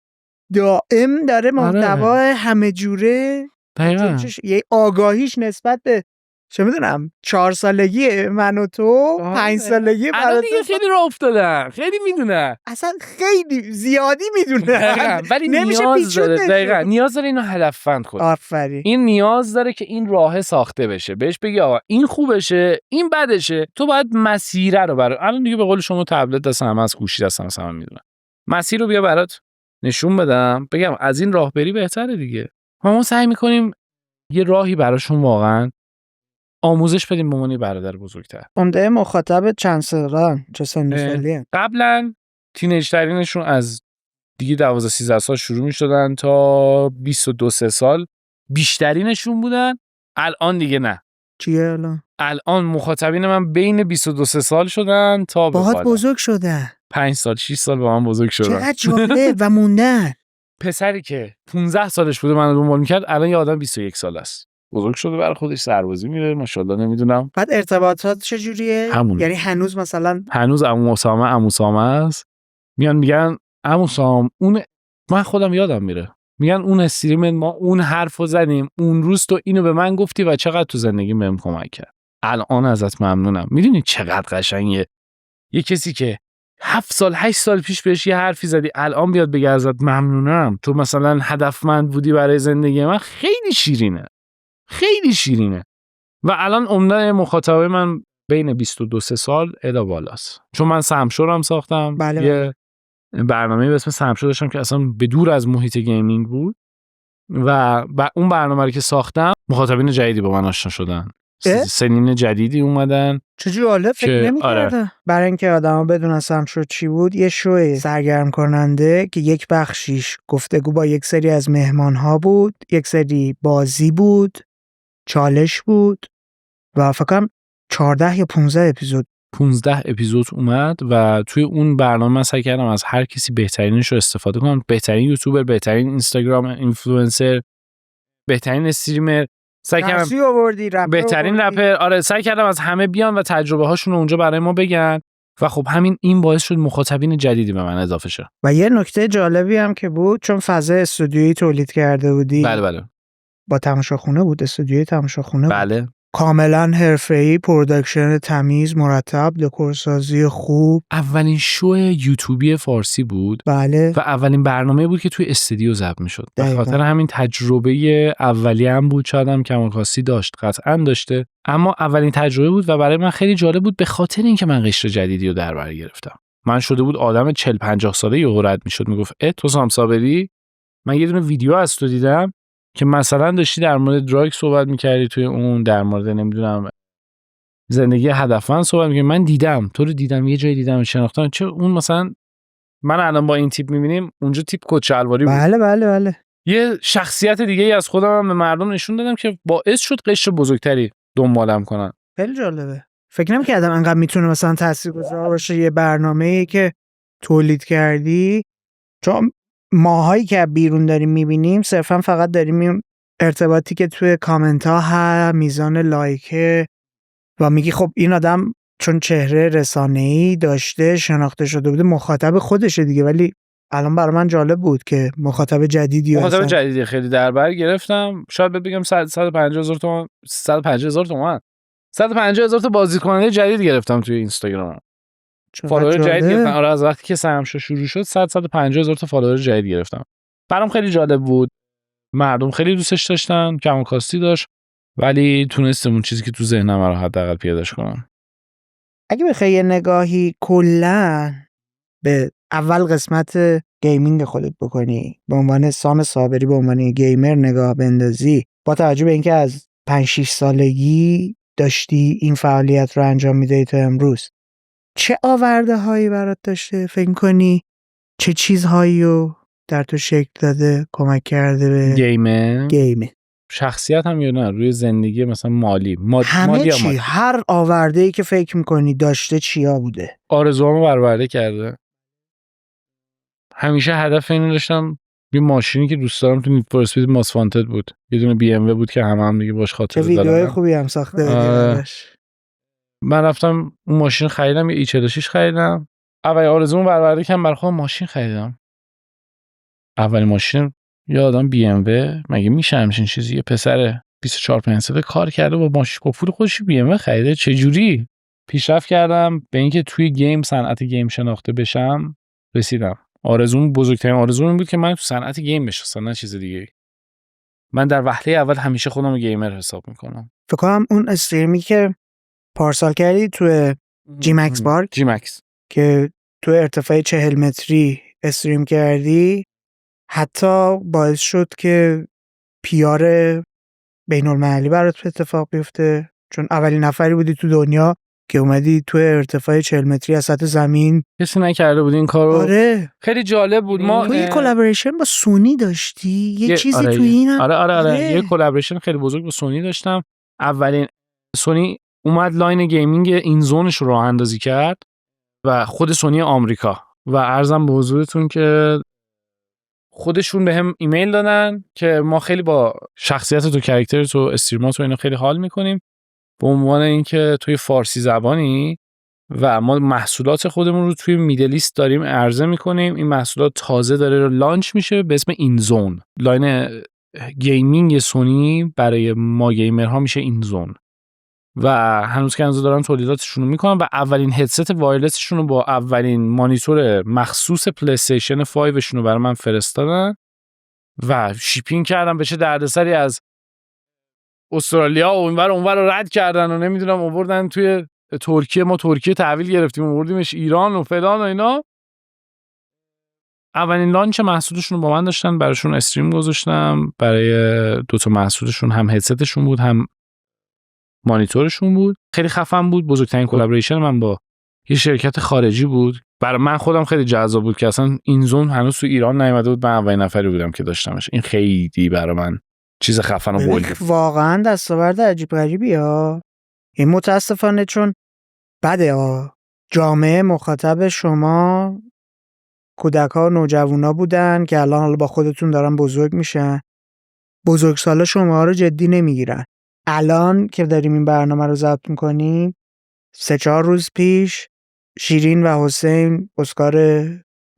[SPEAKER 2] دائم داره محتوا همه جوره،
[SPEAKER 1] دقیقاً
[SPEAKER 2] یه آگاهیش نسبت به چه میدونم 4 سالگی من و تو 5 سالگی
[SPEAKER 1] الان دیگه خیلی راه افتادن، خیلی میدونه،
[SPEAKER 2] اصلا خیلی زیادی میدونه،
[SPEAKER 1] ولی
[SPEAKER 2] نمیشه
[SPEAKER 1] نیاز داره.
[SPEAKER 2] پیچوندش.
[SPEAKER 1] دقیقاً نیاز داره اینو هدفمند کنه.
[SPEAKER 2] آفرین.
[SPEAKER 1] این نیاز داره که این راه ساخته بشه، بهش بگی آقا این خوبشه این بدشه، تو باید مسیر رو برات، الان دیگه به قول شما تبلت دستم هم از گوشی دستم مثلا میدونم، مسیر رو بیا برات نشون بدم، بگم از این راه بری بهتره دیگه. ما سعی میکنیم یه راهی براشون واقعا آموزش بدیم به عنوان برادر بزرگتر.
[SPEAKER 2] عمده مخاطب چند سالن چه سنی؟
[SPEAKER 1] قبلا تینیج ترینشون از دیگه 12 13 سال شروع می‌شدن تا 22 3 سال بیشترینشون بودن. الان دیگه نه.
[SPEAKER 2] چیه الان؟
[SPEAKER 1] الان مخاطبین من بین 22 3 سال شدن تا به
[SPEAKER 2] باهات
[SPEAKER 1] بالا.
[SPEAKER 2] بزرگ شدن.
[SPEAKER 1] 5 سال 6 سال با من بزرگ شدن.
[SPEAKER 2] چقدر جالب و موندن.
[SPEAKER 1] پسری که 15 سالش بوده منو دنبال می‌کرد الان یه آدم 21 ساله است. بزرگ شده برای خودش، سربازی میره ماشاءالله. نمیدونم
[SPEAKER 2] بعد ارتباطات چجوریه؟
[SPEAKER 1] همون.
[SPEAKER 2] یعنی هنوز مثلا
[SPEAKER 1] هنوز عمو اسامه است. میگن عمو سام اون، من خودم یادم میره، میگن اون استریم ما اون حرفو زدیم اون روز، تو اینو به من گفتی و چقدر تو زندگیم بهم کمک کرد. الان ازت ممنونم. میدونی چقدر قشنگه یه کسی که 7 سال 8 سال پیش بهش یه حرفی زدی الان بیاد بگه ازت ممنونم، تو مثلا هدفمند بودی برای زندگی من. خیلی شیرینه، خیلی شیرینه. و الان عمده مخاطبه من بین 22 3 سال ادا بالاست، چون من سمشورم ساختم.
[SPEAKER 2] بله
[SPEAKER 1] یه برنامه به اسم سمشور داشتم که اصلا به دور از محیط گیمینگ بود و اون برنامه رو که ساختم مخاطبین جدیدی با من آشنا شدن، سنین جدیدی اومدن.
[SPEAKER 2] چه جالب، فکر نمی‌کردم.
[SPEAKER 1] آره.
[SPEAKER 2] برای اینکه آدما بدونن سمشور چی بود، یه شو سرگرم کننده که یک بخشیش گفتگو با یک سری از مهمان‌ها بود، یک سری بازی بود، چالش بود و فکر کنم 14 یا 15 اپیزود
[SPEAKER 1] اومد و توی اون برنامه من سعی کردم از هر کسی بهترینش رو استفاده کنم. بهترین یوتیوبر، بهترین اینستاگرام اینفلوئنسر، بهترین استریمر، سعی کردم بهترین رپر. آره سعی کردم از همه بیان و تجربه هاشون رو اونجا برای ما بگن و خب این باعث شد مخاطبین جدیدی به من اضافه شه.
[SPEAKER 2] و یه نکته جالبی هم که بود، چون فضای استودیویی تولید کرده بودی.
[SPEAKER 1] بله
[SPEAKER 2] با تماشاخونه بود، استودیوی تماشاخونه بود.
[SPEAKER 1] بله.
[SPEAKER 2] کاملا حرفه‌ای، پروداکشن تمیز، مرتب، دکورسازی خوب.
[SPEAKER 1] اولین شو یوتیوبی فارسی بود.
[SPEAKER 2] بله.
[SPEAKER 1] و اولین برنامه بود که توی استودیو ضبط می‌شد. به خاطر همین تجربه اولیه هم بود، شاید هم کمال‌کاستی داشت، قطعاً داشته، اما اولین تجربه بود و برای من خیلی جالب بود به خاطر اینکه من قشر جدیدی رو در بر گرفتم. من شده بود آدم 40 50 ساله یهو رد می‌شد میگفت تو سام صابری، من یه دونه ویدیو از تو دیدم که مثلا داشتی در مورد دراگ صحبت می‌کردی، توی اون در مورد نمیدونم زندگی هدفمند صحبت می‌کردی، من دیدم تو رو، دیدم یه جایی دیدم شناختم. چه اون مثلا من الان با این تیپ می‌بینیم، اونجا تیپ کت شلواری بود.
[SPEAKER 2] بله.
[SPEAKER 1] یه شخصیت دیگه ای از خودم هم به مردم نشون دادم که باعث شد قشر بزرگتری دنبالم کنن.
[SPEAKER 2] خیلی جالبه. فکر نمی‌کردم انقدر میتونه مثلا تاثیرگذار باشه یه برنامه‌ای که تولید کردی، چون ماهایی که بیرون داریم می‌بینیم صرفا فقط داریم ارتباطی که توی کامنت ها هست، میزان لایک و میگی خب این آدم چون چهره رسانه‌ای داشته، شناخته شده بوده، مخاطب خودشه دیگه. ولی الان برای من جالب بود که مخاطب جدیدی
[SPEAKER 1] خیلی دربر گرفتم. شاید بگم 150,000 تومان 150,000 تا بازیکننده جدید گرفتم توی اینستاگرام. فالوور جدید گرفتم. آره از وقتی که سمشو شروع شد 150,000 تا فالوور جدید گرفتم. برام خیلی جالب بود. مردم خیلی دوستش داشتن، کمال‌کاستی داشت، ولی تونستم اون چیزی که تو ذهنم رو حداقل پیادهش کنم.
[SPEAKER 2] اگه بخوای یه نگاهی کلا به اول قسمت گیمینگ خودت بکنی، به عنوان سام صابری، به عنوان گیمر نگاه بندازی، با توجه به اینکه از 5-6 سالگی داشتی این فعالیت رو انجام میدهی تا امروز، چه آورده هایی برات داشته؟ فکر کنی چه چیزهایی رو در تو شکل داده، کمک کرده به
[SPEAKER 1] گیم؟ شخصیت هم یا نه روی زندگی مثلا مالی
[SPEAKER 2] همه
[SPEAKER 1] مالی یا
[SPEAKER 2] چی
[SPEAKER 1] مادی.
[SPEAKER 2] هر آورده‌ای که فکر میکنی داشته چیا بوده؟
[SPEAKER 1] آرزوامو برآورده کرده. همیشه هدف اینو داشتم یه ماشینی که دوست دارم تو نید فور اسپید ماست وانتد بود. یه دونه بی ام و بود که هم دیگه باش
[SPEAKER 2] چه
[SPEAKER 1] خاطره
[SPEAKER 2] ویدیوهای
[SPEAKER 1] دارم.
[SPEAKER 2] خوبی هم ساخته بودی براش.
[SPEAKER 1] من رفتم اون ماشین خریدم، یه ای46 خریدم. اول آرزومو برآورده کردم، برای خودم ماشین خریدم. اولین ماشین یه آدم بی ام و، مگه میشه همچین چیزی؟ یه پسر 24 ساله کار کرده با ماشین، با پول خودش بی ام و خریده. چه جوری پیشرفت کردم به اینکه توی گیم، صنعت گیم شناخته بشم رسیدم. آرزوم، بزرگترین آرزوم این بود که من تو صنعت گیم بشناسم، نه چیز دیگه. من در وهله اول همیشه خودم رو گیمر حساب میکنم.
[SPEAKER 2] فکر کنم اون استریمی که پارسال کردی تو جی مکس پارک،
[SPEAKER 1] جی مکس،
[SPEAKER 2] که تو ارتفاع 40 متری استریم کردی، حتی باعث شد که پیار بین المللی برات اتفاق بیفته، چون اولین نفری بودی تو دنیا که اومدی تو ارتفاع 40 متری از سطح زمین.
[SPEAKER 1] کسی نکرده بود این کارو.
[SPEAKER 2] آره،
[SPEAKER 1] خیلی جالب بود. ما
[SPEAKER 2] تو یه کلابریشن با سونی داشتی، یه چیزی
[SPEAKER 1] آره،
[SPEAKER 2] تو این هم.
[SPEAKER 1] آره. یه کلابریشن خیلی بزرگ با سونی داشتم. اولین سونی اومد لاین گیمینگ این زونش رو راه اندازی کرد و خود سونی آمریکا، و عرضم به حضورتون که خودشون بهم ایمیل دادن که ما خیلی با شخصیت تو، کاراکتر تو، استریمات و اینا خیلی حال میکنیم، به عنوان اینکه توی فارسی زبانی و ما محصولات خودمون رو توی میدل ایست داریم عرضه میکنیم. این محصولات تازه داره لانچ میشه به اسم این زون. لاین گیمینگ سونی برای ما گیمرها میشه این زون و هنوز که دارن تولیداتشون رو میکنن و اولین هدست وایرلسشون رو با اولین مانیتور مخصوص پلی استیشن 5 شون رو برای من فرستادن و شیپینگ کردن. به چه دردسری از استرالیا و اونور رو رد کردن و نمیدونم آوردن توی ترکیه. ما ترکیه تحویل گرفتیم آوردیمش ایران و فلان و اینا. اولین لانچ محصولشون رو با من داشتن، براشون استریم گذاشتم. برای دوتا محصولشون هم هدستشون بود هم مانیتورشون بود. خیلی خفن بود. بزرگترین کلابریشن من با یه شرکت خارجی بود. برای من خودم خیلی جذاب بود که اصلا این زون هنوز تو ایران نیومده بود. من اولین نفری بودم که داشتمش. این خیلی برای من چیز خفن و بولی.
[SPEAKER 2] واقعا دستاورد عجیب غریبی ها. این متاسفانه چون بده ها. جامعه مخاطب شما کودک‌ها و نوجوانا بودن که الان حالا با خودتون دارن بزرگ میشن. بزرگسالا شما رو جدی نمیگیرن. الان که داریم این برنامه رو ضبط میکنیم 3-4 روز پیش شیرین و حسین اسکار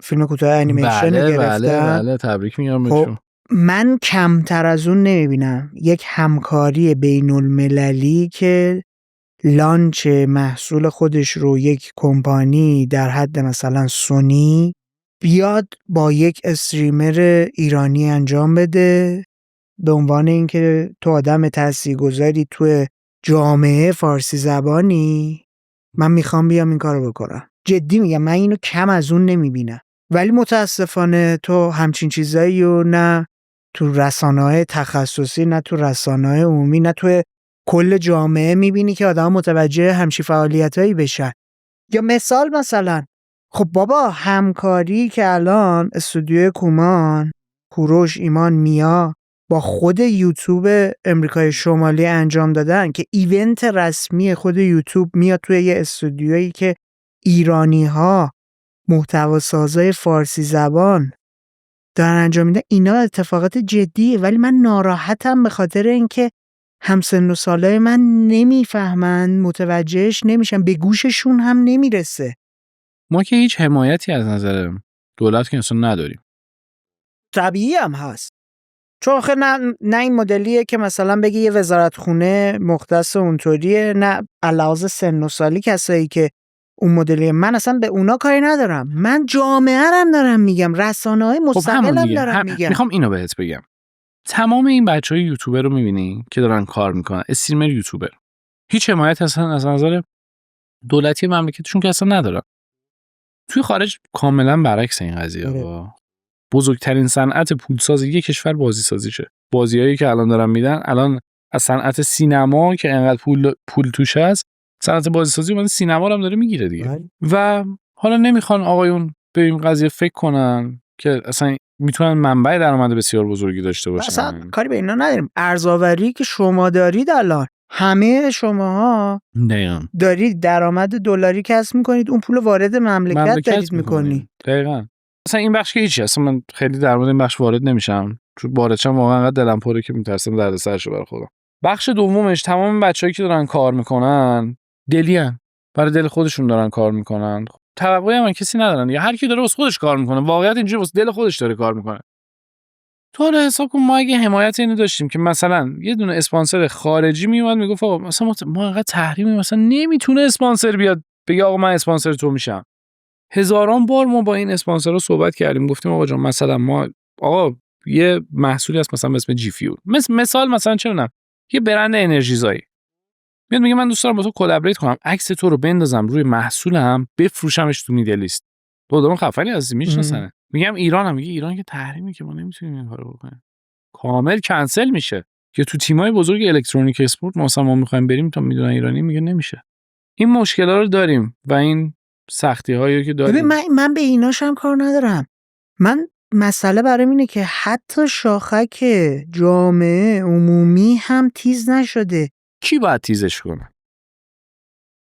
[SPEAKER 2] فیلم کوتاه انیمیشن رو گرفتن.
[SPEAKER 1] بله تبریک میگم
[SPEAKER 2] خب
[SPEAKER 1] بهشون.
[SPEAKER 2] من کمتر از اون نمیبینم یک همکاری بین المللی که لانچ محصول خودش رو یک کمپانی در حد مثلا سونی بیاد با یک استریمر ایرانی انجام بده، به عنوان اینکه تو آدم تاثیرگذاری تو جامعه فارسی زبانی، من میخوام بیام این کارو بکنم. جدی میگم، من اینو کم از اون نمیبینم. ولی متاسفانه تو همچین چیزایی رو نه تو رسانه‌های تخصصی، نه تو رسانه‌های عمومی، نه تو کل جامعه میبینی که آدم متوجه همچین فعالیتایی بشن. یا مثلا خب بابا، همکاری که الان استودیوی کومان، کوروش، ایمان، میا با خود یوتیوب امریکای شمالی انجام دادن که ایونت رسمی خود یوتیوب میاد توی یه استودیویی که ایرانی‌ها محتوا سازای فارسی زبان دارن انجام میدن. اینا اتفاقات جدیه، ولی من ناراحتم به خاطر اینکه همسن و سالای من نمیفهمن، متوجهش نمیشن، به گوششون هم نمیرسه.
[SPEAKER 1] ما که هیچ حمایتی از نظر دولت که اصلا نداریم.
[SPEAKER 2] طبیعی هم هست، چون آخه نه این مدلیه که مثلا بگی یه وزارتخونه مختص اونطوریه، نه علاوه سن و سالی کسایی که اون مدلیه. من اصلا به اونا کاری ندارم، من جامعه رم دارم میگم، رسانه‌های مستقلم دارم میگم.
[SPEAKER 1] میخوام اینو بهت بگم، تمام این بچهای یوتیوبر رو میبینی که دارن کار میکنن، استریمر یوتیوبر، هیچ حمایت اصلا از نظر دولتی مملکتشون که اصلا ندارن. توی خارج کاملا برعکس این قضیه. بزرگترین صنعت پولساز یک کشور بازی سازیشه. بازیایی که الان دارن میدن، الان از صنعت سینما که انقدر پول توش هست، صنعت بازی سازی اومده سینما رو هم داره میگیره دیگه. و حالا نمیخوان آقایون به این قضیه فکر کنن که اصلا میتونن منبع درآمد بسیار بزرگی داشته باشن.
[SPEAKER 2] مثلا کاری به اینا نداریم. ارزآوری که شما دارید الان، همه شماها
[SPEAKER 1] دقیقاً
[SPEAKER 2] دارید درآمد دلاری کسب میکنید، اون پول وارد مملکت دارید میکنی.
[SPEAKER 1] دقیقاً. مثلا این بخش که هیچی، اصلا من خیلی در مورد این بخش وارد نمیشم، چون وارد شم واقعا انقدر دلم پره که میترسم دردسرش برای خودم. بخش دومش تمام بچه‌ای که دارن کار میکنن دلیان، برای دل خودشون دارن کار میکنن، توقعی من کسی ندارن دیگه، هر کی داره واسه خودش کار میکنه، واقعیت اینجوری واسه دل خودش داره کار میکنه. تو حالا حساب کن ما اگه حمایت اینو داشتیم که مثلا یه دونه اسپانسر خارجی میومد میگفت آقا مثلا ما انقدر تحریمی، مثلا نمیتونه اسپانسر بیاد بگه آقا من اسپانسر تو میشم. هزاران بار ما با این اسپانسرها صحبت کردیم، گفتیم آقا جان مثلا ما آقا یه محصولی هست مثلا به اسم جی فیول، مثال مثلا چه میدونم یه برند انرژیزایی میاد میگه من دوست دارم با تو کلابریت کنم، عکس تو رو بندازم روی محصولم بفروشمش تو میدل ایست. تو آدم خفنی هستی میشناسنه. میگم ایرانم، میگه ایران که تحریمی که ما نمیتونیم این کارو بکنیم، کامل کنسل میشه. که تو تیمای بزرگ الکترونیک اسپورت مثلا ما میخوایم بریم تا میدونن ایرانی، میگه نمیشه. این مشکل‌ها رو داریم و این سختی‌هایی که داریم.
[SPEAKER 2] ببین من به ایناش هم کار ندارم. من مسئله برام اینه که حتی شاخک جامعه عمومی هم تیز نشده.
[SPEAKER 1] کی باید تیزش کنه؟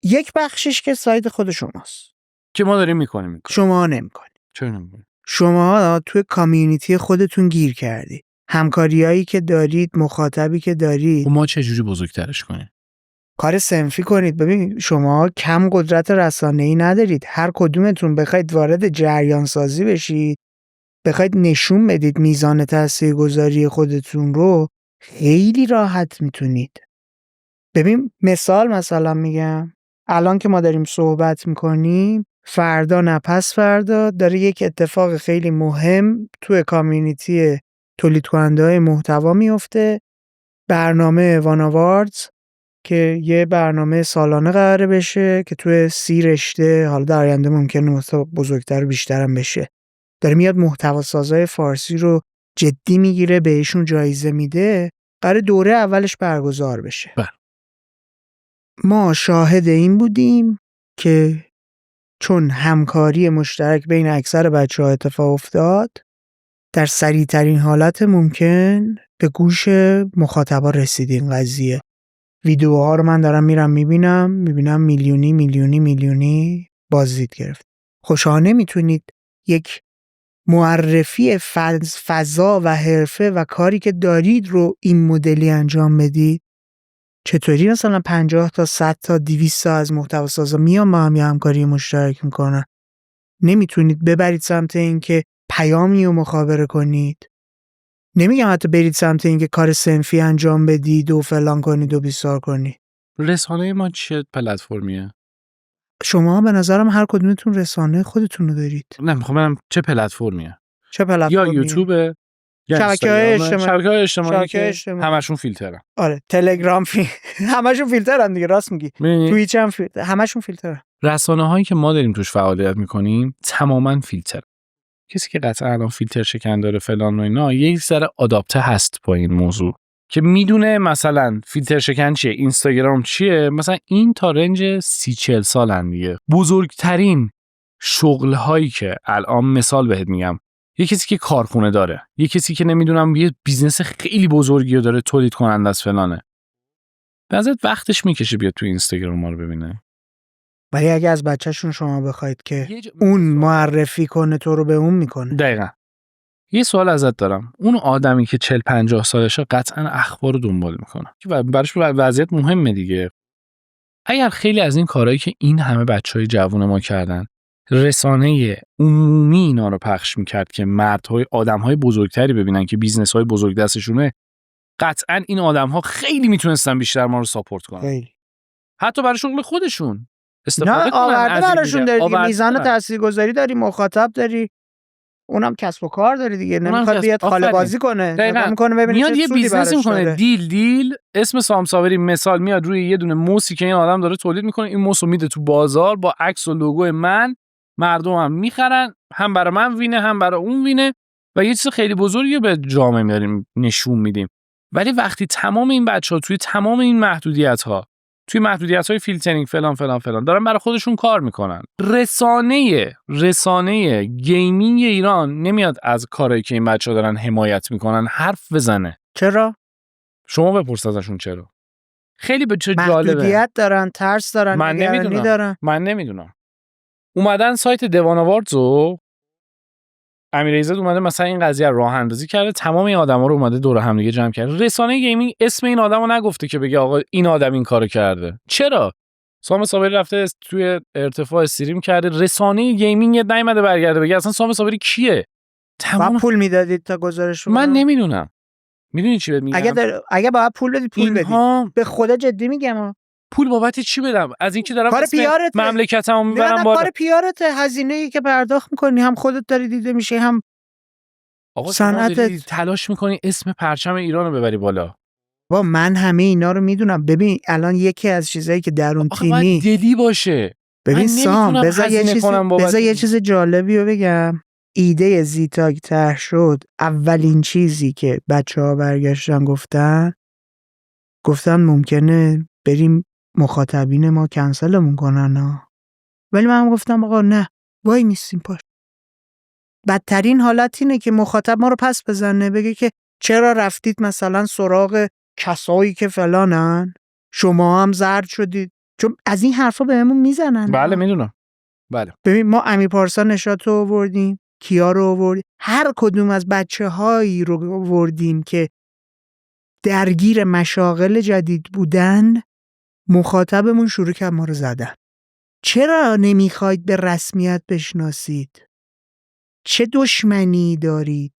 [SPEAKER 2] یک بخشش که سایت خود شماست
[SPEAKER 1] که ما داریم میکنیم.
[SPEAKER 2] شما نمیکنید.
[SPEAKER 1] چرا نمیکنیم؟
[SPEAKER 2] شما توی کامیونیتی خودتون گیر کردی. همکاریایی که دارید، مخاطبی که دارید،
[SPEAKER 1] ما چه جوری بزرگترش کنیم؟
[SPEAKER 2] کار صنفی کنید. ببین شما کم قدرت رسانه‌ای ندارید. هر کدومتون بخواید وارد جریان سازی بشید، بخواید نشون بدید میزان تاثیرگذاری خودتون رو، خیلی راحت میتونید. ببین مثلا میگم الان که ما داریم صحبت میکنیم، فردا نه پس فردا داره یک اتفاق خیلی مهم توی کامیونیتی تولید کننده های محتوا میفته. برنامه واناواردز که یه برنامه سالانه قراره بشه که توی 30 رشته، حالا در آینده ممکنه بزرگتر و بیشترم بشه، داره میاد محتوا سازای فارسی رو جدی میگیره، بهشون جایزه میده، قراره دوره اولش برگزار بشه. ما شاهد این بودیم که چون همکاری مشترک بین اکثر بچه‌ها اتفاق افتاد، در سریع‌ترین حالت ممکن به گوش مخاطبا رسید این قضیه. ویدیوها رو من دارم میرم میبینم میلیونی بازدید گرفت. خوشانه میتونید یک معرفی فضا و حرفه و کاری که دارید رو این مدلی انجام بدید؟ چطوری مثلا 50 تا 100 تا 200 تا از محتوا سازا میان با هم یه همکاری مشترک میکنن؟ نمیتونید ببرید سمت این که پیامی رو مخابره کنید؟ نمیگم حتی برید سمت این که کار صنفی انجام بدید و فلان کنید و بیسار کنید.
[SPEAKER 1] رسانه ما چه پلتفرمیه؟
[SPEAKER 2] شما به نظرم هر کدومتون رسانه خودتون رو دارید.
[SPEAKER 1] نه میخوام ببینم چه پلتفرمیه.
[SPEAKER 2] چه پلتفرمی؟
[SPEAKER 1] یا یوتیوبه یا
[SPEAKER 2] شبکه‌های
[SPEAKER 1] اجتماعی که
[SPEAKER 2] اجتماعی.
[SPEAKER 1] همشون فیلترن.
[SPEAKER 2] آره تلگرام همشون فیلترن دیگه، راست میگی. توییچ هم همشون فیلترن.
[SPEAKER 1] رسانه‌هایی که ما داریم توش فعالیت میکنیم تماماً فیلتر. کسی که قطعا الان فیلتر شکن داره فلان و اینا یک ذره آداپته هست با این موضوع که میدونه مثلا فیلتر شکن چیه، اینستاگرام چیه. مثلا این تا رنج 30-40 سالن دیگه. بزرگترین شغل هایی که الان مثال بهت میگم، یه کسی که کارخونه داره، یه کسی که نمیدونم یه بیزنس خیلی بزرگی داره تولید کننده از فلانه، به نظرت وقتش میکشه بیاد تو اینستاگرام ما رو ببینه؟
[SPEAKER 2] ولی اگه از بچه‌شون شما بخواید که اون معرفی کنه تو رو به اون میکنه.
[SPEAKER 1] دقیقاً. یه سوال ازت دارم، اون آدمی که 40-50 سالشه قطعاً اخبار رو دنبال میکنه که براش وضعیت مهمه دیگه. اگر خیلی از این کارهایی که این همه بچهای جوون ما کردن، رسانه عمومی اینا رو پخش میکرد که مردهای آدمهای بزرگتری ببینن که بیزنس‌های بزرگ دستشونه، قطعاً این آدم‌ها خیلی میتونستن بیشتر ما رو ساپورت کنن.
[SPEAKER 2] خیلی.
[SPEAKER 1] حتی برای شغل خودشون استفاده کنن.
[SPEAKER 2] آورده براشون داری، میزان تاثیرگذاری داری، مخاطب داری، اونم کسب و کار داری دیگه. نمیخواد بیاد خاله بازی کنه، نگاه میکنه ببینه
[SPEAKER 1] میاد
[SPEAKER 2] چه
[SPEAKER 1] یه
[SPEAKER 2] سودی
[SPEAKER 1] بیزنس
[SPEAKER 2] براش
[SPEAKER 1] میکنه،
[SPEAKER 2] داره.
[SPEAKER 1] دیل اسم سامساوری مثال میاد روی یه دونه موسی که این آدم داره تولید میکنه، این موسو میده تو بازار با عکس و لوگو من، مردم هم میخرن، هم برای من وینه هم برای اون وینه و یه چیز خیلی بزرگی به جامعه میاریم نشون میدیم. ولی وقتی تمام این بچه‌ها توی تمام این محدودیت‌ها توی محدودیت‌های فیلترینگ فلان فلان فلان دارن برای خودشون کار میکنن. رسانه گیمینگ ایران نمیاد از کارهایی که این بچه‌ها دارن حمایت میکنن حرف بزنه.
[SPEAKER 2] چرا؟
[SPEAKER 1] شما بپرس ازشون چرا. خیلی به چه جالبه.
[SPEAKER 2] محدودیت دارن، ترس دارن،
[SPEAKER 1] من
[SPEAKER 2] نگرانی دارن.
[SPEAKER 1] من نمیدونم. اومدن سایت دیوان آواردزو امیرعیزت اومده مثلا این قضیه رو راه اندازی کرده، تمام این آدما رو اومده دور هم دیگه جمع کرده. رسانه گیمینگ اسم این آدمو نگفته که بگه آقا این آدم این کارو کرده. چرا؟ سام صابری رفته توی ارتفاع استریم کرده، رسانه گیمینگ نیومده برگرده بگه اصلا سام صابری کیه؟
[SPEAKER 2] تمام پول میدادید تا گزارش رو؟
[SPEAKER 1] من نمیدونم. میدونی چی بهت میگم؟
[SPEAKER 2] اگه باید پول بدید پول بدید. به خدا جدی میگم.
[SPEAKER 1] پول بابت چی بدم؟ از اینکه دارم
[SPEAKER 2] کار پیارت
[SPEAKER 1] مملکتمو میبرم بالا.
[SPEAKER 2] کار پیارت، هزینه‌ای که پرداخت میکنی، هم خودت داری دیده میشه، هم
[SPEAKER 1] آقا
[SPEAKER 2] صنعتت.
[SPEAKER 1] تلاش میکنی اسم پرچم ایران رو ببری بالا.
[SPEAKER 2] با من همه اینا رو میدونم. ببین الان یکی از چیزایی که درون تیمی
[SPEAKER 1] دلی باشه.
[SPEAKER 2] ببین سام، بذار یه چیز جالبی رو بگم. ایده زیتاگ طرح شد، اولین چیزی که بچه‌ها برگشتن گفتن ممکنه بریم مخاطبین ما کنسلمون کنن ولی من گفتم آقا نه، وای میستیم پاش. بدترین حالت اینه که مخاطب ما رو پس بزنه، بگه که چرا رفتید مثلا سراغ کسایی که فلانن، شما هم زرد شدید. چون از این حرفا بهمون میزنن.
[SPEAKER 1] بله میدونم. بله.
[SPEAKER 2] ببین ما امیر پارسا نشاط رو آوردیم، کیا رو آوردیم، هر کدوم از بچه‌هایی رو آوردیم که درگیر مشاغل جدید بودن، مخاطبمون شروع کرد ما رو زدن. چرا نمیخواید به رسمیت بشناسید؟ چه دشمنی دارید؟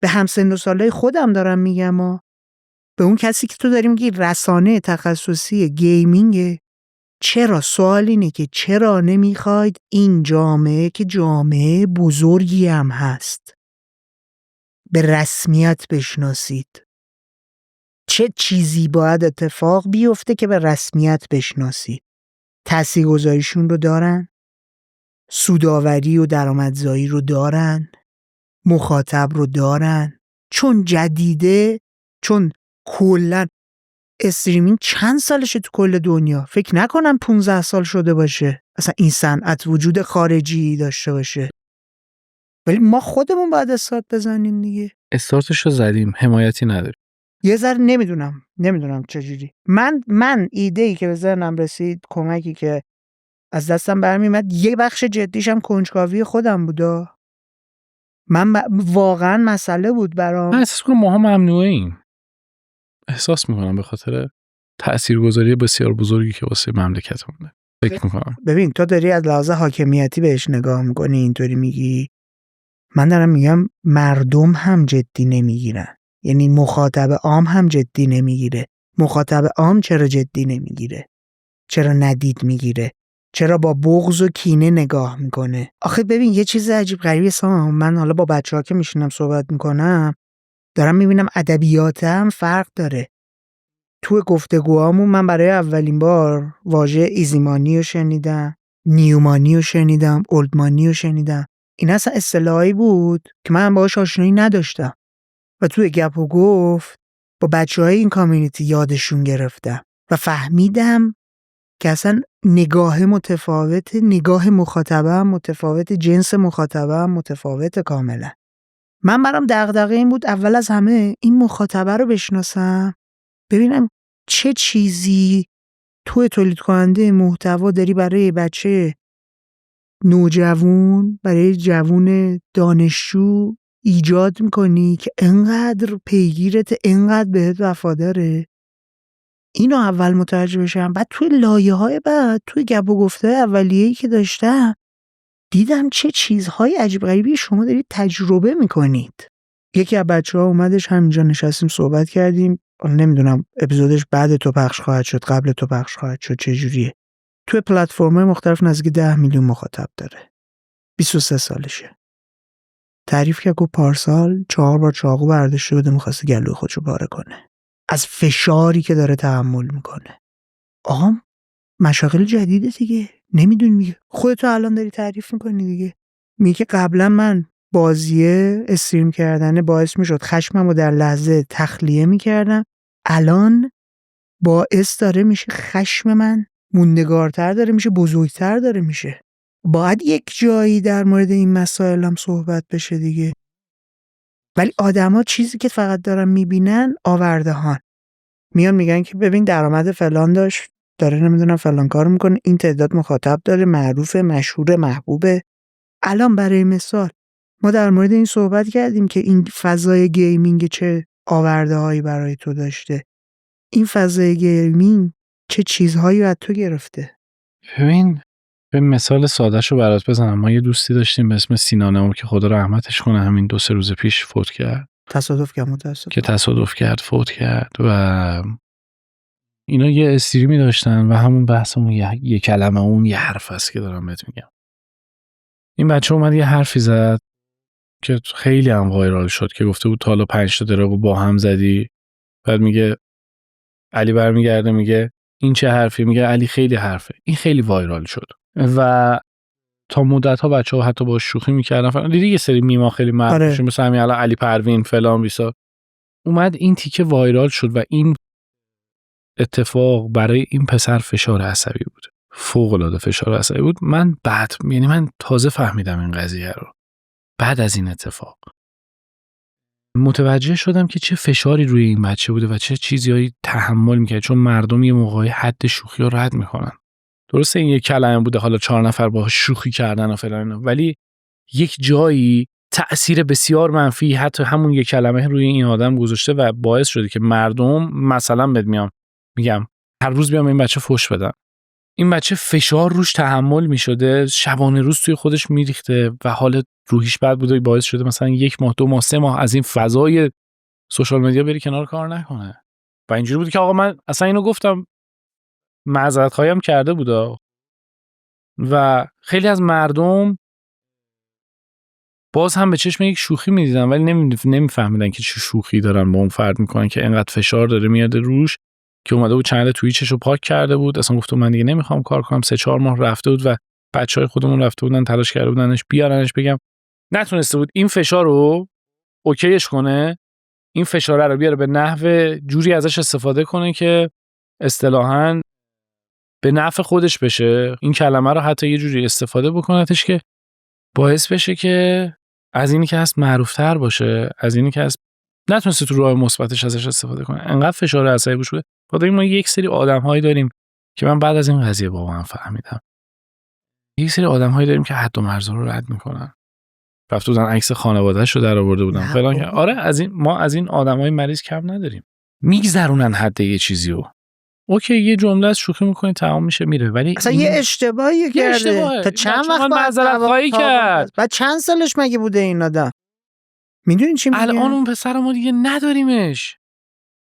[SPEAKER 2] به همسن و سالای خودم دارم میگم به اون کسی که تو داری میگی رسانه تخصصی گیمینگه. چرا؟ سوال اینه که چرا نمیخواید این جامعه که جامعه بزرگی هم هست به رسمیت بشناسید؟ چه چیزی باید اتفاق بیفته که به رسمیت بشناسید؟ تاثیرگذاریشون رو دارن؟ سوداوری و درآمدزایی رو دارن؟ مخاطب رو دارن؟ چون جدیده، چون کلن استریمینگ چند سالشه تو کل دنیا؟ فکر نکنم 15 سال شده باشه اصلا این صنعت وجود خارجی داشته باشه. ولی ما خودمون باید استارت بزنیم دیگه.
[SPEAKER 1] استارتشو زدیم، حمایتی نداریم.
[SPEAKER 2] یه ذره نمیدونم چجوری. من ایده‌ای که به ذهنم رسید، کمکی که از دستم برمیومد، یه بخش جدیشم کنجکاوی خودم بودا. من واقعا مسئله بود برام.
[SPEAKER 1] من احساس کنم ماها ممنوعیم. احساس میکنم به خاطر تاثیرگذاری بسیار بزرگی که واسه مملکتمونه. فکر میکنم.
[SPEAKER 2] ببین تو داری از لحاظ حاکمیتی بهش نگاه میکنی، اینطوری میگی. من دارم میگم مردم هم جدی نمیگیرن. یعنی مخاطب عام هم جدی نمیگیره. مخاطب عام چرا جدی نمیگیره؟ چرا ندید میگیره؟ چرا با بغض و کینه نگاه میکنه؟ آخه ببین یه چیز عجیب غریبه سام، من حالا با بچه‌ها که میشینم صحبت میکنم دارم میبینم ادبیات هم فرق داره. تو گفتگوهامون من برای اولین بار واژه ایزیمانی رو شنیدم، نیومانی رو شنیدم، اولدمانی رو شنیدم. این اصلا اصطلاحی بود که من باهاش آشنایی نداشتم و توی گپ و گفت با بچه‌های این کامیونیتی یادشون گرفتم و فهمیدم که اصلا نگاه متفاوت، نگاه مخاطبه هم متفاوت، جنس مخاطبه هم متفاوت کاملا. من برام دغدغه این بود اول از همه این مخاطبه رو بشناسم، ببینم چه چیزی توی تولید کننده محتوا داری برای بچه نوجوان، برای جوون دانشجو ایجاد میکنی که انقدر پیگیرت، انقدر بهت وفاداره. اینو اول متوجه بشم. بعد توی لایه‌های بعد، توی گپ و گفته اولیه‌ای که داشتم دیدم چه چیزهای عجیب غریبی شما دارید تجربه میکنید. یکی از بچه‌ها اومدش همینجا نشستیم صحبت کردیم. نمیدونم اپیزودش بعد تو پخش خواهد شد، قبل تو پخش خواهد شد، چه جوریه. توی پلتفرم‌های مختلف نزدیک 10 میلیون مخاطب داره. 23 سالشه. تعریف که گفت پارسال 4 بار چاقو برداشته بوده می‌خواسته گلوی خودشو پاره کنه. از فشاری که داره تحمل میکنه. آقا مشاغل جدیده دیگه. نمیدونی میگه. خودتو الان داری تعریف میکنی دیگه. میگه قبلا من بازیه استریم کردن باعث میشد خشممو در لحظه تخلیه میکردم. الان باعث داره میشه خشم من موندگارتر داره میشه، بزرگتر داره میشه. باید یک جایی در مورد این مسائل هم صحبت بشه دیگه. ولی آدما چیزی که فقط دارن میبینن آوردهان. میان میگن که ببین درآمد فلان داشت، داره نمیدونم فلان کار میکنه، این تعداد مخاطب داره، معروفه، مشهوره، محبوبه. الان برای مثال ما در مورد این صحبت کردیم که این فضای گیمینگ چه آورده‌هایی برای تو داشته. این فضای گیمینگ چه چیزهایی از تو گرفته؟
[SPEAKER 1] ببین به مثال سادهش رو برات بزنم. ما یه دوستی داشتیم به اسم سینانمو که خدا رحمتش کنه، همین 2-3 روز پیش فوت کرد.
[SPEAKER 2] تصادف کرد متاسفم.
[SPEAKER 1] که تصادف کرد فوت کرد و اینا یه استریمی داشتن و همون بحث اون یه کلمه، اون یه حرف هست که دارم بهت میگم. این بچه اومد یه حرفی زد که خیلی هم وایرال شد که گفته بود تا حالا 5 تا دراگو با هم زدی. بعد میگه علی برمیگرده میگه این چه حرفی؟ میگه علی خیلی حرفه. این خیلی وایرال شد و تا مدت‌ها بچه‌ها حتی با شوخی می‌کردن. دیدی یه سری میما خیلی معروفه مثل همین الان علی پروین فلان بیسا. اومد این تیکه وایرال شد و این اتفاق برای این پسر فشار عصبی بود. فوق‌العاده فشار عصبی بود. من تازه فهمیدم این قضیه رو. بعد از این اتفاق متوجه شدم که چه فشاری روی این بچه بوده و چه چیزیایی تحمل می‌کرد، چون مردم یه موقعی حد شوخی رو رد می‌کنن. درسته این یک کلمه بوده، حالا 4 نفر باهاش شوخی کردن و فلان، ولی یک جایی تأثیر بسیار منفی حتی همون یک کلمه روی این آدم گذاشته و باعث شده که مردم مثلا میگم هر روز بیام این بچه فوش بدن. این بچه فشار روش تحمل میشده، شبانه روز توی خودش میریخته و حال روحیش بد بوده، باعث شده مثلا 1 ماه 2 ماه 3 ماه از این فضای سوشال مدیا بری کنار، کار نکنه. و اینجوری بود که آقا من اصلا اینو گفتم، معذرت خواهیم کرده بودا. و خیلی از مردم باز هم به چشم یک شوخی میدیدن ولی نمیفهمیدن که چه شوخی دارن با اون فرد میکنن که اینقدر فشار داره میاد روش، که اومده بود چنل توییچش رو پاک کرده بود، اصلا گفت من دیگه نمیخوام کار کنم. 3-4 ماه رفته بود و بچهای خودمون رفته بودن تلاش کرده بودنش بیارنش، بگم نتونسته بود این فشار رو اوکیش کنه، این فشار رو بیاره به نحو جوری ازش استفاده کنه که اصطلاحاً به نفع خودش بشه. این کلمه رو حتی یه جوری استفاده بکنتش که باعث بشه که از اینی که هست معروف‌تر باشه، از اینی که هست نتونسته تو راه مثبتش ازش استفاده کنه. انقدر فشار عصبی روش بوده. خاطر ما یک سری آدم‌هایی داریم که من بعد از این قضیه واقعا فهمیدم. یک سری آدم‌هایی داریم که حد و مرز رو رد میکنن. رفته بودن عکس خانواده‌اش رو در آورده بودن فلان. آره از این آدم‌های مریض کم نداریم. میگذرونن حد یه چیزیو. اوکی یه جمله از شوخی میکنی تمام میشه میره، ولی
[SPEAKER 2] اصلا یه اشتباهی کرده. تا چند وقت
[SPEAKER 1] معذرت خواهی کرد؟
[SPEAKER 2] بعد چند سالش مگه بوده این آدم؟ میدونین چی میگه؟
[SPEAKER 1] الان اون پسر ما دیگه نداریمش.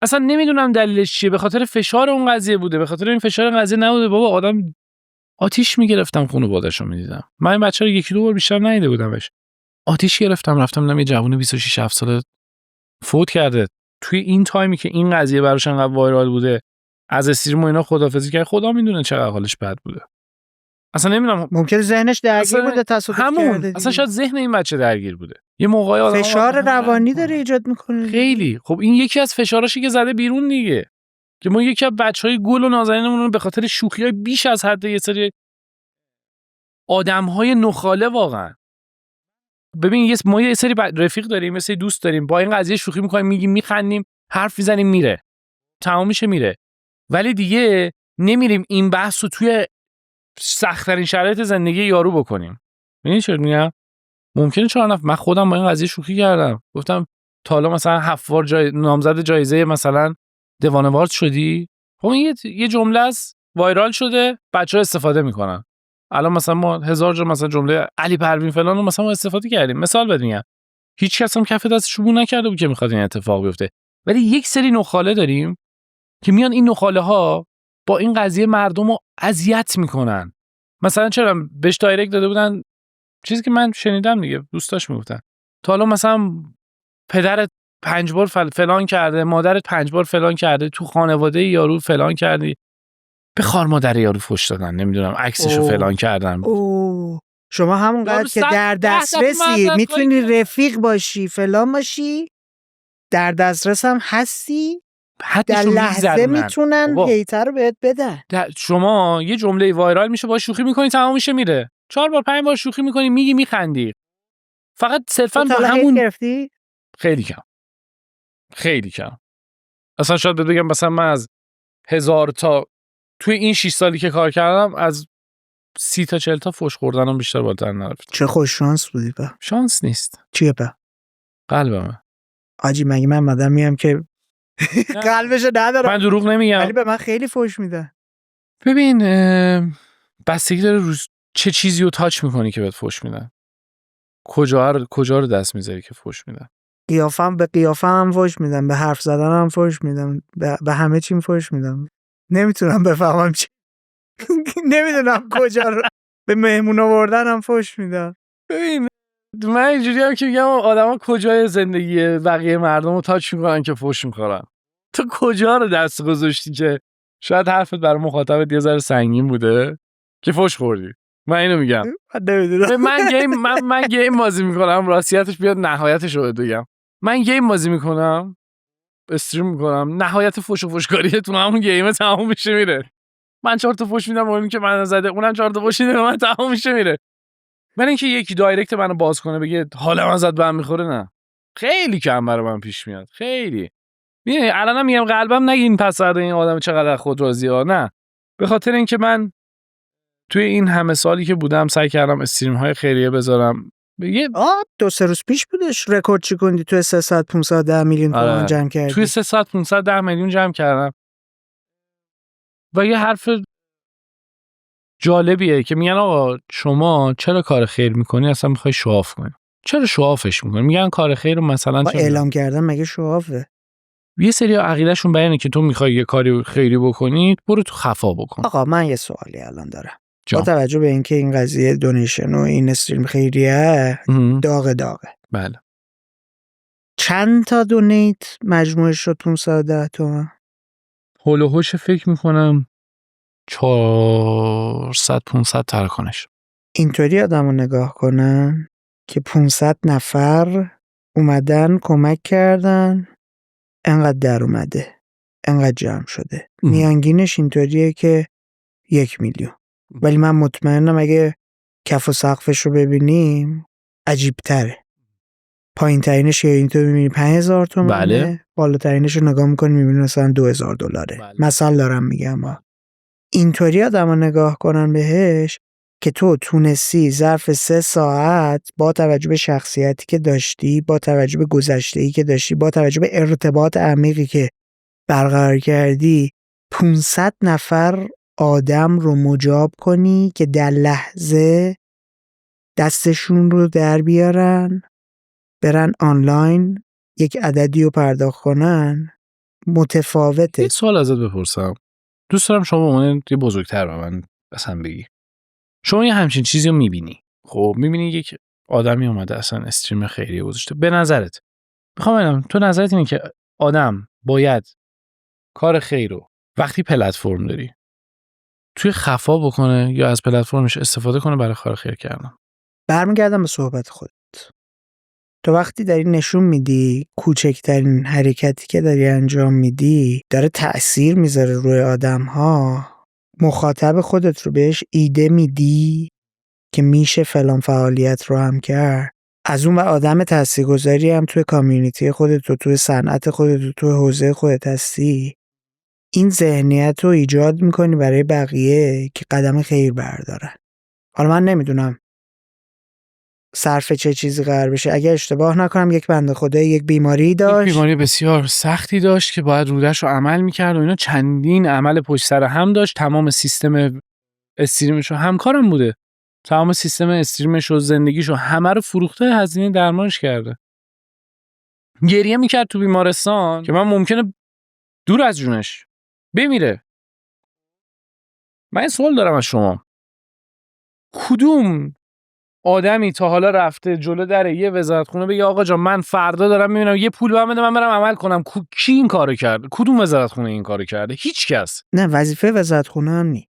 [SPEAKER 1] اصلا نمیدونم دلیلش چیه، به خاطر فشار اون قضیه بوده، به خاطر این فشار قضیه نبوده. بابا آدم آتیش میگرفتم خانواده‌شو میدیدم. من این بچه رو 1-2 بار بیشتر ندیده بودمش. آتیش گرفتم رفتم دیدم یه جوون 26-7 ساله فوت کرده. توی این تایمی که این قضیه براش انقدر وایرال بوده، از استریم و اینا خداحافظی کرد. خدا میدونه چقدر حالش بد بوده. اصلا نمیدونم،
[SPEAKER 2] ممکنه ذهنش درگیر بوده، تصادف کرده.
[SPEAKER 1] اصلا شاید ذهن این بچه درگیر بوده. یه موقعی آدم
[SPEAKER 2] فشار روانی داره ایجاد میکنه.
[SPEAKER 1] خیلی خب این یکی از فشاراشی که زده بیرون دیگه، که ما یکی از بچهای گل و نازنینمون رو به خاطر شوخی‌های بیش از حد یه سری آدم‌های نخاله واقعا. ببین ما یه سری رفیق داریم، یه سری دوست داریم، با این قضیه شوخی می‌کنیم، میگیم میخندیم، حرف می‌زنیم، میره. تمام میشه میره. ولی دیگه نمیریم این بحث رو توی سخت‌ترین شرایط زندگی یارو بکنیم. می‌دونی چرا میگم؟ ممکنه 4 نفر، من خودم با این قضیه شوخی کردم، گفتم تا حالا مثلا 7 بار نامزد جایزه مثلا دوان اوارد شدی؟ خب این یه جمله است وایرال شده، بچه‌ها استفاده میکنن. الان مثلا ما 1000 جا مثلا جمله علی پروین فلان رو مثلا ما استفاده کردیم. مثال بهت میگم، هیچ کس هم کف دستش بو نکرده بود که میخواد این اتفاق بیفته. ولی یک سری نخاله داریم که میان این نخاله ها با این قضیه مردم رو اذیت میکنن. مثلا چرا بهش دایرکت داده بودن، چیزی که من شنیدم دیگه، دوستاش میگفتن تا حالا مثلا پدرت 5 بار فلان کرده، مادرت 5 بار فلان کرده، تو خانواده یارو فلان کردی، به خار مادر یارو فوش دادن، نمیدونم عکسشو فلان کردن.
[SPEAKER 2] شما همونقدر که در دسترسی میتونی رفیق باشی فلان باشی، در دسترس هم هستی،
[SPEAKER 1] حدش
[SPEAKER 2] در
[SPEAKER 1] رو
[SPEAKER 2] لحظه
[SPEAKER 1] می‌گذرونن.
[SPEAKER 2] میتونن
[SPEAKER 1] بابا،
[SPEAKER 2] هیتر رو بهت بدن.
[SPEAKER 1] شما یه جمله وایرال میشه با شوخی میکنی تمام میشه میره. 4 بار 5 بار شوخی میکنی میگی میخندی. فقط صرفا
[SPEAKER 2] تو
[SPEAKER 1] با
[SPEAKER 2] تا حالا هیت
[SPEAKER 1] همون
[SPEAKER 2] گرفتی؟
[SPEAKER 1] خیلی کم. اصلا شاید بگم مثلا من از 1000 تا توی این 6 سالی که کار کردم از 30 تا 40 تا فوش خوردنم بیشتر بالاتر نرفت.
[SPEAKER 2] چه خوش شانس بودی با.
[SPEAKER 1] شانس نیست.
[SPEAKER 2] چیه با؟
[SPEAKER 1] قلبمه.
[SPEAKER 2] آجی مگه من آدمیم که قلبشو ندارم.
[SPEAKER 1] من دروغ نمیگم.
[SPEAKER 2] ولی به من خیلی فوش میدن.
[SPEAKER 1] ببین بستگی داره روز چه چیزی رو تاچ میکنی که بهت فوش میدن. کجا رو دست میذاری که فوش میدن.
[SPEAKER 2] قیافم به قیافم هم فوش میدم، به حرف زدن هم فوش میدم، به همه چیم فوش میدم. نمیتونم بفهمم چی. نمیدونم کجا رو. به مهمون آوردن هم فوش میدم.
[SPEAKER 1] ببین من اینجوری هم که میگم آدما کجای زندگی بقیه مردم رو تاچ میکنن که فوش میخورن. تو کجا رو دست گذاشتی که شاید حرفت برای مخاطبت یه ذره سنگین بوده که فوش خوردی. من اینو میگم.
[SPEAKER 2] من نمیدونم.
[SPEAKER 1] من گیم بازی میکنم، راستیتش بیاد نهایتش رو بگم. من گیم بازی میکنم، استریم میکنم، نهایت فوش و فوشکاری تو همون گیم تمام میشه میره. من 4 تا فوش میدم اونی که من زده، اونم 4 تا فوش میده من تمام میشه میره. من اینکه یکی دایرکت منو باز کنه بگه حالا من زد به هم میخوره، نه. خیلی کم برای من پیش میاد. خیلی. میدونی الانم میگم قلبم نگین پس فردا این آدم چقدر خود راضیه ها، نه. به خاطر اینکه من توی این همه سالی که بودم سعی کردم استریم های خیریه بذارم. بگه
[SPEAKER 2] 2-3 روز پیش بودش رکورد چی کندی توی 300 510 میلیون تومان جمع کردی.
[SPEAKER 1] توی 300 510 میلیون جمع کردم. و یه حرف جالبیه که میگن آقا شما چرا کار خیر میکنی اصلا میخوای شواف کنی؟ چرا شوافش میکنی؟ میگن کار خیر رو مثلا چرا
[SPEAKER 2] اعلام کردن مگه شوافه؟
[SPEAKER 1] یه سری عقیدهشون بیانه که تو میخوای یه کاری خیری بکنی برو تو خفا بکن.
[SPEAKER 2] آقا من یه سوالی الان دارم. با توجه به اینکه این قضیه دونیشن و این استریم خیریه داغه.
[SPEAKER 1] بله.
[SPEAKER 2] چند تا دونیت مجموعش شد 510 تومن؟
[SPEAKER 1] هول و هوش فکر میکنم 400 500 تراکنش.
[SPEAKER 2] اینطوری آدمو نگاه کنن که 500 نفر اومدن کمک کردن، انقدر در اومده، انقدر جمع شده. میانگینش اینطوریه که 1 میلیون. ولی من مطمئنم اگه کف و سقفش رو ببینیم عجیب تره. پایین ترینش یا اینطور میبینی 5000 تومنه.
[SPEAKER 1] بله.
[SPEAKER 2] بالاترینش رو نگاه میکنی میبینی مثلا $2000.
[SPEAKER 1] بله.
[SPEAKER 2] مثلا دارم میگم اینطوری آدمو نگاه کنن بهش که تو تونستی ظرف 3 ساعت با توجه به شخصیتی که داشتی، با توجه به گذشته‌ای که داشتی، با توجه به ارتباط عمیقی که برقرار کردی 500 نفر آدم رو مجاب کنی که در لحظه دستشون رو در بیارن برن آنلاین یک عددی رو پرداخت کنن. متفاوته.
[SPEAKER 1] یه سوال ازت بپرسم. دوست دارم شما اون یه بزرگتر به من اصلا بگی. شما یه همچین چیزی رو میبینی. خب میبینی یک آدمی اومده اصلا استریم خیریه گذاشته. به نظرت میخوام ببینم تو نظرت اینه که آدم باید کار خیر رو وقتی پلتفرم داری توی خفا بکنه یا از پلتفرمش استفاده کنه برای کار خیر کردن؟
[SPEAKER 2] برمیگردم به صحبت خودت. تو وقتی داری نشون میدی کوچکترین حرکتی که داری انجام میدی داره تأثیر میذاره روی آدم‌ها، مخاطب خودت رو بهش ایده میدی که میشه فلان فعالیت رو هم کرد، از اون و آدم تاثیرگذاری هم توی کامیونیتی خودت و توی صنعت خودت و توی حوزه خودت هستی، این ذهنیت رو ایجاد میکنی برای بقیه که قدم خیر بردارن. حالا من نمیدونم صرف چه چیزی قرار بشه. اگه اشتباه نکنم یک بنده خدا یک بیماری داشت،
[SPEAKER 1] یک بیماری بسیار سختی داشت که باید رودش رو عمل میکرد و اینا چندین عمل پشت سر هم داشت. تمام سیستم استریمش رو همکارم بوده، تمام سیستم استریمش و زندگیش رو همه رو فروخته، هزینه درمانش کرده. گریه میکرد تو بیمارستان که من ممکنه دور از جونش بمیره. من این سوال دارم از شما، کدوم آدمی تا حالا رفته جلو در یه وزارتخونه بگه آقا جان من فردا دارم میبینم یه پول بهم بده من برم عمل کنم؟ کی این کارو کرده؟ کدوم وزارتخونه این کارو کرده؟ هیچ کس.
[SPEAKER 2] نه وظیفه وزارتخونه هم نی.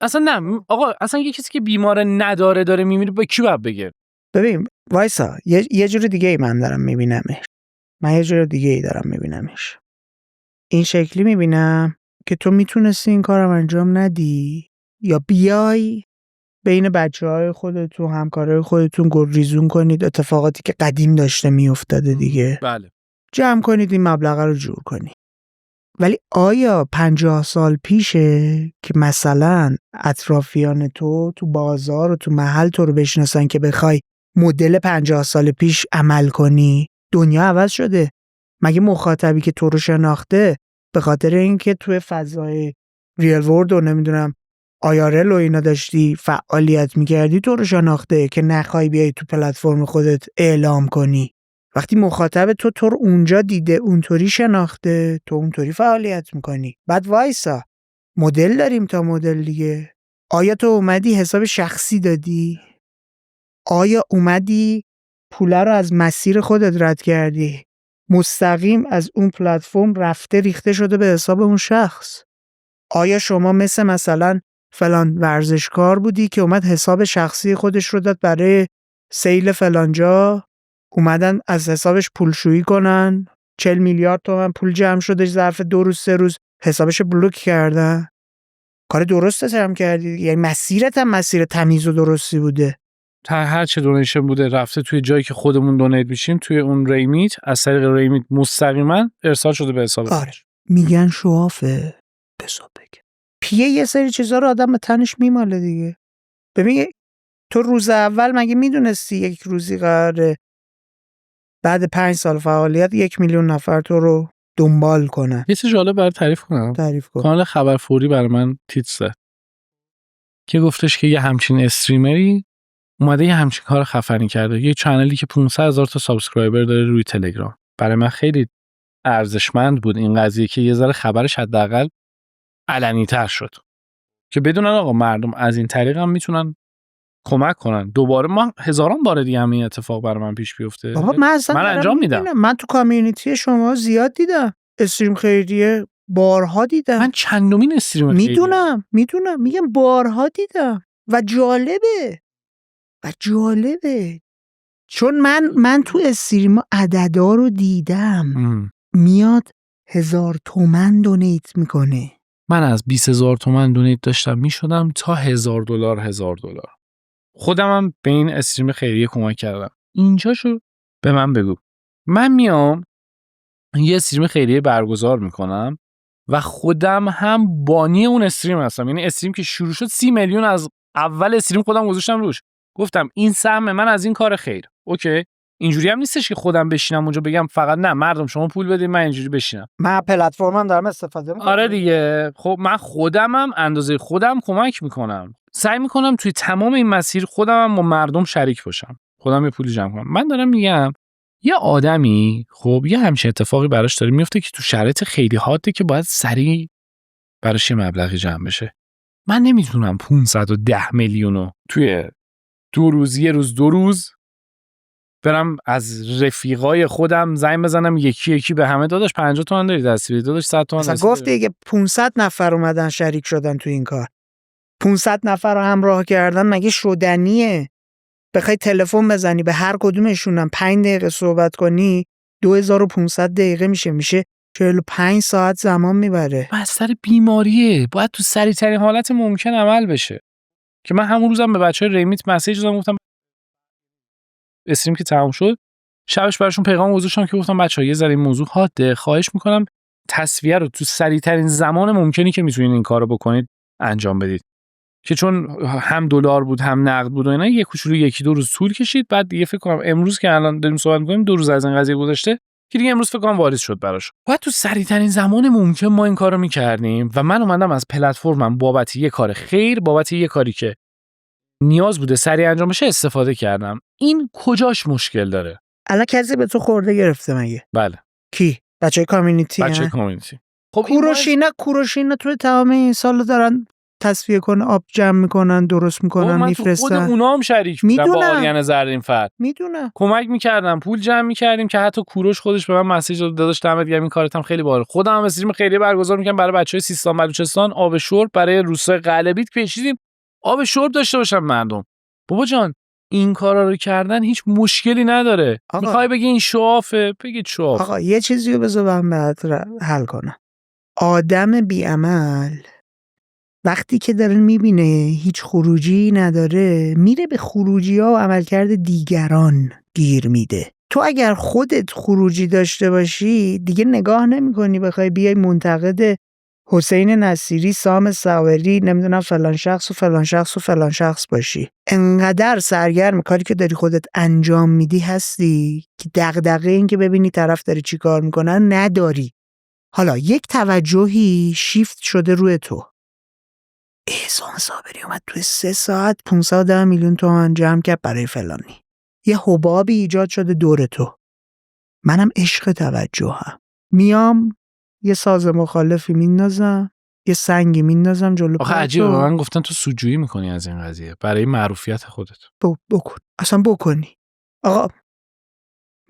[SPEAKER 1] اصلا نه آقا، اصلا یه کسی که بیمار نداره داره میمیره به کی باید بگه؟
[SPEAKER 2] ببین وایسا، یه جور دیگه ای من دارم میبینمش. من یه جور دیگه ای دارم میبینمش. این شکلی میبینم که تو میتونستی این کارم انجام ندی یا بیای بین بچه‌های خودتون، همکارای خودتون ریزون کنید اتفاقاتی که قدیم داشته میافتاده دیگه.
[SPEAKER 1] بله.
[SPEAKER 2] جمع کنید این مبلغ رو جور کنید. ولی آیا 50 سال پیشه که مثلا اطرافیان تو بازار و تو محل تو رو بشناسن که بخوای مدل 50 سال پیش عمل کنی؟ دنیا عوض شده. مگه مخاطبی که تو رو شناخته به خاطر اینکه توی فضای ریل ورلد و نمیدونم آیارل و اینا داشتی فعالیت میکردی تو رو شناخته که نخوای بیای تو پلتفرم خودت اعلام کنی؟ وقتی مخاطب تو رو اونجا دیده، اونطوری شناخته، تو اونطوری فعالیت میکنی. بعد وایسا، مدل داریم تا مدل دیگه. آیا تو اومدی حساب شخصی دادی؟ آیا اومدی پوله رو از مسیر خودت رد کردی؟ مستقیم از اون پلتفرم رفته ریخته شده به حساب اون شخص؟ آیا شما مثلا فلان ورزشکار بودی که اومد حساب شخصی خودش رو داد برای سیل فلانجا، اومدن از حسابش پولشویی کنن، 40 میلیارد تومان پول جمع شده ظرف 2 روز 3 روز حسابش بلوک کردن؟ کار درستت هم کردی، یعنی مسیرت هم مسیر تمیز و درستی بوده.
[SPEAKER 1] تا هر چه دونیشن بوده رفته توی جایی که خودمون دونیت میشیم، توی اون ریمیت از طریق ریمیت مستقیما ارسال شده به حساب.
[SPEAKER 2] آره میگن شوافه بسا بگه پیه یه سری چیزا رو آدم به تنش میماله دیگه. ببین تو روز اول مگه میدونستی یک روزی قراره بعد 5 سال فعالیت 1 میلیون نفر تو رو دنبال کنن؟
[SPEAKER 1] یه چیز جالب برای تعریف کنم.
[SPEAKER 2] تعریف کن.
[SPEAKER 1] کانال خبر فوری برای من تیتر زد که گفتش که یه همچین استریمری اومده یه همچین کار خفنی کرده. یه چنلی که 500,000 تا سابسکرایبر داره روی تلگرام. برای من خیلی ارزشمند بود این قضیه که یه ذره خبرش حداقل علنی‌تر شد که بدونن آقا مردم از این طریق هم میتونن کمک کنن. دوباره ما هزاران بار دیگه همین اتفاق برای من پیش بیفته.
[SPEAKER 2] بابا من
[SPEAKER 1] انجام میدم.
[SPEAKER 2] من تو کامیونیتی شما زیاد دیدم استریم خیریه، بارها دیدم.
[SPEAKER 1] من چندمین استریم خیریه
[SPEAKER 2] میدونم میگم بارها دیدم و جالبه چون من تو استریم عددا رو دیدم. میاد 1000 تومن دونیت میکنه.
[SPEAKER 1] من از 20,000 تومن دونیت داشتم میشدم تا $1000. خودم هم به این استریم خیریه کمک کردم. اینجاشو به من بگو. من میام یه استریم خیریه برگزار میکنم و خودم هم بانی اون استریم هستم. یعنی استریم که شروع شد 30 میلیون از اول استریم خودم گذاشتم روش. گفتم این سهم من از این کار خیر. اوکی. اینجوری هم نیستش که خودم بشینم اونجا بگم فقط نه مردم شما پول بدید من اینجوری بشینم.
[SPEAKER 2] من پلتفرمم دارم استفاده میکنم.
[SPEAKER 1] آره دیگه. خب من خودمم اندازه خودم کمک میکنم. سعی میکنم توی تمام این مسیر خودم با مردم شریک باشم. خودم یه پولی جمع کنم. من دارم میگم یه آدمی خب یه همچین اتفاقی براش داره میفته که تو شرایط خیلی حاده که باید سریع براش یه مبلغی جمع بشه. من نمیتونم 510 میلیونو توی 2 روز یه روز 2 روز برم از رفیقای خودم زنگ بزنم یکی به همه داداش 50 تومن داری دستی بدید داداش 100 تومن
[SPEAKER 2] دستی گفتی دیگه 500 نفر اومدن شریک شدن تو این کار. 500 نفر رو همراه کردن مگه شدنیه؟ بخوای تلفن بزنی به هر کدومشونم 5 دقیقه صحبت کنی 2500 دقیقه میشه 45 ساعت زمان میبره.
[SPEAKER 1] بستر بیماریه. باید تو سریع ترین حالت ممکن عمل بشه. که من همون روزم به بچهای ریمیت مسیج دادم گفتم استریم که تموم شد شبش براشون پیغام گذاشتم که گفتم بچه‌ها یه ذره این موضوع حاده، خواهش میکنم تصفیه رو تو سریع ترین زمان ممکنی که میتونین این کارو بکنید انجام بدید. که چون هم دلار بود هم نقد بود و اینا یه کوچولو 1-2 روز طول کشید. بعد دیگه فکر کنم امروز که الان داریم صحبت می‌کنیم 2 روز از این قضیه گذشته که دیگه امروز فکر کنم واریز شد براش. باید تو سریع ترین زمان ممکن ما این کارو می‌کردیم و من اومدم از پلتفرمم بابت یه کار خیر، بابت یه کاری که نیاز بوده سریع انجام بشه استفاده کردم. این کجاش مشکل داره؟
[SPEAKER 2] الان کسی به تو خورده گرفته مگه؟
[SPEAKER 1] بله.
[SPEAKER 2] کی؟ بچهای کامیونیتی.
[SPEAKER 1] بچهای کامیونیتی. خب
[SPEAKER 2] کوروشینا توی تمام این سال دارن تصفیه کنن، آب جمع میکنن، درست میکنن، میفرستن.
[SPEAKER 1] خود اونا هم شریک بودن با آریان زرین فر.
[SPEAKER 2] میدونم.
[SPEAKER 1] کمک میکردم، پول جمع میکردیم که حتی کوروش خودش به من مسیج داد داداش دمت گرم این کارت هم خیلی باحال. خودم هم استریم خیریه برگزار میکنم برای بچهای سیستان بلوچستان آب شرب برای روستای قلبیت پیچیدیم آب شرب داشته باشن مردم. بابا جان این کارا رو کردن هیچ مشکلی نداره. میخوای بگی این شوافه بگید شواف.
[SPEAKER 2] آقا یه چیزی رو بذار من برات حل کنم. آدم بی‌عمل وقتی که داره میبینه هیچ خروجی نداره میره به خروجی‌ها و عملکرد دیگران گیر میده. تو اگر خودت خروجی داشته باشی دیگه نگاه نمی‌کنی بخوای بیای منتقد حسین نصیری، سام ساوری، نمیدونم فلان شخص و فلان شخص و فلان شخص باشی. انقدر سرگرم کاری که داری خودت انجام میدی هستی که دغدغه این که ببینی طرف داره چی کار میکنه نداری. حالا یک توجهی شیفت شده روی تو. سام صابری اومد توی 3 ساعت 510 میلیون تومان جمع کرد برای فلانی. یه حبابی ایجاد شده دور تو. منم عشق توجهم. میام یه ساز مخالفی میندازم، یه سنگی میندازم جلو
[SPEAKER 1] آخه
[SPEAKER 2] پای
[SPEAKER 1] عجیبه،
[SPEAKER 2] تو.
[SPEAKER 1] من گفتن تو سودجویی میکنی از این قضیه برای معروفیت خودت.
[SPEAKER 2] بکن. اصلا بکنی. آقا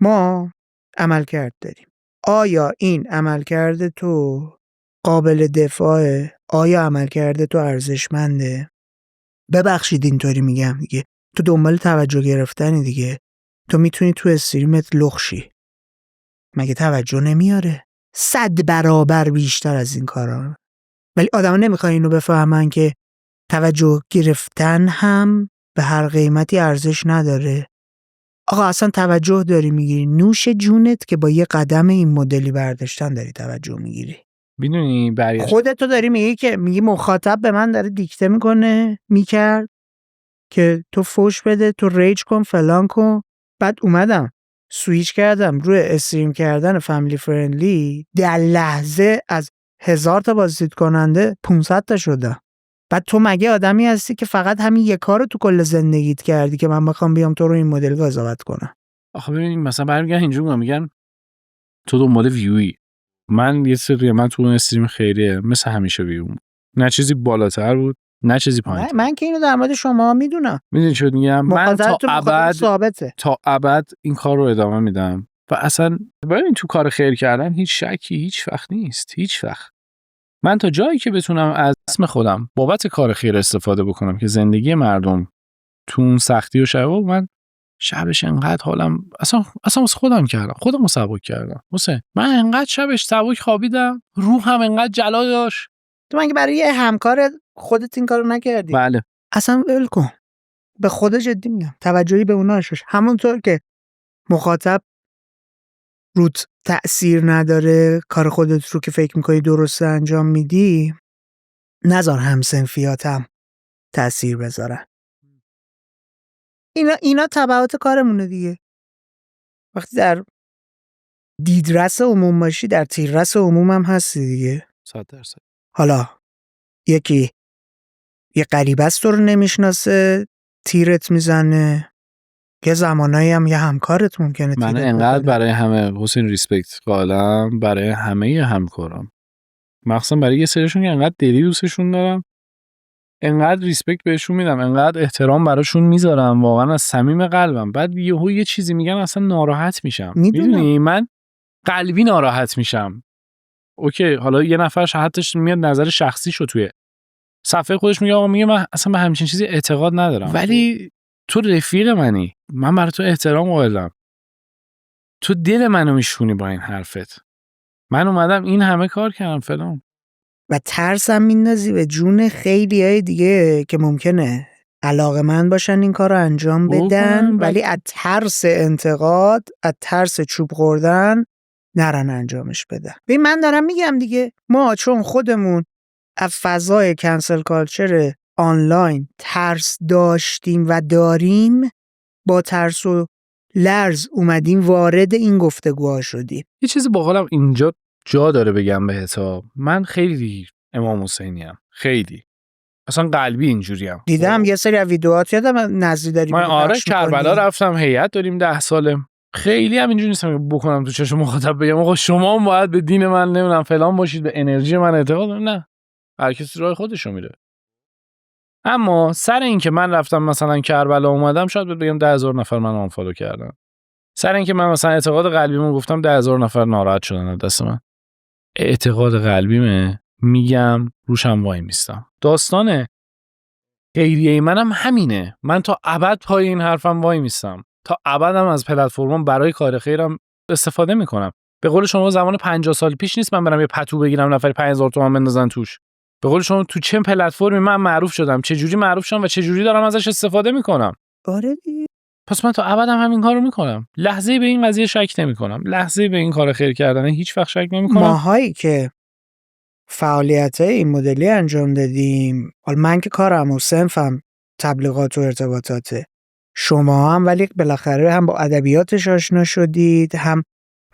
[SPEAKER 2] ما عملکرد داریم. آیا این عملکرد تو قابل دفاعه؟ آیا عملکرد تو ارزشمنده؟ ببخشید اینطوری میگم دیگه. تو دنبال توجه گرفتنی دیگه. تو میتونی تو استریمت لخشی. مگه توجه نمیاره؟ 100 برابر بیشتر از این کارا. ولی آدما نمیخوان اینو بفهمن که توجه گرفتن هم به هر قیمتی ارزش نداره. آقا اصلا توجه داری میگیری، نوش جونت که با یه قدم این مدلی برداشتن داری توجه میگیری.
[SPEAKER 1] میدونی برگشت
[SPEAKER 2] خودتو داری میگی که میگی مخاطب به من داره دیکته میکنه میکرد که تو فوش بده، تو ریج کن، فلان کن. بعد اومدم سویچ کردم روی استریم کردن فامیلی فرندلی، در لحظه از 1000 تا بازدید کننده 500 تا شدم. بعد تو مگه آدمی هستی که فقط همین یک کارو تو کل زندگیت کردی که من بخوام بیام تو رو این مدل قضاوت کنم؟
[SPEAKER 1] آخه ببین مثلا برمیگردن اینجوری میگن تو دنبال ویوی. من یه سری من تو اون استریم خیریه مثل همیشه ویو، نه چیزی بالاتر بود نه چیزی پایین‌تر.
[SPEAKER 2] من که اینو در مورد شما میدونم.
[SPEAKER 1] میدونی چی میگم؟ من تا ابد
[SPEAKER 2] ثابته.
[SPEAKER 1] تا ابد این کار رو ادامه میدم و اصلا ببین تو کار خیر کردن هیچ شکی هیچ وقت نیست، هیچ وقت. من تا جایی که بتونم از اسم خودم بابت کار خیر استفاده بکنم که زندگی مردم تو اون سختی و شباب، من شبش انقدر حالم اصلا واسه خودم کردم، خودمو سبک کردم. حسین من انقدر شبش سبک خوابیدم، روحم انقدر جلا داشت.
[SPEAKER 2] تو مگه برای یه همکار خودت این کارو نکردی؟
[SPEAKER 1] بله.
[SPEAKER 2] اصلا ول کن. به خدا جدی میگم. توجهی به اونا شش. همونطور که مخاطب روت تأثیر نداره، کار خودت رو که فکر میکنی درسته انجام میدی، نذار همسنفیاتم تأثیر بذارن. اینا تبعات کارمونه دیگه. وقتی در دیدرس عموم باشی در تیررس عموم هم هستی دیگه.
[SPEAKER 1] 100%.
[SPEAKER 2] حالا یکی یه غریبه است تو رو نمیشناسه تیرت میزنه، یه زمانایی هم یه همکارت ممکنه تیرت
[SPEAKER 1] من
[SPEAKER 2] بزنه.
[SPEAKER 1] انقدر برای همه حسین ریسپکت قائلم، برای همه همکارام، مخصوصا برای یه سریشون که انقدر دلی دوستشون دارم، انقدر ریسپکت بهشون میدم، انقدر احترام براشون میذارم واقعا از صمیم قلبم. بعد یه چیزی میگن اصلا ناراحت میشم. میدونی من قلبی ناراحت میشم. اوکی حالا یه نفر حتیش میاد نظر شخصیشو توی صفحه خودش میگه، آقا میگه من اصلا به همچین چیزی اعتقاد ندارم، ولی تو رفیق منی، من برای تو احترام قائلم، تو دل منو میشونی با این حرفت. من اومدم این همه کار کردم فلان
[SPEAKER 2] و ترسم میندازی به جون خیلیای دیگه که ممکنه علاقه‌مند باشن این کار رو انجام بدن ولی از ترس انتقاد، از ترس چوب خوردن نرن انجامش بدن. ببین من دارم میگم دیگه، ما چون خودمون از فضای کنسل کالچر آنلاین ترس داشتیم و داریم، با ترس و لرز اومدیم وارد این گفتگوها شدیم.
[SPEAKER 1] یه چیزی باحالم اینجا جا داره بگم بهتا، من خیلی امام حسینیم، خیلی اصلا قلبی اینجوریم.
[SPEAKER 2] دیدم یه سری از ویدیوهات یادم نظری داری
[SPEAKER 1] من آره کربلا رفتم، هیئت داریم 10 ساله، خیلی هم اینجوری نیستم که بکنم تو چشم مخاطب بگم آقا شما باید به دین من نمیدونم فلان باشید، به انرژی من اعتقاد دارید. نه، هر کسی راه خودشو میره. اما سر این که من رفتم مثلا کربلا اومدم، شاید بگم 10,000 نفر من آنفالو کردن. سر این که من مثلا اعتقاد قلبیمو گفتم 10,000 نفر ناراحت شدن از دست من. اعتقاد قلبیمه، میگم روشم وای میستم. داستان خیریه منم همینه. من تا ابد پای این حرفم وای میستم. تا ابدم از پلتفرمم برای کار خیرم استفاده میکنم. به قول شما زمان 50 سال پیش نیست من برم یه پتو بگیرم نفری 5000 تومان بندازن توش. به قول شما تو چه پلتفرمی من معروف شدم، چه جوری معروف شدم و چه جوری دارم ازش استفاده میکنم.
[SPEAKER 2] آره دیگه.
[SPEAKER 1] پس من تا ابدم همین کارو میکنم. لحظه‌ای به این قضیه شک نمیکنم. لحظه‌ای به این کار خیر کردن هیچ وقت شک نمیکنم.
[SPEAKER 2] ماهایی که فعالیت‌های این مدلی انجام دادیم، حالا من که کارم و صنفم تبلیغات و ارتباطاته، شما هم ولی بالاخره هم با ادبیاتش آشنا شدید، هم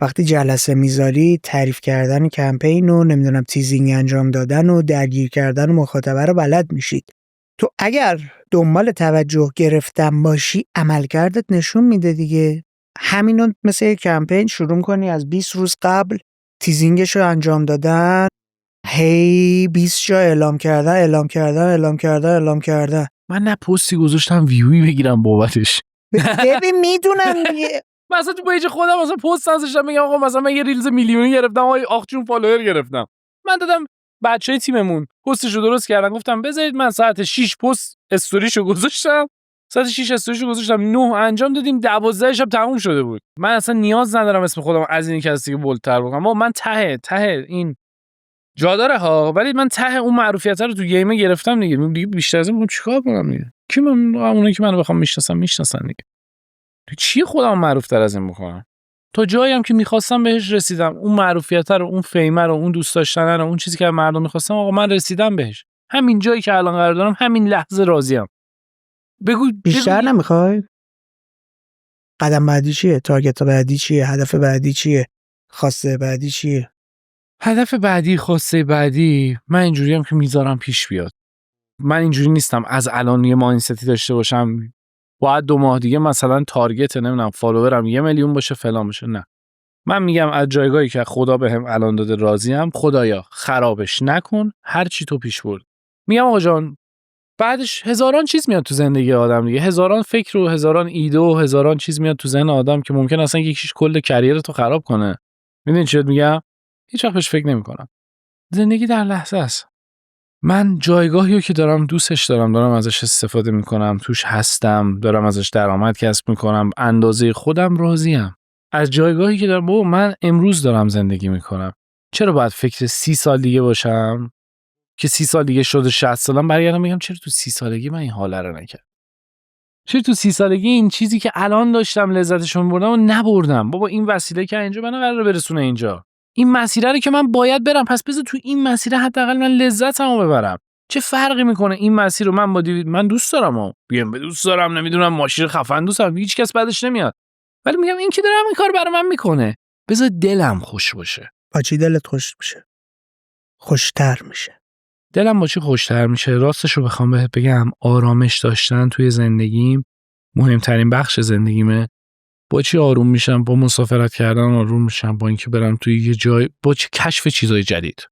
[SPEAKER 2] وقتی جلسه میذاری تعریف کردن کمپین و نمیدونم تیزینگ انجام دادن و درگیر کردن مخاطبه رو بلد میشید. تو اگر دنبال توجه گرفتن باشی عملکردت نشون میده دیگه. همینو مثل یک کمپین شروع کنی از 20 روز قبل تیزینگش رو انجام دادن، هی 20 جا اعلام کردن.
[SPEAKER 1] من نه پستی گذاشتم ویوی بگیرم بابتش.
[SPEAKER 2] ببین میدونم دیگه.
[SPEAKER 1] مثلا تو پیج خودم مثلا پست نذاشتم میگم آقا مثلا من یه ریلز میلیونی گرفتم، آخ جون فالوور گرفتم. من دادم بچهای تیممون پستشو درست کردن، گفتم بذارید من ساعت 6 پست استوریشو گذاشتم، ساعت 6 استوریشو گذاشتم، 9 انجام دادیم، 12 شب تموم شده بود. من اصلا نیاز ندارم اسم خودم از این کسی که بولتر بگم. اما من ته این جا داره ها، ولی من ته اون معروفیت رو تو گیم گرفتم دیگه بیشتر از این چیکار کنم دیگه؟ کی من اونایی که منو بخوام میشناسن دیگه. تو چی خودم معروف تر از این بکنم؟ تا جایی هم که می‌خواستم بهش رسیدم. اون معروفیت رو، اون فیم رو، اون دوست داشتن رو، اون چیزی که مردم می‌خواستم، آقا من رسیدم بهش. همین جایی که الان قرار دارم همین لحظه راضیم. بگو
[SPEAKER 2] بیشتر نمیخوای؟ قدم بعدی چیه؟ تارگت بعدی چیه؟ هدف بعدی چیه؟ خواسته بعدی چیه؟
[SPEAKER 1] هدف بعدی، خواسته بعدی، من اینجوریام که میذارم پیش بیاد. من اینجوری نیستم از الان یه مایندتی داشته باشم باید 2 ماه دیگه مثلا تارگت نمیدونم فالوورم 1 میلیون باشه فلان باشه. نه، من میگم از جایگاهی که خدا بهم الان داده راضیم، خدایا خرابش نکن، هر چی تو پیش برد. میگم آقا جان بعدش هزاران چیز میاد تو زندگی آدم دیگه، هزاران فکر و هزاران ایده و هزاران چیز میاد تو ذهن آدم که ممکن اصلا یکیش کل کریرتو خراب کنه. میدونی چی میگم؟ هیچ وقت بهش فکر نمی‌کنم. زندگی در لحظه است. من جایگاهی رو که دارم دوستش دارم ازش استفاده میکنم، توش هستم، دارم ازش درآمد کسب میکنم، اندازه خودم راضیم. از جایگاهی که دارم من امروز دارم زندگی میکنم. چرا باید فکر 30 سال دیگه باشم که 30 سال دیگه شده 60 سالم برگردم میگم چرا تو 30 سالگی من این حاله رو نکردم؟ چرا تو 30 سالگی این چیزی که الان داشتم لذتشون بردم و نبردم؟ بابا این وسیله که اینجا منو قراره برسونه اینجا. این مسیر رو که من باید برم، پس بذار تو این مسیر حداقل من لذتمو ببرم. چه فرقی میکنه این مسیر رو من من دوست دارم بیام به دوست دارم، نمیدونم ماشین خفن دوست دارم، هیچ کس بعدش نمیاد، ولی میگم این که داره همین کار برای من میکنه، بذار دلم خوش باشه.
[SPEAKER 2] با چی دلت خوش میشه؟ خوشتر میشه.
[SPEAKER 1] دلم با چی خوشتر میشه؟ راستش رو بخوام بهت بگم، آرامش داشتن توی زندگیم مهمترین بخش زندگیمه. با چی آروم میشم؟ با مسافرت کردن آروم میشم، با اینکه برم توی یه جای، با کشف چیزای جدید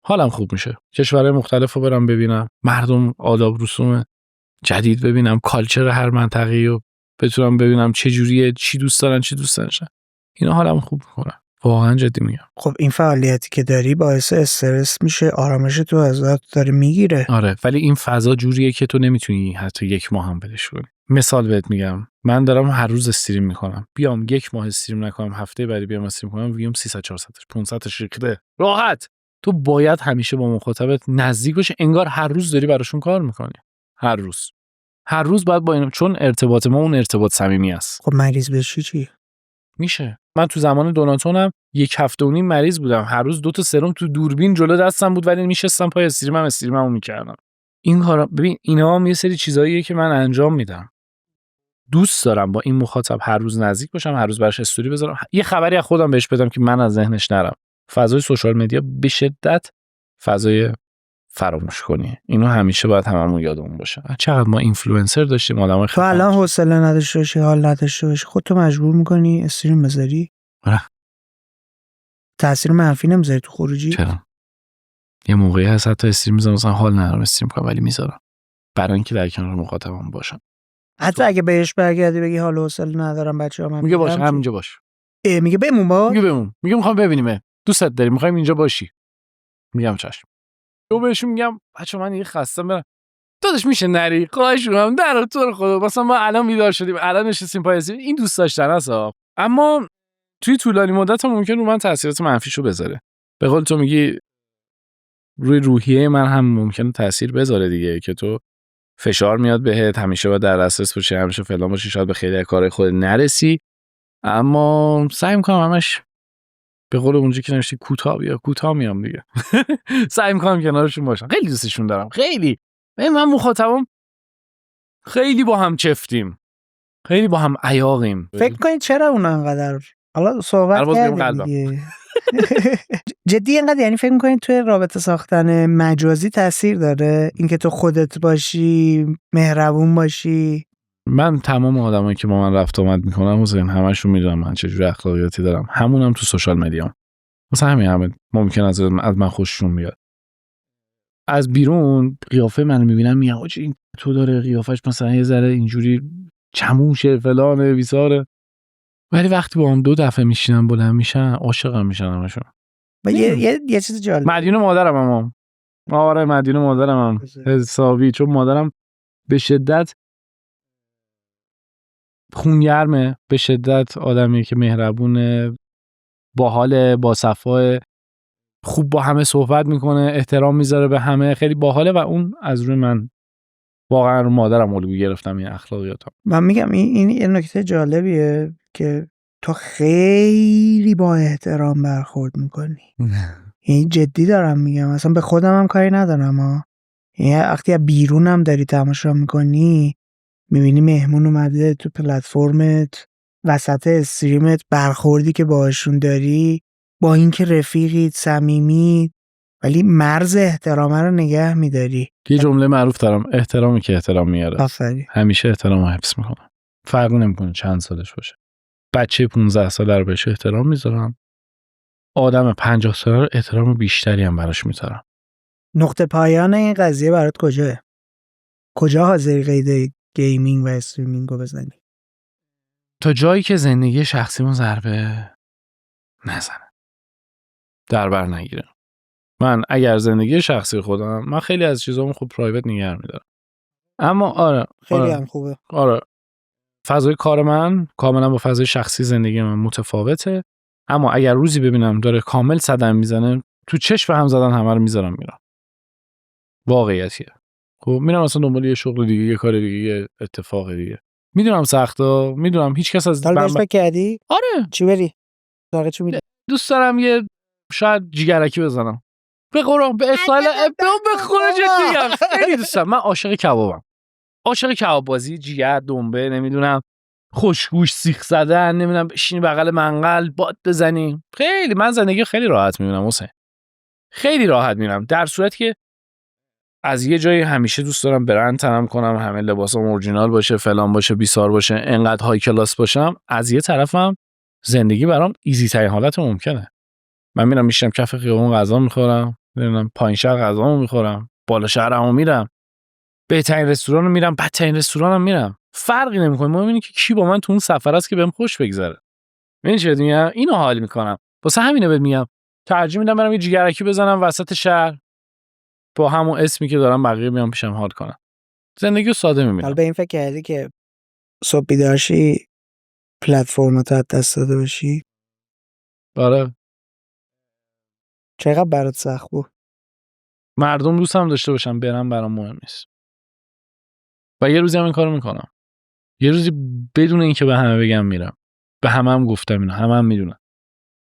[SPEAKER 1] حالم خوب میشه. کشورهای مختلفو برم ببینم، مردم، آداب رسوم جدید ببینم، کالچر هر منطقه‌ای رو بتونم ببینم چه جوریه، چی دوست دارن چی دوست ندارن. اینا حالم خوب میکنه. واقعا جدی میگم.
[SPEAKER 2] خب این فعالیتی که داری باعث استرس میشه، آرامش تو ازت داره میگیره.
[SPEAKER 1] آره، ولی این فضا جوریه که تو نمیتونی حتی 1 ماه هم بدش کنی. مثال بهت میگم، من دارم هر روز استریم میکنم، بیام 1 ماه استریم نکنم، هفته بعدی بیام استریم کنم، ویوم 300 400 500 ریخته راحت. تو باید همیشه با مخاطبت نزدیک باشی، انگار هر روز داری براشون کار میکنی. هر روز باید با این، چون ارتباط ما اون ارتباط صمیمی است.
[SPEAKER 2] خب مریض بشی چی؟
[SPEAKER 1] میشه. من تو زمان دوناتونم 1 هفته و نیم مریض بودم، هر روز 2 تا سرم تو دوربین جلو دستم بود، ولی میشستم پای استریممو میکردم. این کارا ببین، اینا هم یه سری چیزاییه که من انجام میدم. دوست دارم با این مخاطب هر روز نزدیک باشم، هر روز براش استوری بذارم، یه خبری از خودم بهش بدم که من از ذهنش نرم. فضای سوشال مدیا به شدت فضای فراموش کنی. اینو همیشه باید هممون یادمون باشه. چقدر ما اینفلوئنسر داشتیم، آدمای
[SPEAKER 2] تو الان حوصله نداشته باشی، حال نداشته باشی، خودتو مجبور میکنی استریم بذاری؟
[SPEAKER 1] آره.
[SPEAKER 2] تأثیر منفی نمیذاری تو خروجی؟
[SPEAKER 1] چرا؟ یه موقعی هست حتی استریم میذارم مثلا حال ندارم استریم کنم، ولی میذارم برای اینکه در کنار مخاطبم باشم.
[SPEAKER 2] حتی اگه بهش برگردی بگی حال و حوصله ندارم بچه‌ها، من
[SPEAKER 1] میگه باشه همینجا باش.
[SPEAKER 2] میگه بمون با؟
[SPEAKER 1] میگه بمون. میگه میخوام ببینیم، دوستت داریم، میخوایم اینجا باشی. میگم چشم. تو بهشون میگم بچه‌ها من دیگه خستم برم. داداش میشه نری؟ خواهش می‌کنم در تو رو خدا. مثلا ما الان بیدار شدیم، الان نشستیم پای این دوست داشتن است. اما توی طولانی مدت هم ممکن رو من تاثیرات منفیشو بذاره. به قول تو میگی روی روحیه من هم ممکنه تاثیر بذاره دیگه، که تو فشار میاد بهت، همیشه باید در دسترس باشی، همیشه فلان باشی، شاید به خیلی از کارهای خود نرسی، اما سعی میکنم همش به قول اونجا که نوشتی کوتاه میام دیگه. سعی میکنم کنارشون باشم. خیلی دوستشون دارم، خیلی. من مخاطبم خیلی با هم چفتیم، خیلی با هم عیاقیم.
[SPEAKER 2] فکر کنید چرا اونا انقدر حالا صحبت کردیم دیگه. جدی اینقدر، یعنی فکر می‌کنید توی رابطه ساختن مجازی تاثیر داره اینکه تو خودت باشی، مهربون باشی؟
[SPEAKER 1] من تمام آدمایی که با من رفت آمد میکنم حسین همشون میدونم من چه جور اخلاقیاتی دارم، همونم تو سوشال مدیام. مثلا همه ممکن از من خوششون بیاد. از بیرون قیافه منو میبینم میگم آجی این تو داره قیافش مثلا یه ذره اینجوری چموشه فلانه بیساره، ولی وقتی با هم 2 دفعه میشینم بلند میشن عاشقم میشن همشون.
[SPEAKER 2] و یه چیز جالب،
[SPEAKER 1] مدیون مادرم هم. آره مدیون مادرم هم حسابی، چون مادرم به شدت خونگرمه، به شدت آدمیه که مهربونه، باحاله، با صفای، خوب با همه صحبت میکنه، احترام میذاره به همه، خیلی باحاله و اون از روی من واقعا رو مادرم الگو گرفتم این اخلاقیاتم.
[SPEAKER 2] من میگم این یه نکته جالبیه که تو خیلی با احترام برخورد میکنی. این جدی دارم میگم، اصلا به خودم هم کاری ندارم ها. یعنی وقتی بیرونم داری تماشا میکنی، میبینی مهمون اومده تو پلتفرمت، وسط استریمت، برخوردی که باهاشون داری، با اینکه رفیقیت، صمیمی، ولی مرز احترامه رو نگه میداری.
[SPEAKER 1] یه جمله معروف دارم، احترامی که احترام میاره.
[SPEAKER 2] آفرین.
[SPEAKER 1] همیشه احترام رو حفظ میکنم، فرقی نمیکنه چند سالش باشه. بچه 15 ساله رو بهش احترام میذارم، آدم 50 ساله رو احترام بیشتری هم براش میذارم.
[SPEAKER 2] نقطه پایان این قضیه برات کجاه؟ کجا حاضری قید گیمینگ و استریمینگ رو بزنی؟
[SPEAKER 1] تا جایی که زندگی شخصیمون ضربه نزنه، در بر نگیره. من اگر زندگی شخصی خودم، من خیلی از چیزامو خوب پرایوت نگه میدارم، اما آره
[SPEAKER 2] خیلی هم خوبه.
[SPEAKER 1] آره فضای کار من کاملا با فضای شخصی زندگی من متفاوته، اما اگر روزی ببینم داره کامل صدم میزنه، تو چشم هم زدن همه رو میذارم میرم. واقعیتیه. خب میرم مثلا دنبال یه شغل دیگه، یه کار دیگه، یه اتفاق دیگه. میدونم سخته، میدونم هیچ کس از
[SPEAKER 2] بهش فکر کردی؟
[SPEAKER 1] آره
[SPEAKER 2] چی بری؟ داره چی میدی؟
[SPEAKER 1] دوست دارم یه شاید جیگرکی بزنم. به قرآن به استایل به خونه جدی خیلی دوست دارم. من عاشق کبابم. عاشق کباب بازی، جیگر، دنبه، نمیدونم خوشگوش سیخ زدن، نمیدونم بشینی بغل منقل باد بزنی. خیلی من زندگی خیلی راحت میبینم حسین. خیلی راحت میبینم، در صورتی که از یه جایی همیشه دوست دارم برند تنم کنم، همه لباسام اورجینال باشه، فلان باشه، بیسار باشه، انقدر های کلاس باشم. از یه طرفم زندگی برام ایزی ترین حالت ممکنه. من میرم میشم کف خیابون غذا میخورم، نمیدونم پایین شهر غذامو میخورم، بالا شهرمو میرم، بهترین رستورانو میرم، بدترین رستورانم میرم، فرقی نمیکنه. مهم اینه که کی با من تو اون سفر است که بهم خوش بگذره. ببین چه میگم، اینو حال میکنم. واسه همینه بهت میگم ترجیح میدم برم یه جیگرکی بزنم وسط شهر با همون اسمی که دارم، بقیه میام پیشم حال کنم. زندگیو ساده میبینم.
[SPEAKER 2] حالا به این فکر کردی که صبح بیدار شی پلتفرمت از دست داده باشی؟
[SPEAKER 1] آره.
[SPEAKER 2] چقدر برات سخت بود؟
[SPEAKER 1] مردم دوست هم داشته باشم برم برام مهم نیست. و یه روزی هم این کارو میکنم. یه روزی بدون اینکه به همه بگم میرم. به همه گفتم اینو، همه میدونن.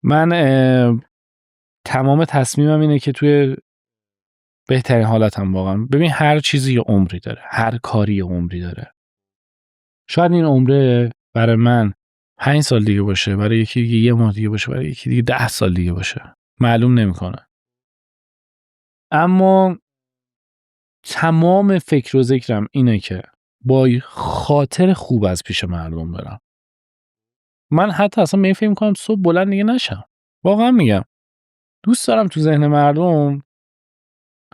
[SPEAKER 1] من تمام تصمیمم اینه که توی بهترین حالتم واقعا. ببین هر چیزی یه عمری داره، هر کاری یه عمری داره. شاید این عمره برای من 5 سال دیگه باشه، برای یکی دیگه 1 ماه دیگه باشه، برای یکی دیگه 10 سال دیگه باشه، معلوم نمیکنه. اما تمام فکر و ذکرم اینه که با خاطر خوب از پیش مردم برم. من حتی اصلا فکر می‌کنم صبح بلند دیگه نشم. واقعا میگم دوست دارم تو ذهن مردم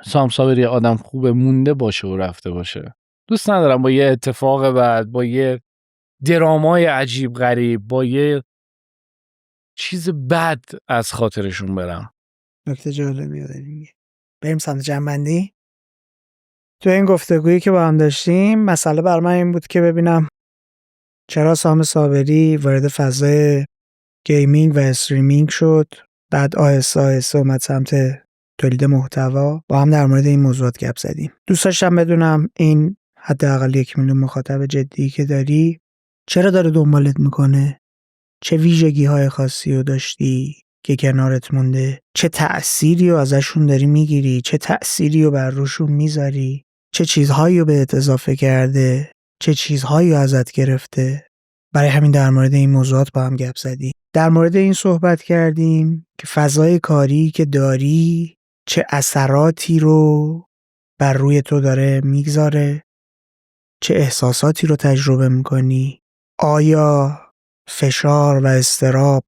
[SPEAKER 1] سام صابری آدم خوبه مونده باشه و رفته باشه. دوست ندارم با یه اتفاق بعد، با یه درامای عجیب غریب، با یه چیز بد از خاطرشون برم.
[SPEAKER 2] نکته جالبی داری میگی. بریم سمت جنبندی. تو این گفتگویی که با هم داشتیم مسئله بر من این بود که ببینم چرا سام صابری وارد فضای گیمینگ و استریمینگ شد، بعد آهسته اومد سمت تولید محتوا. با هم در مورد این موضوعات گپ زدیم. دوست داشتم بدونم این حداقل 1 میلیون مخاطب جدی که داری چرا داره دنبالت میکنه؟ چه ویژگی‌های خاصی رو داشتی که کنارت مونده؟ چه تأثیری رو ازشون داری میگیری؟ چه تأثیری رو بر روشون میذاری؟ چه چیزهایی رو بهت اضافه کرده؟ چه چیزهایی رو ازت گرفته؟ برای همین در مورد این موضوعات با هم گپ زدیم. در مورد این صحبت کردیم که فضای کاری که داری چه اثراتی رو بر روی تو داره میگذاره، چه احساساتی رو تجربه میکنی، آیا فشار و اضطراب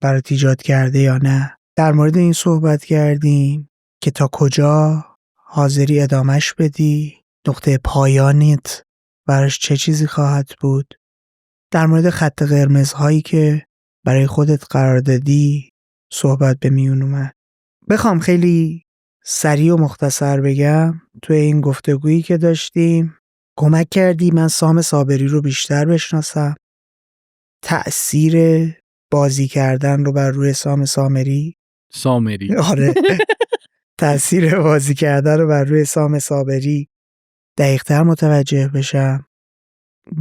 [SPEAKER 2] برات ایجاد کرده یا نه. در مورد این صحبت کردیم که تا کجا حاضری ادامش بدی، نقطه پایانت براش چه چیزی خواهد بود. در مورد خط قرمزهایی که برای خودت قرار دادی صحبت به میون اومد. بخوام خیلی سریع و مختصر بگم، توی این گفتگویی که داشتیم کمک کردی من سام صابری رو بیشتر بشناسم، تأثیر بازی کردن رو بر روی سامری آره تأثیر بازی کردن رو بر روی سام صابری دقیق‌تر متوجه بشم،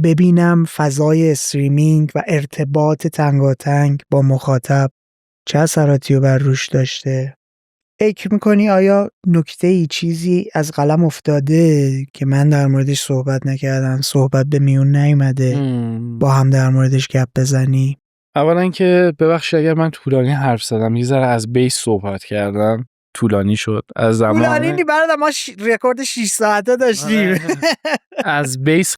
[SPEAKER 2] ببینم فضای استریمینگ و ارتباط تنگاتنگ با مخاطب چه اثراتی رو بر روش داشته. فکر میکنی آیا نکته‌ای چیزی از قلم افتاده که من در موردش صحبت نکردم، صحبت به میون نیومده، با هم در موردش گپ بزنی؟
[SPEAKER 1] اولا که ببخشید اگر من طولانی حرف زدم، یه ذره از بیس صحبت کردم، طولانی شد. از زمان
[SPEAKER 2] طولانی برادر ما رکورد 6 ساعته داشتیم.
[SPEAKER 1] از بیس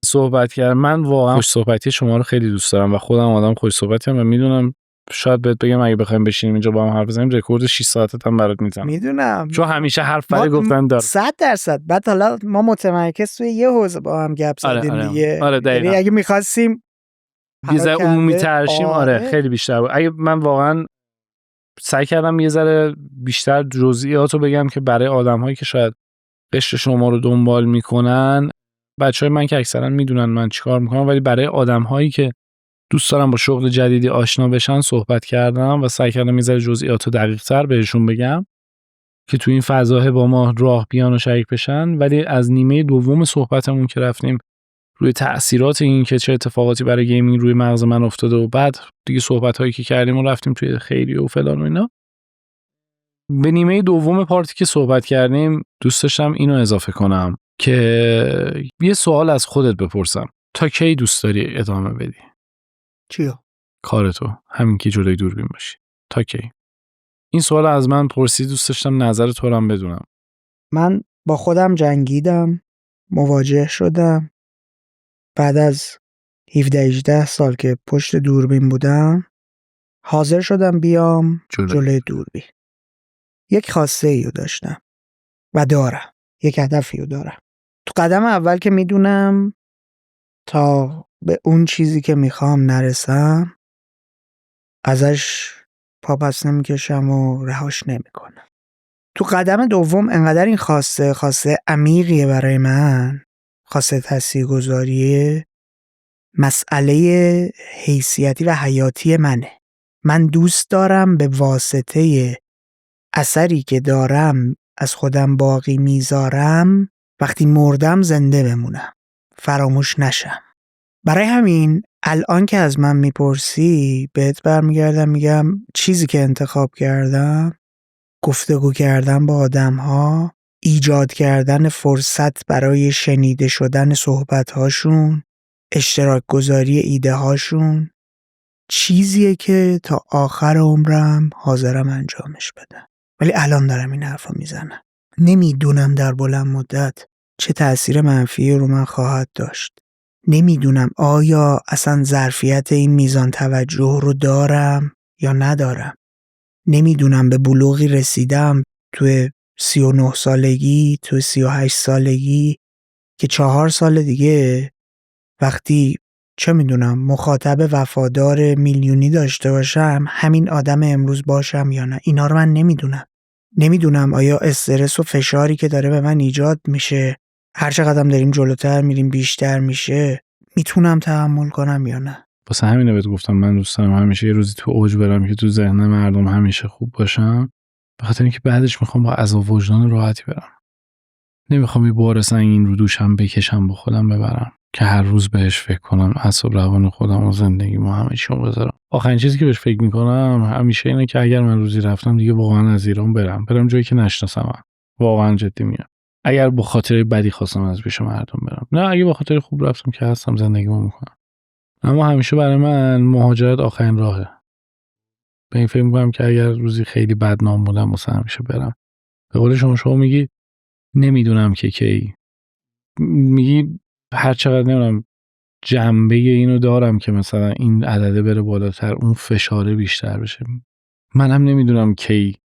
[SPEAKER 1] صحبت کردم. من واقعا خوش صحبتی شما رو خیلی دوست دارم و خودم آدم خوش صحبتیم و میدونم شاید بهت بگم اگه بخوایم بشینیم اینجا با هم حرف بزنیم رکورد 6 ساعتت هم برات میزنم.
[SPEAKER 2] میدونم
[SPEAKER 1] چون همیشه حرف برای گفتن دارم.
[SPEAKER 2] 100%. بعد حالا ما متمرکز توی یه حوزه با هم گپ زدیم دیگه.
[SPEAKER 1] آره دقیقاً.
[SPEAKER 2] اگه می‌خواستیم
[SPEAKER 1] یه ذره عمومی ترشیم آره خیلی بیشتر بود. اگه من واقعا سعی کردم یه ذره بیشتر جزئیاتو بگم که برای آدم‌هایی که شاید قشر شما رو دنبال میکنن، بچهای من که اکثرا میدونن من چیکار میکنم، ولی برای آدم‌هایی که دوست دارم با شغل جدیدی آشنا بشن صحبت کردم و سعی کردم یه ذره جزئیاتو دقیق‌تر بهشون بگم که تو این فضا با ما راه بیان و شریک بشن. ولی از نیمه دوم صحبتمون که رفتیم روی تأثیرات این که چه اتفاقاتی برای گیمینگ روی مغز من افتاده و بعد دیگه صحبت‌هایی که کردیم و رفتیم توی خیریه و فلان و اینا، به نیمه دوم پارتی که صحبت کردیم دوست داشتم اینو اضافه کنم که یه سوال از خودت بپرسم. تا کی دوست داری ادامه بدی؟
[SPEAKER 2] چیو؟
[SPEAKER 1] کارتو، همین که جلوی دوربین باشی. تا کی؟ این سوال از من پرسید، دوست داشتم نظر تو رو هم بدونم.
[SPEAKER 2] من با خودم جنگیدم، مواجه شدم. بعد از 17-18 سال که پشت دوربین بودم حاضر شدم بیام جلوی دوربین. یک خواسته ایو داشتم و دارم، یک هدفیو دارم. تو قدم اول که میدونم تا به اون چیزی که میخوام نرسم ازش پاپس نمیکشم و رهاش نمیکنم. تو قدم دوم انقدر این خواسته عمیقیه برای من، خواسته تاثیرگذاریه، مسئله حیثیتی و حیاتی منه. من دوست دارم به واسطه اثری که دارم از خودم باقی میذارم وقتی مردم زنده بمونم، فراموش نشم. برای همین الان که از من میپرسی بهت برمیگردم میگم چیزی که انتخاب کردم گفتگو کردن با آدم‌ها، ایجاد کردن فرصت برای شنیده شدن صحبت‌هاشون، اشتراک گذاری ایده هاشون، چیزیه که تا آخر عمرم حاضرم انجامش بدم. ولی الان دارم این حرفو میزنم. نمیدونم در بلند مدت چه تأثیر منفی رو من خواهد داشت. نمیدونم آیا اصلا ظرفیت این میزان توجه رو دارم یا ندارم. نمیدونم به بلوغی رسیدم توی 39 سالگی، توی 38 سالگی که 4 سال دیگه وقتی چه میدونم مخاطب وفادار میلیونی داشته باشم همین آدم امروز باشم یا نه. اینا رو من نمیدونم آیا استرس و فشاری که داره به من ایجاد میشه هر چقدر داریم جلوتر میریم بیشتر میشه میتونم تحمل کنم یا نه.
[SPEAKER 1] واسه همینه بهت گفتم من دوست دارم همیشه یه روزی تو اوج برم که تو ذهن مردم همیشه خوب باشم، به خاطر اینکه بعدش میخوام با عذاب وجدان راحتی برم. نمیخوام یه بار سنگین رو دوشم بکشم با خودم ببرم که هر روز بهش فکر کنم، اعصاب روان خودم و زندگیمو همه چیو بذارم. آخرین چیزی که بهش فکر میکنم همیشه اینه که اگر من روزی رفتم دیگه واقعا از ایران برم جایی که نشناسم. واقعا جدی میگم. اگر با خاطر بدی خواستم از پیش مردم برم، نه اگه با خاطر خوب رفتم که هستم زندگیمو میکنم. اما همیشه برای من مهاجرت آخرین راهه. به این فکر میکنم که اگر روزی خیلی بدنام بودم واسه همیشه برم. به قول شما میگی نمیدونم که کی، میگی هر چقدر نمیدونم جنبه اینو دارم که مثلا این عدده بره بالاتر، اون فشاره بیشتر بشه. منم نمیدونم کی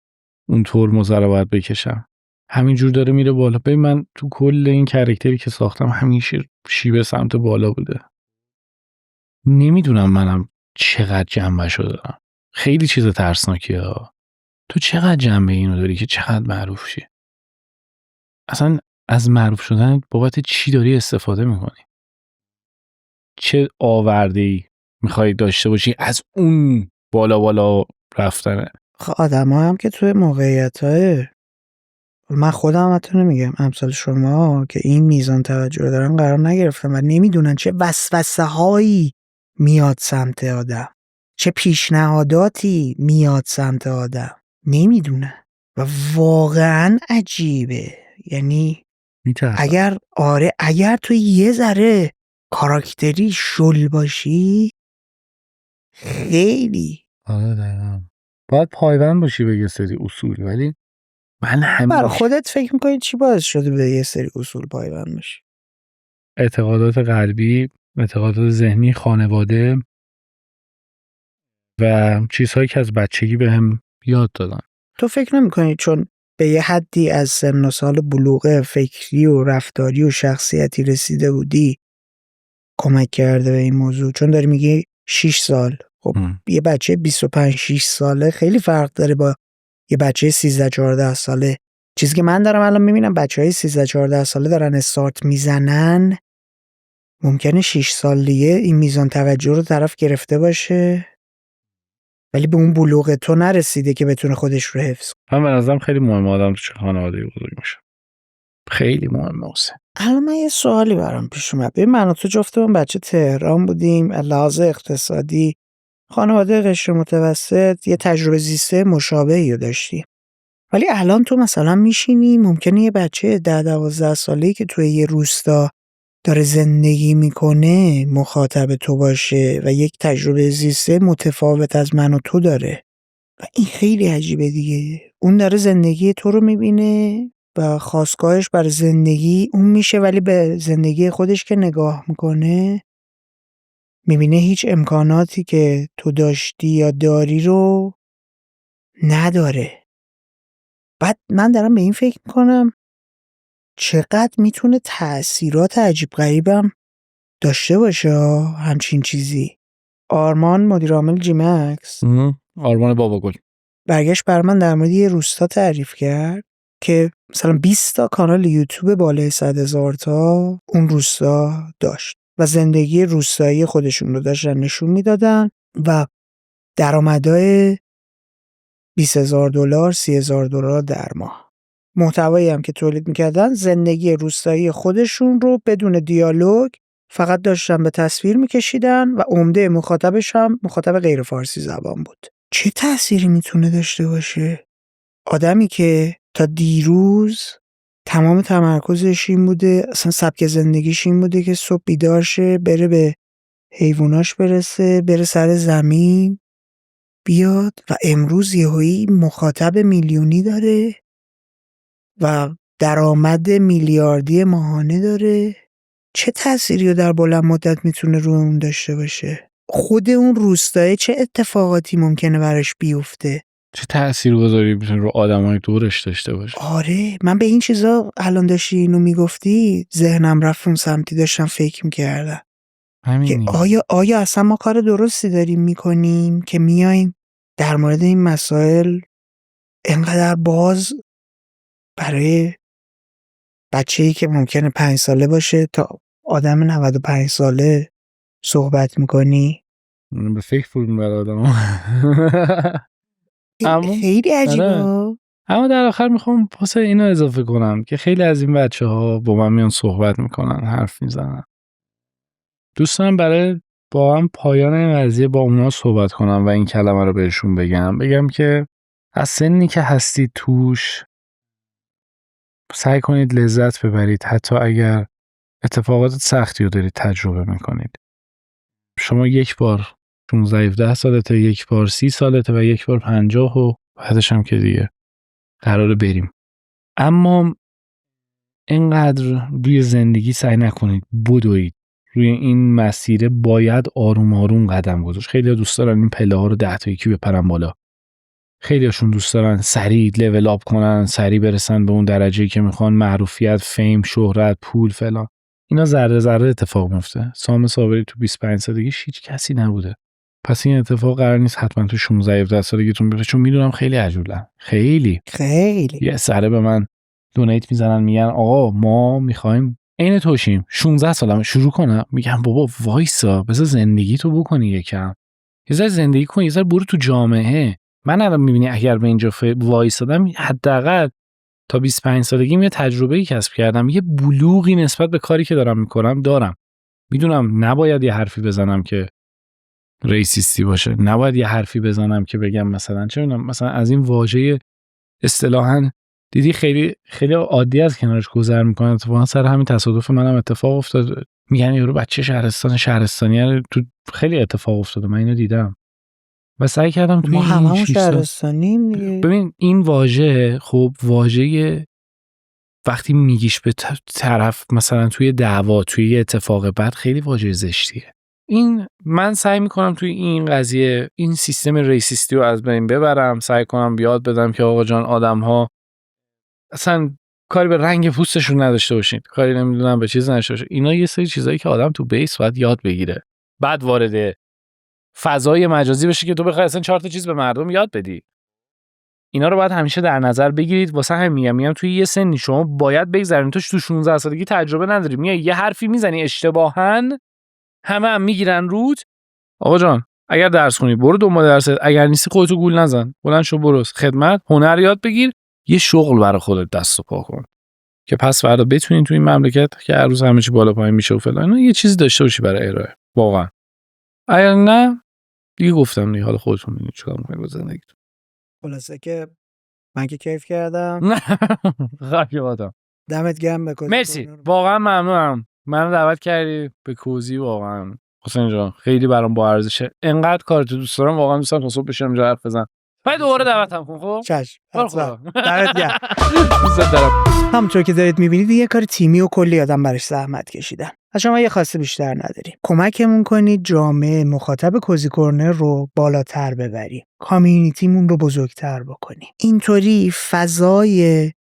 [SPEAKER 1] اون ترمز رو باید بکشم. همینجور داره میره بالا. ببین من تو کل این کاراکتری که ساختم همیشه شیبه سمت بالا بوده. نمیدونم منم چقدر جنبه‌شو دارم. خیلی چیز ترسناکیه ها. تو چقدر جنبه اینو داری که چقدر معروف شی؟ اصلا از معروف شدن بابت چی داری استفاده میکنی؟ چه آورده‌ای میخوای داشته باشی از اون بالا رفتنه؟
[SPEAKER 2] آدم هم که توی موقعیت‌های من خودم حتی نمیگم امثال شما که این میزان توجه رو دارن قرار نگرفتن و نمیدونن چه وسوسه هایی میاد سمت آدم، چه پیشنهاداتی میاد سمت آدم، نمیدونن و واقعا عجیبه. یعنی
[SPEAKER 1] میترسم.
[SPEAKER 2] اگر تو یه ذره کاراکتری شل باشی خیلی
[SPEAKER 1] آره دقیقا باید پایبند باشی به یه سری اصول، ولی من
[SPEAKER 2] برای
[SPEAKER 1] همیشه
[SPEAKER 2] خودت فکر میکنی چی باعث شده به یه سری اصول پایبند باشی؟
[SPEAKER 1] اعتقادات قلبی، اعتقادات ذهنی، خانواده و چیزهایی که از بچگی بهم یاد دادن.
[SPEAKER 2] تو فکر نمی‌کنی چون به یه حدی از سن و سال بلوغ فکری و رفتاری و شخصیتی رسیده بودی کمک کرده به این موضوع؟ چون داری میگی 6 سال. خب یه بچه 25-6 ساله خیلی فرق داره با یه بچه 13-14 ساله. چیزی که من دارم الان میبینم بچهای 13-14 ساله دارن استارت میزنن، ممکنه 6 سال دیگه این میزان توجه رو طرف گرفته باشه ولی به اون بلوغ تو نرسیده که بتونه خودش رو حفظ کنه.
[SPEAKER 1] من به نظرم خیلی مهمه آدم تو چه خانواده‌ای بزرگ میشه. خیلی مهمه حسین.
[SPEAKER 2] الان من یه سوالی برام پیش اومد. ببین من و تو جفتمون بچه تهران بودیم، از لحاظ اقتصادی خانواده قشر متوسط یه تجربه زیسته مشابهی رو داشتیم. ولی الان تو مثلا میشینی ممکنه یه بچه 10-12 ساله‌ای که توی یه روستا داره زندگی میکنه مخاطب تو باشه و یک تجربه زیسته متفاوت از من و تو داره و این خیلی عجیبه دیگه. اون داره زندگی تو رو میبینه و خواستگاهش برای زندگی اون میشه، ولی به زندگی خودش که نگاه میکنه میبینه هیچ امکاناتی که تو داشتی یا داری رو نداره. بعد من دارم به این فکر میکنم چقدر میتونه تأثیرات عجیب غریبم داشته باشه همچین چیزی. آرمان مدیر عامل جیمکس،
[SPEAKER 1] آرمان بابا گل،
[SPEAKER 2] برگشت بر من در مورد یه روستا تعریف کرد که مثلا 20 تا کانال یوتیوب بالای 100,000 تا اون روستا داشت و زندگی روستایی خودشون رو داشتن نشون میدادن و درآمدهای $20,000 $30,000 در ماه. محتوایی هم که تولید میکردن زندگی روستایی خودشون رو بدون دیالوگ فقط داشتن به تصویر میکشیدن و عمده مخاطبش هم مخاطب غیر فارسی زبان بود. چه تأثیری میتونه داشته باشه؟ آدمی که تا دیروز تمام تمرکزش این بوده، اصلا سبک زندگیش این بوده که صبح بیدار شه، بره به حیواناش برسه، بره سر زمین بیاد و امروز یهویی مخاطب میلیونی داره و درآمد میلیاردی ماهانه داره. چه تأثیری رو در بلند مدت میتونه روی اون داشته باشه؟ خود اون روستایه چه اتفاقاتی ممکنه براش بیفته؟
[SPEAKER 1] چه تاثیرگذاری میتونه رو آدمای دورش داشته باشه؟
[SPEAKER 2] آره من به این چیزا الان داشتی اینو میگفتی ذهنم رفت اون سمتی، داشتم فکر میکردم که آیا اصلا ما کار درستی داریم میکنیم که میایم در مورد این مسائل انقدر باز برای بچه‌ای که ممکنه 5 ساله باشه تا آدم 95 ساله صحبت میکنی؟
[SPEAKER 1] به فکر فرو میبره آدم.
[SPEAKER 2] خیلی عجیبه.
[SPEAKER 1] اما در آخر میخوام پاسه اینو اضافه کنم که خیلی از این بچه‌ها با من میان صحبت میکنن، حرف میزنن. دوست دارم برای با هم پایان این قضیه با اونا صحبت کنم و این کلمه رو بهشون بگم که از سنی که هستید توش سعی کنید لذت ببرید، حتی اگر اتفاقات سختی رو دارید تجربه میکنید. شما یک بار 16-17 سالته، یک بار 30 سالته و یک بار 50 و بعدش هم که دیگه قراره بریم. اما اینقدر روی زندگی سعی نکنید بدوید. روی این مسیر باید آروم آروم قدم گذاشت. خیلی دوست دارن این پله ها رو 10 تا یکی بپرن بالا. خیلیاشون دوست دارن سریع لول آپ کنن، سریع برسن به اون درجه‌ای که میخوان، معروفیت، فیم، شهرت، پول فلان. اینا ذره ذره اتفاق میفته. سام صابری تو 25 سالگی هیچ کسی نبوده. پس این اتفاق قرار نیست حتما تو 16-17 سالگیتون بیفته، چون میدونم خیلی عجولن. خیلی یه سره به من دونیت میزنن میگن آقا ما میخوایم عین توشیم، 16 سالمه شروع کنم. میگم بابا وایسا بذار زندگی تو بکنی، یکم یه ذره زندگی کن، یه ذره برو تو جامعه. من الان میبینی اگر به اینجا وایسادم حداقل تا 25 سالگیم یه تجربه‌ای کسب کردم، یه بلوغی نسبت به کاری که دارم میکنم دارم. میدونم نباید یه حرفی بزنم که ریسیستی باشه، نباید یه حرفی بزنم که بگم مثلا چه میدونم، مثلا از این واژه اصطلاحاً دیدی خیلی خیلی عادی از کنارش گذر میکنه. اتفاقا سر همین تصادف منم اتفاق افتاد. میگن یارو بچه شهرستانی تو خیلی اتفاق افتاده، من اینو دیدم و سعی کردم توی
[SPEAKER 2] ما هممون
[SPEAKER 1] 6
[SPEAKER 2] شهرستانیم دیگه.
[SPEAKER 1] ببین این واژه، خب واژه وقتی میگیش به طرف مثلا توی دعوا، توی یه اتفاق بد، خیلی واژه زشتیه. این من سعی میکنم توی این قضیه این سیستم ریسیستی رو از بین ببرم، سعی کنم بیاد بدم که آقا جان آدم‌ها اصلا کاری به رنگ پوستشون نداشته باشین، کاری نمیدونم به چیز نداشته باشین. اینا یه سری چیزایی که آدم تو بیس باید یاد بگیره، بعد وارد فضای مجازی بشه که تو بخوای اصلا 4 تا چیز به مردم یاد بدی. اینا رو باید همیشه در نظر بگیرید. واسه همین میگم توی یه سنی شما باید بگذرین. تو 16 سالگی تجربه نداری، میای یه حرفی میزنی اشتباهاً، همه هم میگیرن رود. آقا جان اگر درس خونی برو دنبال درست، اگر نیستی خودتو گول نزن، بلند شو برو خدمت، هنر یاد بگیر، یه شغل برای خودت دست و پا کن که پس فردا بتونین تو این مملکت که هر روز همه چی بالا پایین میشه و فلان، یه چیزی داشته باشی برای ارائه. واقعا اگر نه دیگه گفتم دیگه، حالا خودتون میدونید چیکار می‌کنید با زندگیتون.
[SPEAKER 2] خلاصه که من که کیف کردم.
[SPEAKER 1] خیلی
[SPEAKER 2] دمت گرم به کوزی.
[SPEAKER 1] مرسی، واقعا ممنونم منو دعوت کردی به کوزی. واقعا حسین جان خیلی برام با ارزشه. انقدر کارتو دوست دارم، واقعا دوست دارم تا صبح بشم اینجا حرف بزنم. بعد دوباره دعوتم کن. خب
[SPEAKER 2] چشم.
[SPEAKER 1] خدا
[SPEAKER 2] دمت گرم.
[SPEAKER 1] دوست دارم.
[SPEAKER 2] همونطور که دارید میبینید یه کار تیمی و کلی آدم براش زحمت کشیدن. از شما یه خواسته بیشتر نداریم. کمکمون کنید جامعه مخاطب کوزی کورنر رو بالاتر ببریم. کامیونیتیمون رو بزرگتر بکنیم. اینطوری فضای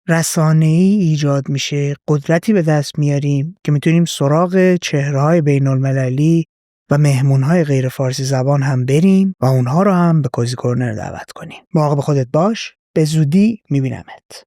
[SPEAKER 2] رسانه‌ای ایجاد میشه، قدرتی به دست میاریم که میتونیم سراغ چهره‌های بین‌المللی و مهمون‌های غیر فارسی زبان هم بریم و اونها رو هم به کوزی کورنر دعوت کنیم. مراقب خودت باش. به زودی میبینمت.